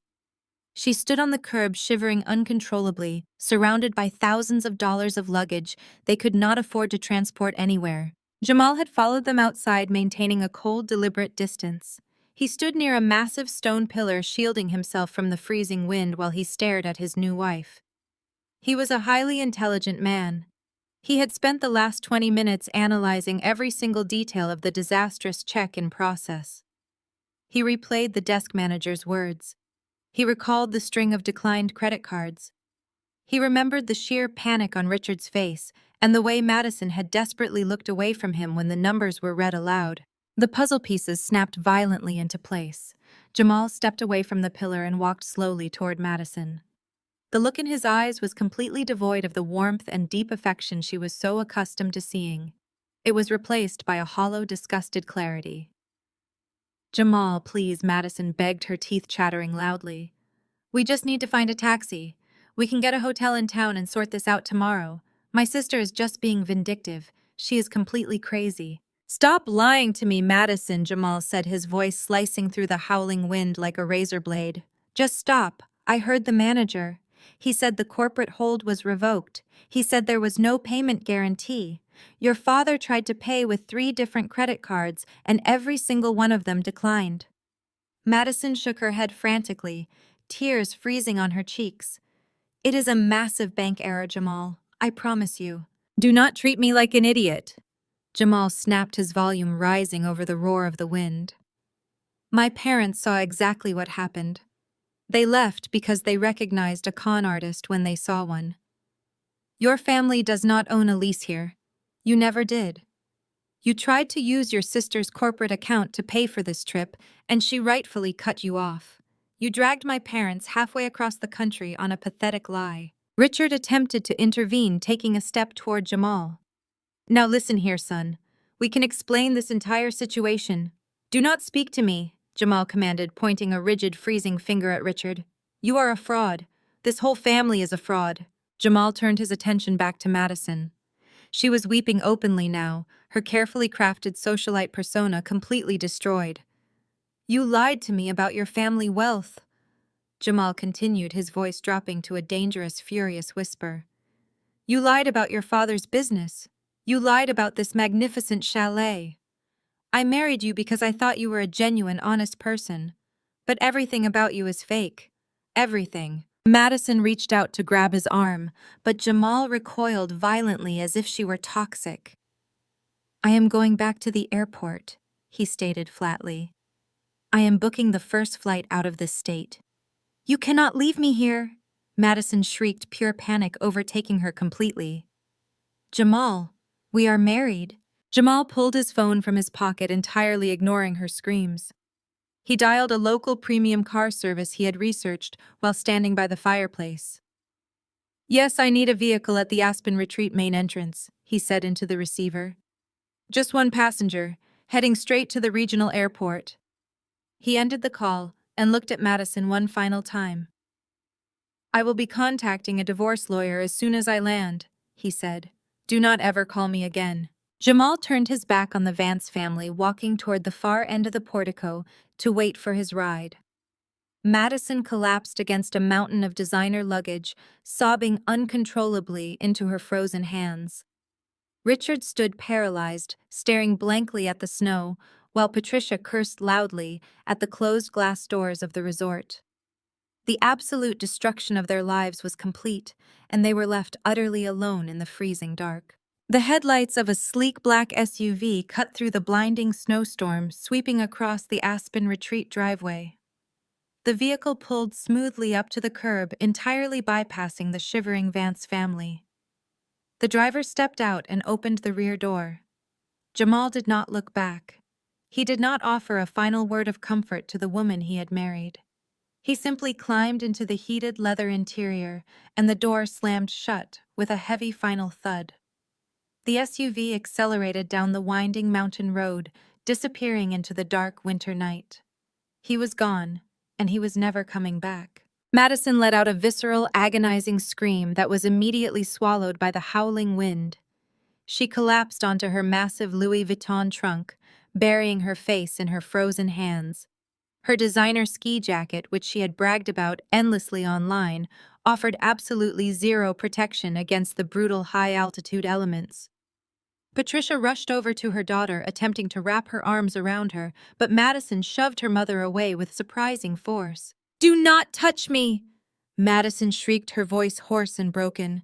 She stood on the curb, shivering uncontrollably, surrounded by thousands of dollars of luggage they could not afford to transport anywhere. Jamal had followed them outside, maintaining a cold, deliberate distance. He stood near a massive stone pillar, shielding himself from the freezing wind while he stared at his new wife. He was a highly intelligent man. He had spent the last 20 minutes analyzing every single detail of the disastrous check in process. He replayed the desk manager's words. He recalled the string of declined credit cards. He remembered the sheer panic on Richard's face and the way Madison had desperately looked away from him when the numbers were read aloud. The puzzle pieces snapped violently into place. Jamal stepped away from the pillar and walked slowly toward Madison. The look in his eyes was completely devoid of the warmth and deep affection she was so accustomed to seeing. It was replaced by a hollow, disgusted clarity. "Jamal, please," Madison begged, her teeth chattering loudly. "We just need to find a taxi. We can get a hotel in town and sort this out tomorrow. My sister is just being vindictive. She is completely crazy." "Stop lying to me, Madison," Jamal said, his voice slicing through the howling wind like a razor blade. "Just stop. I heard the manager. He said the corporate hold was revoked. He said there was no payment guarantee. Your father tried to pay with 3 different credit cards, and every single one of them declined. Madison shook her head frantically, tears freezing on her cheeks. It is a massive bank error, Jamal. I promise you. Do not treat me like an idiot. Jamal snapped, his volume rising over the roar of the wind. My parents saw exactly what happened. They left because they recognized a con artist when they saw one. Your family does not own a lease here. You never did. You tried to use your sister's corporate account to pay for this trip, and she rightfully cut you off. You dragged my parents halfway across the country on a pathetic lie. Richard attempted to intervene, taking a step toward Jamal. Now listen here, son. We can explain this entire situation. Do not speak to me, Jamal commanded, pointing a rigid, freezing finger at Richard. You are a fraud. This whole family is a fraud. Jamal turned his attention back to Madison. She was weeping openly now, her carefully crafted socialite persona completely destroyed. You lied to me about your family wealth, Jamal continued, his voice dropping to a dangerous, furious whisper. You lied about your father's business. You lied about this magnificent chalet. I married you because I thought you were a genuine, honest person. But everything about you is fake. Everything. Madison reached out to grab his arm, but Jamal recoiled violently as if she were toxic. I am going back to the airport, he stated flatly. I am booking the first flight out of this state. You cannot leave me here, Madison shrieked, pure panic overtaking her completely. Jamal, we are married. Jamal pulled his phone from his pocket, entirely ignoring her screams. He dialed a local premium car service he had researched while standing by the fireplace. Yes, I need a vehicle at the Aspen Retreat main entrance, he said into the receiver. Just one passenger, heading straight to the regional airport. He ended the call and looked at Madison one final time. I will be contacting a divorce lawyer as soon as I land, he said. Do not ever call me again. Jamal turned his back on the Vance family, walking toward the far end of the portico to wait for his ride. Madison collapsed against a mountain of designer luggage, sobbing uncontrollably into her frozen hands. Richard stood paralyzed, staring blankly at the snow, while Patricia cursed loudly at the closed glass doors of the resort. The absolute destruction of their lives was complete, and they were left utterly alone in the freezing dark. The headlights of a sleek black SUV cut through the blinding snowstorm, sweeping across the Aspen Retreat driveway. The vehicle pulled smoothly up to the curb, entirely bypassing the shivering Vance family. The driver stepped out and opened the rear door. Jamal did not look back. He did not offer a final word of comfort to the woman he had married. He simply climbed into the heated leather interior, and the door slammed shut with a heavy final thud. The SUV accelerated down the winding mountain road, disappearing into the dark winter night. He was gone, and he was never coming back. Madison let out a visceral, agonizing scream that was immediately swallowed by the howling wind. She collapsed onto her massive Louis Vuitton trunk, burying her face in her frozen hands. Her designer ski jacket, which she had bragged about endlessly online, offered absolutely zero protection against the brutal high-altitude elements. Patricia rushed over to her daughter, attempting to wrap her arms around her, but Madison shoved her mother away with surprising force. "Do not touch me!" Madison shrieked, her voice hoarse and broken.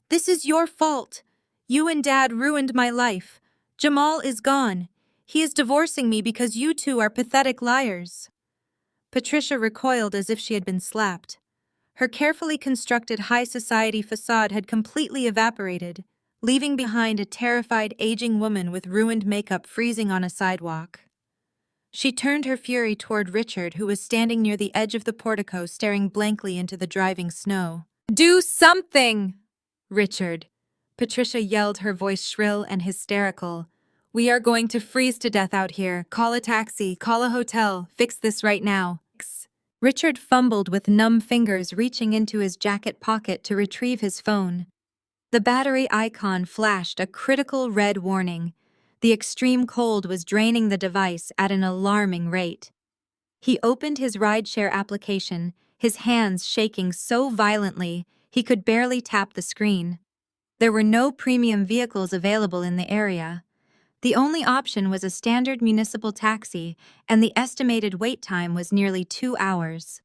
"This is your fault. You and Dad ruined my life. Jamal is gone. He is divorcing me because you two are pathetic liars." Patricia recoiled as if she had been slapped. Her carefully constructed high society facade had completely evaporated, leaving behind a terrified aging woman with ruined makeup freezing on a sidewalk. She turned her fury toward Richard, who was standing near the edge of the portico, staring blankly into the driving snow. "Do something, Richard!" Patricia yelled, her voice shrill and hysterical. "We are going to freeze to death out here. Call a taxi, call a hotel, fix this right now." Richard fumbled with numb fingers, reaching into his jacket pocket to retrieve his phone. The battery icon flashed a critical red warning. The extreme cold was draining the device at an alarming rate. He opened his rideshare application, his hands shaking so violently he could barely tap the screen. There were no premium vehicles available in the area. The only option was a standard municipal taxi, and the estimated wait time was nearly 2 hours.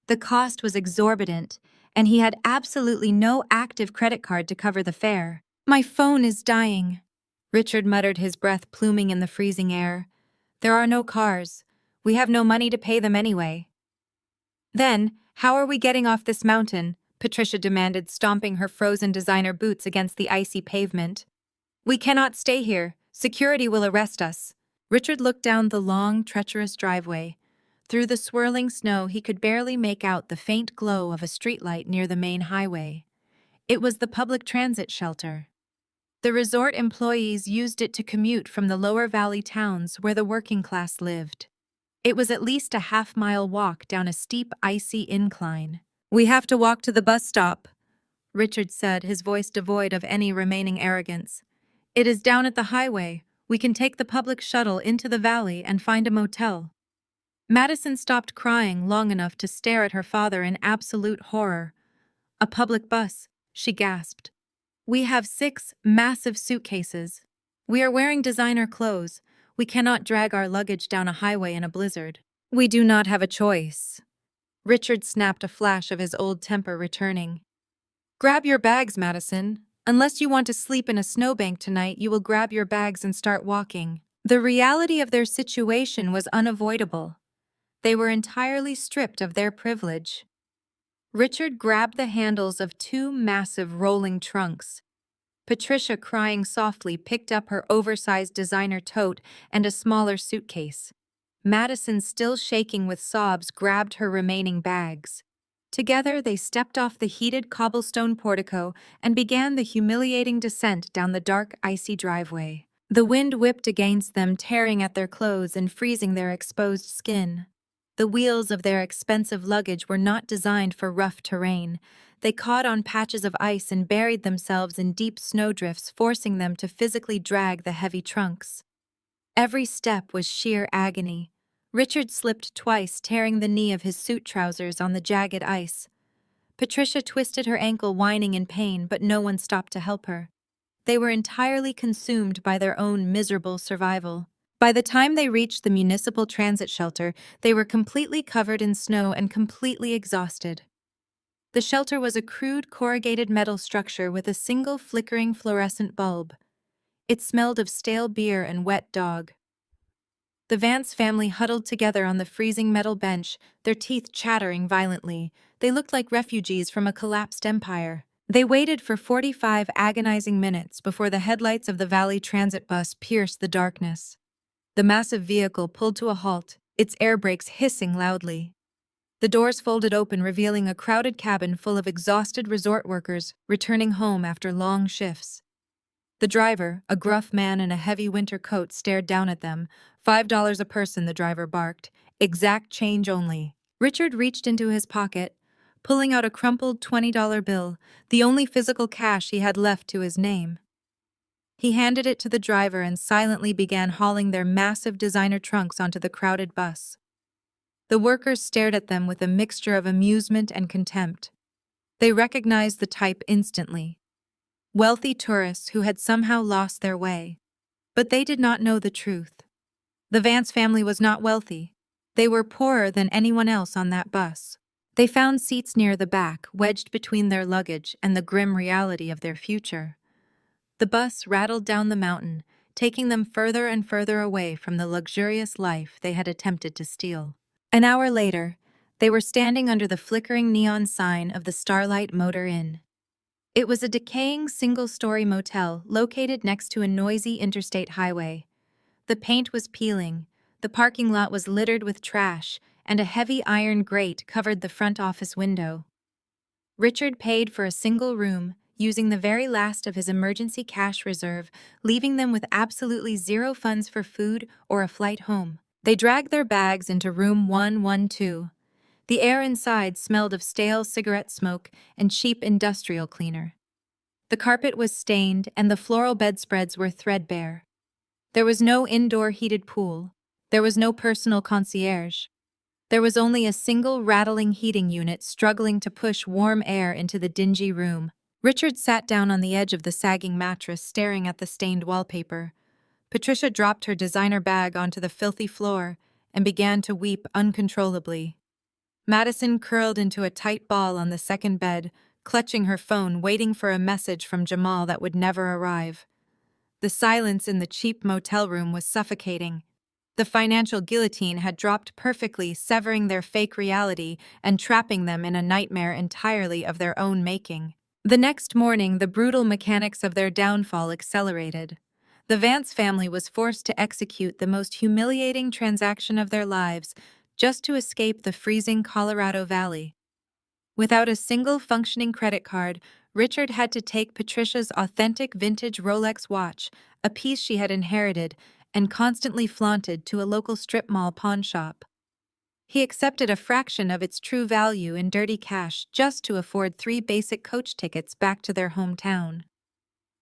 The cost was exorbitant, and he had absolutely no active credit card to cover the fare. "My phone is dying," Richard muttered, his breath pluming in the freezing air. "There are no cars. We have no money to pay them anyway." "Then, how are we getting off this mountain?" Patricia demanded, stomping her frozen designer boots against the icy pavement. "We cannot stay here. Security will arrest us." Richard looked down the long, treacherous driveway. Through the swirling snow, he could barely make out the faint glow of a streetlight near the main highway. It was the public transit shelter. The resort employees used it to commute from the lower valley towns where the working class lived. It was at least a half-mile walk down a steep, icy incline. "We have to walk to the bus stop," Richard said, his voice devoid of any remaining arrogance. "It is down at the highway. We can take the public shuttle into the valley and find a motel." Madison stopped crying long enough to stare at her father in absolute horror. "A public bus," she gasped. "We have 6 massive suitcases. We are wearing designer clothes. We cannot drag our luggage down a highway in a blizzard." "We do not have a choice." Richard snapped, a flash of his old temper returning. "Grab your bags, Madison. Unless you want to sleep in a snowbank tonight, you will grab your bags and start walking." The reality of their situation was unavoidable. They were entirely stripped of their privilege. Richard grabbed the handles of 2 massive rolling trunks. Patricia, crying softly, picked up her oversized designer tote and a smaller suitcase. Madison, still shaking with sobs, grabbed her remaining bags. Together, they stepped off the heated cobblestone portico and began the humiliating descent down the dark, icy driveway. The wind whipped against them, tearing at their clothes and freezing their exposed skin. The wheels of their expensive luggage were not designed for rough terrain. They caught on patches of ice and buried themselves in deep snowdrifts, forcing them to physically drag the heavy trunks. Every step was sheer agony. Richard slipped twice, tearing the knee of his suit trousers on the jagged ice. Patricia twisted her ankle, whining in pain, but no one stopped to help her. They were entirely consumed by their own miserable survival. By the time they reached the municipal transit shelter, they were completely covered in snow and completely exhausted. The shelter was a crude corrugated metal structure with a single flickering fluorescent bulb. It smelled of stale beer and wet dog. The Vance family huddled together on the freezing metal bench, their teeth chattering violently. They looked like refugees from a collapsed empire. They waited for 45 agonizing minutes before the headlights of the Valley Transit bus pierced the darkness. The massive vehicle pulled to a halt, its air brakes hissing loudly. The doors folded open, revealing a crowded cabin full of exhausted resort workers returning home after long shifts. The driver, a gruff man in a heavy winter coat, stared down at them. $5 a person, the driver barked. "Exact change only." Richard reached into his pocket, pulling out a crumpled $20 bill, the only physical cash he had left to his name. He handed it to the driver and silently began hauling their massive designer trunks onto the crowded bus. The workers stared at them with a mixture of amusement and contempt. They recognized the type instantly. Wealthy tourists who had somehow lost their way. But they did not know the truth. The Vance family was not wealthy. They were poorer than anyone else on that bus. They found seats near the back, wedged between their luggage and the grim reality of their future. The bus rattled down the mountain, taking them further and further away from the luxurious life they had attempted to steal. An hour later, they were standing under the flickering neon sign of the Starlight Motor Inn. It was a decaying single-story motel located next to a noisy interstate highway. The paint was peeling, the parking lot was littered with trash, and a heavy iron grate covered the front office window. Richard paid for a single room, using the very last of his emergency cash reserve, leaving them with absolutely zero funds for food or a flight home. They dragged their bags into room 112. The air inside smelled of stale cigarette smoke and cheap industrial cleaner. The carpet was stained and the floral bedspreads were threadbare. There was no indoor heated pool. There was no personal concierge. There was only a single rattling heating unit struggling to push warm air into the dingy room. Richard sat down on the edge of the sagging mattress, staring at the stained wallpaper. Patricia dropped her designer bag onto the filthy floor and began to weep uncontrollably. Madison curled into a tight ball on the second bed, clutching her phone, waiting for a message from Jamal that would never arrive. The silence in the cheap motel room was suffocating. The financial guillotine had dropped perfectly, severing their fake reality and trapping them in a nightmare entirely of their own making. The next morning, the brutal mechanics of their downfall accelerated. The Vance family was forced to execute the most humiliating transaction of their lives just to escape the freezing Colorado Valley. Without a single functioning credit card, Richard had to take Patricia's authentic vintage Rolex watch, a piece she had inherited, and constantly flaunted to a local strip mall pawn shop. He accepted a fraction of its true value in dirty cash just to afford 3 basic coach tickets back to their hometown.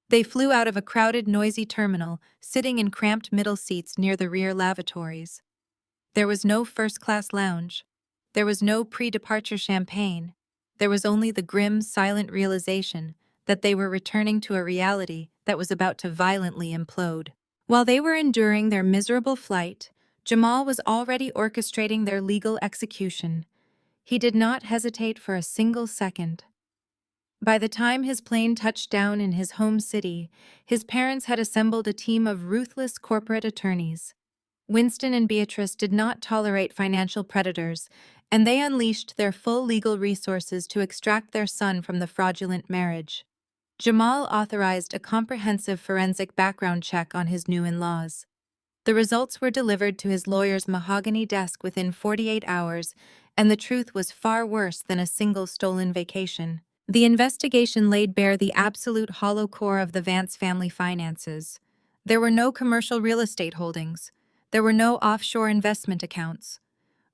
They flew out of a crowded, noisy terminal, sitting in cramped middle seats near the rear lavatories. There was no first-class lounge. There was no pre-departure champagne. There was only the grim, silent realization that they were returning to a reality that was about to violently implode. While they were enduring their miserable flight, Jamal was already orchestrating their legal execution. He did not hesitate for a single second. By the time his plane touched down in his home city, his parents had assembled a team of ruthless corporate attorneys. Winston and Beatrice did not tolerate financial predators, and they unleashed their full legal resources to extract their son from the fraudulent marriage. Jamal authorized a comprehensive forensic background check on his new in-laws. The results were delivered to his lawyer's mahogany desk within 48 hours, and the truth was far worse than a single stolen vacation. The investigation laid bare the absolute hollow core of the Vance family finances. There were no commercial real estate holdings. There were no offshore investment accounts.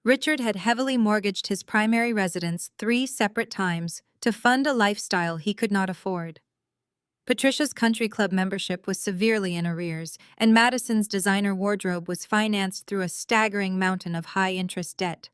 Richard had heavily mortgaged his primary residence 3 separate times to fund a lifestyle he could not afford. Patricia's country club membership was severely in arrears, and Madison's designer wardrobe was financed through a staggering mountain of high-interest debt.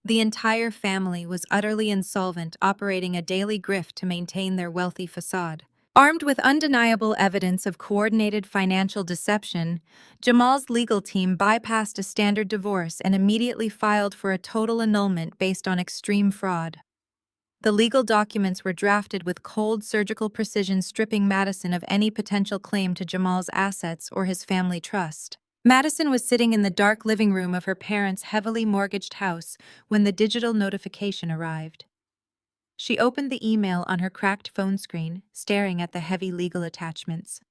The entire family was utterly insolvent, operating a daily grift to maintain their wealthy facade. Armed with undeniable evidence of coordinated financial deception, Jamal's legal team bypassed a standard divorce and immediately filed for a total annulment based on extreme fraud. The legal documents were drafted with cold surgical precision, stripping Madison of any potential claim to Jamal's assets or his family trust. Madison was sitting in the dark living room of her parents' heavily mortgaged house when the digital notification arrived. She opened the email on her cracked phone screen, staring at the heavy legal attachments.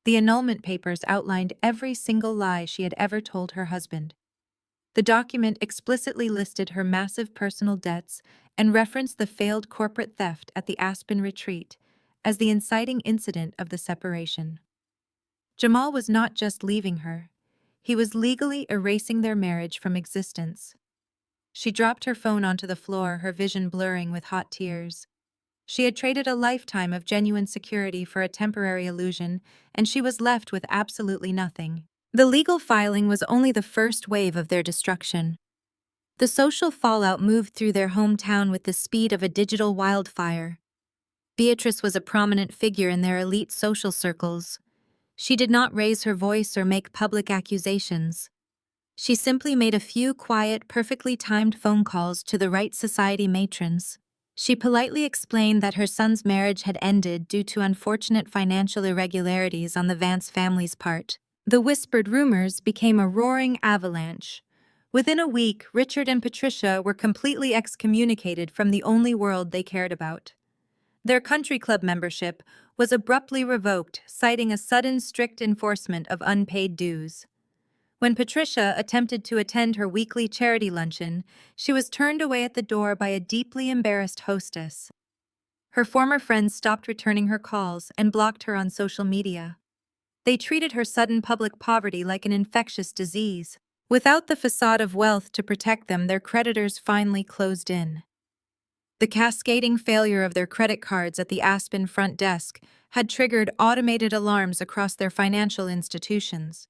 The annulment papers outlined every single lie she had ever told her husband. The document explicitly listed her massive personal debts and referenced the failed corporate theft at the Aspen retreat as the inciting incident of the separation. Jamal was not just leaving her. He was legally erasing their marriage from existence. She dropped her phone onto the floor, her vision blurring with hot tears. She had traded a lifetime of genuine security for a temporary illusion, and she was left with absolutely nothing. The legal filing was only the first wave of their destruction. The social fallout moved through their hometown with the speed of a digital wildfire. Beatrice was a prominent figure in their elite social circles. She did not raise her voice or make public accusations. She simply made a few quiet, perfectly timed phone calls to the right society matrons. She politely explained that her son's marriage had ended due to unfortunate financial irregularities on the Vance family's part. The whispered rumors became a roaring avalanche. Within a week, Richard and Patricia were completely excommunicated from the only world they cared about. Their country club membership was abruptly revoked, citing a sudden strict enforcement of unpaid dues. When Patricia attempted to attend her weekly charity luncheon, she was turned away at the door by a deeply embarrassed hostess. Her former friends stopped returning her calls and blocked her on social media. They treated her sudden public poverty like an infectious disease. Without the facade of wealth to protect them, their creditors finally closed in. The cascading failure of their credit cards at the Aspen front desk had triggered automated alarms across their financial institutions.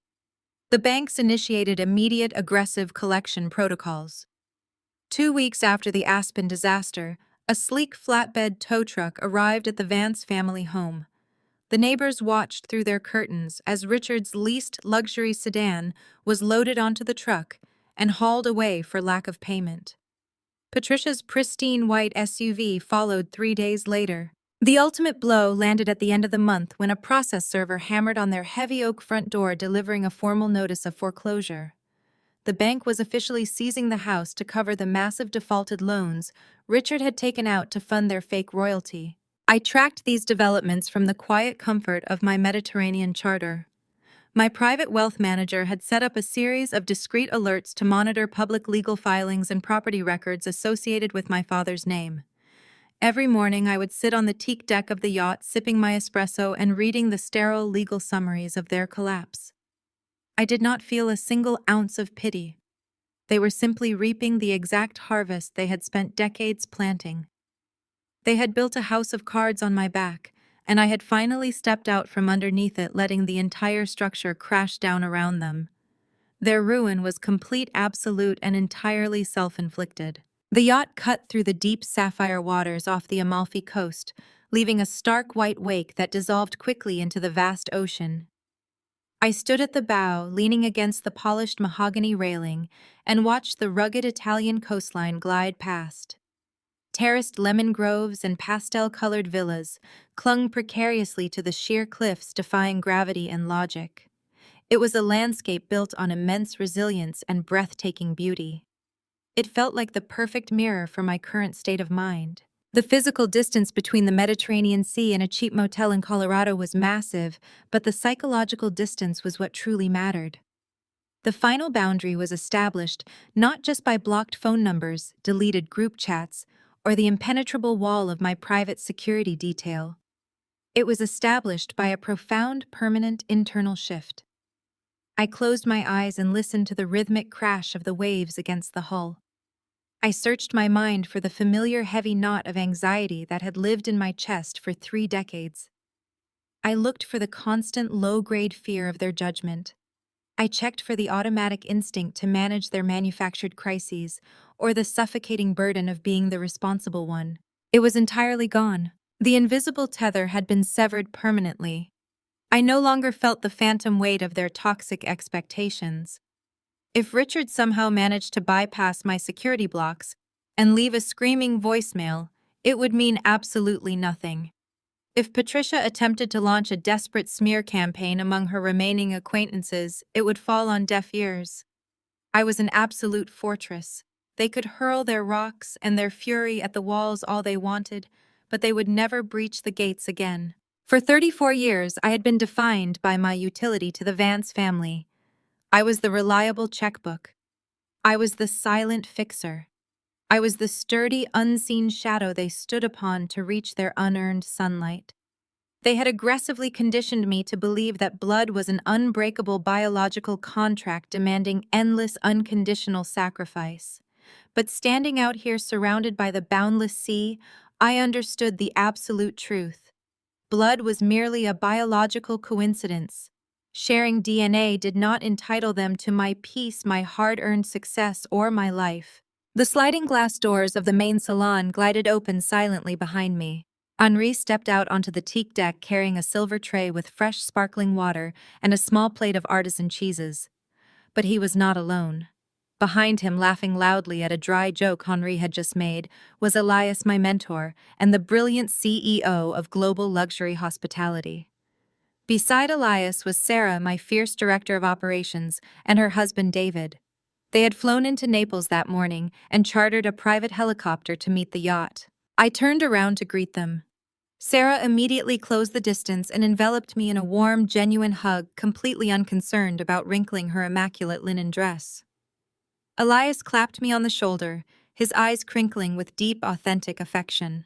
The banks initiated immediate aggressive collection protocols. 2 weeks after the Aspen disaster, a sleek flatbed tow truck arrived at the Vance family home. The neighbors watched through their curtains as Richard's leased luxury sedan was loaded onto the truck and hauled away for lack of payment. Patricia's pristine white SUV followed 3 days later. The ultimate blow landed at the end of the month when a process server hammered on their heavy oak front door, delivering a formal notice of foreclosure. The bank was officially seizing the house to cover the massive defaulted loans Richard had taken out to fund their fake royalty. I tracked these developments from the quiet comfort of my Mediterranean charter. My private wealth manager had set up a series of discreet alerts to monitor public legal filings and property records associated with my father's name. Every morning I would sit on the teak deck of the yacht, sipping my espresso and reading the sterile legal summaries of their collapse. I did not feel a single ounce of pity. They were simply reaping the exact harvest they had spent decades planting. They had built a house of cards on my back, and I had finally stepped out from underneath it, letting the entire structure crash down around them. Their ruin was complete, absolute, and entirely self-inflicted. The yacht cut through the deep sapphire waters off the Amalfi coast, leaving a stark white wake that dissolved quickly into the vast ocean. I stood at the bow, leaning against the polished mahogany railing, and watched the rugged Italian coastline glide past. Terraced lemon groves and pastel-colored villas clung precariously to the sheer cliffs, defying gravity and logic. It was a landscape built on immense resilience and breathtaking beauty. It felt like the perfect mirror for my current state of mind. The physical distance between the Mediterranean Sea and a cheap motel in Colorado was massive, but the psychological distance was what truly mattered. The final boundary was established not just by blocked phone numbers, deleted group chats, or the impenetrable wall of my private security detail. It was established by a profound, permanent internal shift. I closed my eyes and listened to the rhythmic crash of the waves against the hull. I searched my mind for the familiar heavy knot of anxiety that had lived in my chest for 3 decades. I looked for the constant low-grade fear of their judgment. I checked for the automatic instinct to manage their manufactured crises, or the suffocating burden of being the responsible one. It was entirely gone. The invisible tether had been severed permanently. I no longer felt the phantom weight of their toxic expectations. If Richard somehow managed to bypass my security blocks and leave a screaming voicemail, it would mean absolutely nothing. If Patricia attempted to launch a desperate smear campaign among her remaining acquaintances, it would fall on deaf ears. I was an absolute fortress. They could hurl their rocks and their fury at the walls all they wanted, but they would never breach the gates again. For 34 years, I had been defined by my utility to the Vance family. I was the reliable checkbook. I was the silent fixer. I was the sturdy, unseen shadow they stood upon to reach their unearned sunlight. They had aggressively conditioned me to believe that blood was an unbreakable biological contract demanding endless, unconditional sacrifice. But standing out here surrounded by the boundless sea, I understood the absolute truth. Blood was merely a biological coincidence. Sharing DNA did not entitle them to my peace, my hard-earned success, or my life. The sliding glass doors of the main salon glided open silently behind me. Henri stepped out onto the teak deck carrying a silver tray with fresh sparkling water and a small plate of artisan cheeses. But he was not alone. Behind him, laughing loudly at a dry joke Henri had just made, was Elias, my mentor, and the brilliant CEO of Global Luxury Hospitality. Beside Elias was Sarah, my fierce director of operations, and her husband David. They had flown into Naples that morning and chartered a private helicopter to meet the yacht. I turned around to greet them. Sarah immediately closed the distance and enveloped me in a warm, genuine hug, completely unconcerned about wrinkling her immaculate linen dress. Elias clapped me on the shoulder, his eyes crinkling with deep, authentic affection.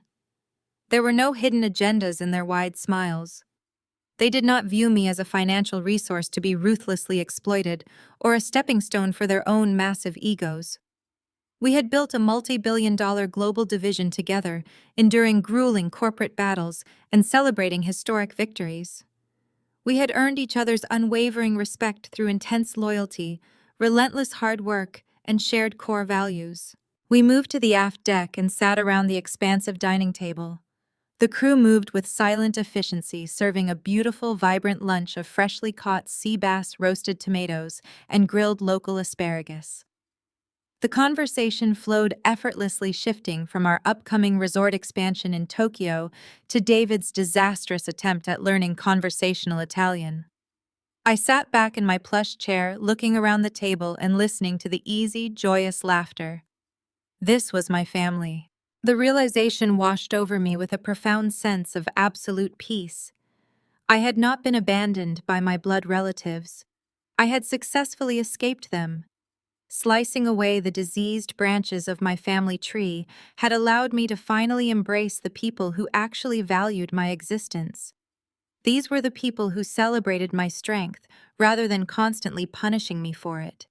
There were no hidden agendas in their wide smiles. They did not view me as a financial resource to be ruthlessly exploited or a stepping stone for their own massive egos. We had built a multi-billion-dollar global division together, enduring grueling corporate battles and celebrating historic victories. We had earned each other's unwavering respect through intense loyalty, relentless hard work, and shared core values. We moved to the aft deck and sat around the expansive dining table. The crew moved with silent efficiency, serving a beautiful, vibrant lunch of freshly caught sea bass, roasted tomatoes, and grilled local asparagus. The conversation flowed effortlessly, shifting from our upcoming resort expansion in Tokyo to David's disastrous attempt at learning conversational Italian. I sat back in my plush chair, looking around the table and listening to the easy, joyous laughter. This was my family. The realization washed over me with a profound sense of absolute peace. I had not been abandoned by my blood relatives. I had successfully escaped them. Slicing away the diseased branches of my family tree had allowed me to finally embrace the people who actually valued my existence. These were the people who celebrated my strength rather than constantly punishing me for it.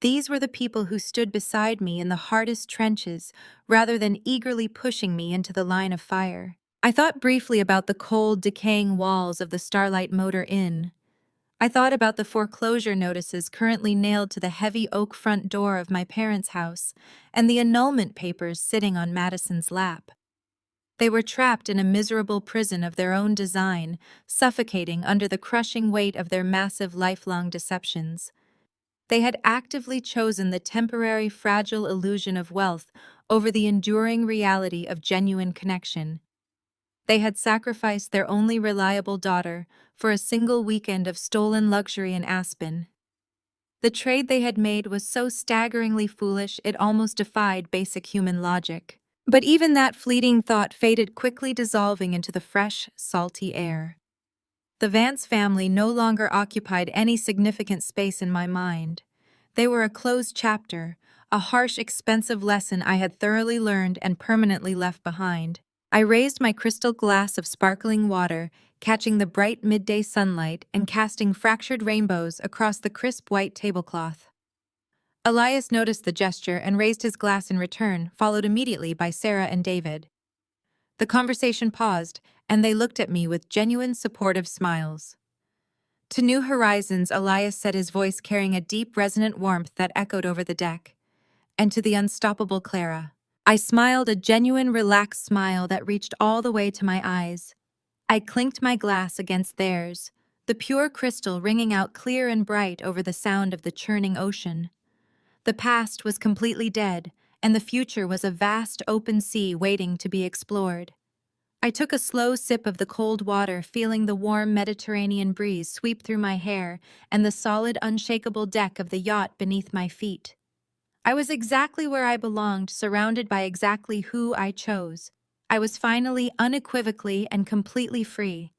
These were the people who stood beside me in the hardest trenches rather than eagerly pushing me into the line of fire. I thought briefly about the cold, decaying walls of the Starlight Motor Inn. I thought about the foreclosure notices currently nailed to the heavy oak front door of my parents' house and the annulment papers sitting on Madison's lap. They were trapped in a miserable prison of their own design, suffocating under the crushing weight of their massive lifelong deceptions. They had actively chosen the temporary, fragile illusion of wealth over the enduring reality of genuine connection. They had sacrificed their only reliable daughter for a single weekend of stolen luxury in Aspen. The trade they had made was so staggeringly foolish it almost defied basic human logic. But even that fleeting thought faded, quickly dissolving into the fresh, salty air. The Vance family no longer occupied any significant space in my mind. They were a closed chapter, a harsh, expensive lesson I had thoroughly learned and permanently left behind. I raised my crystal glass of sparkling water, catching the bright midday sunlight and casting fractured rainbows across the crisp white tablecloth. Elias noticed the gesture and raised his glass in return, followed immediately by Sarah and David. The conversation paused, and they looked at me with genuine, supportive smiles. To new horizons, Elias said, his voice carrying a deep, resonant warmth that echoed over the deck. And to the unstoppable Clara. I smiled, a genuine, relaxed smile that reached all the way to my eyes. I clinked my glass against theirs, the pure crystal ringing out clear and bright over the sound of the churning ocean. The past was completely dead, and the future was a vast open sea waiting to be explored. I took a slow sip of the cold water, feeling the warm Mediterranean breeze sweep through my hair and the solid, unshakable deck of the yacht beneath my feet. I was exactly where I belonged, surrounded by exactly who I chose. I was finally, unequivocally, and completely free.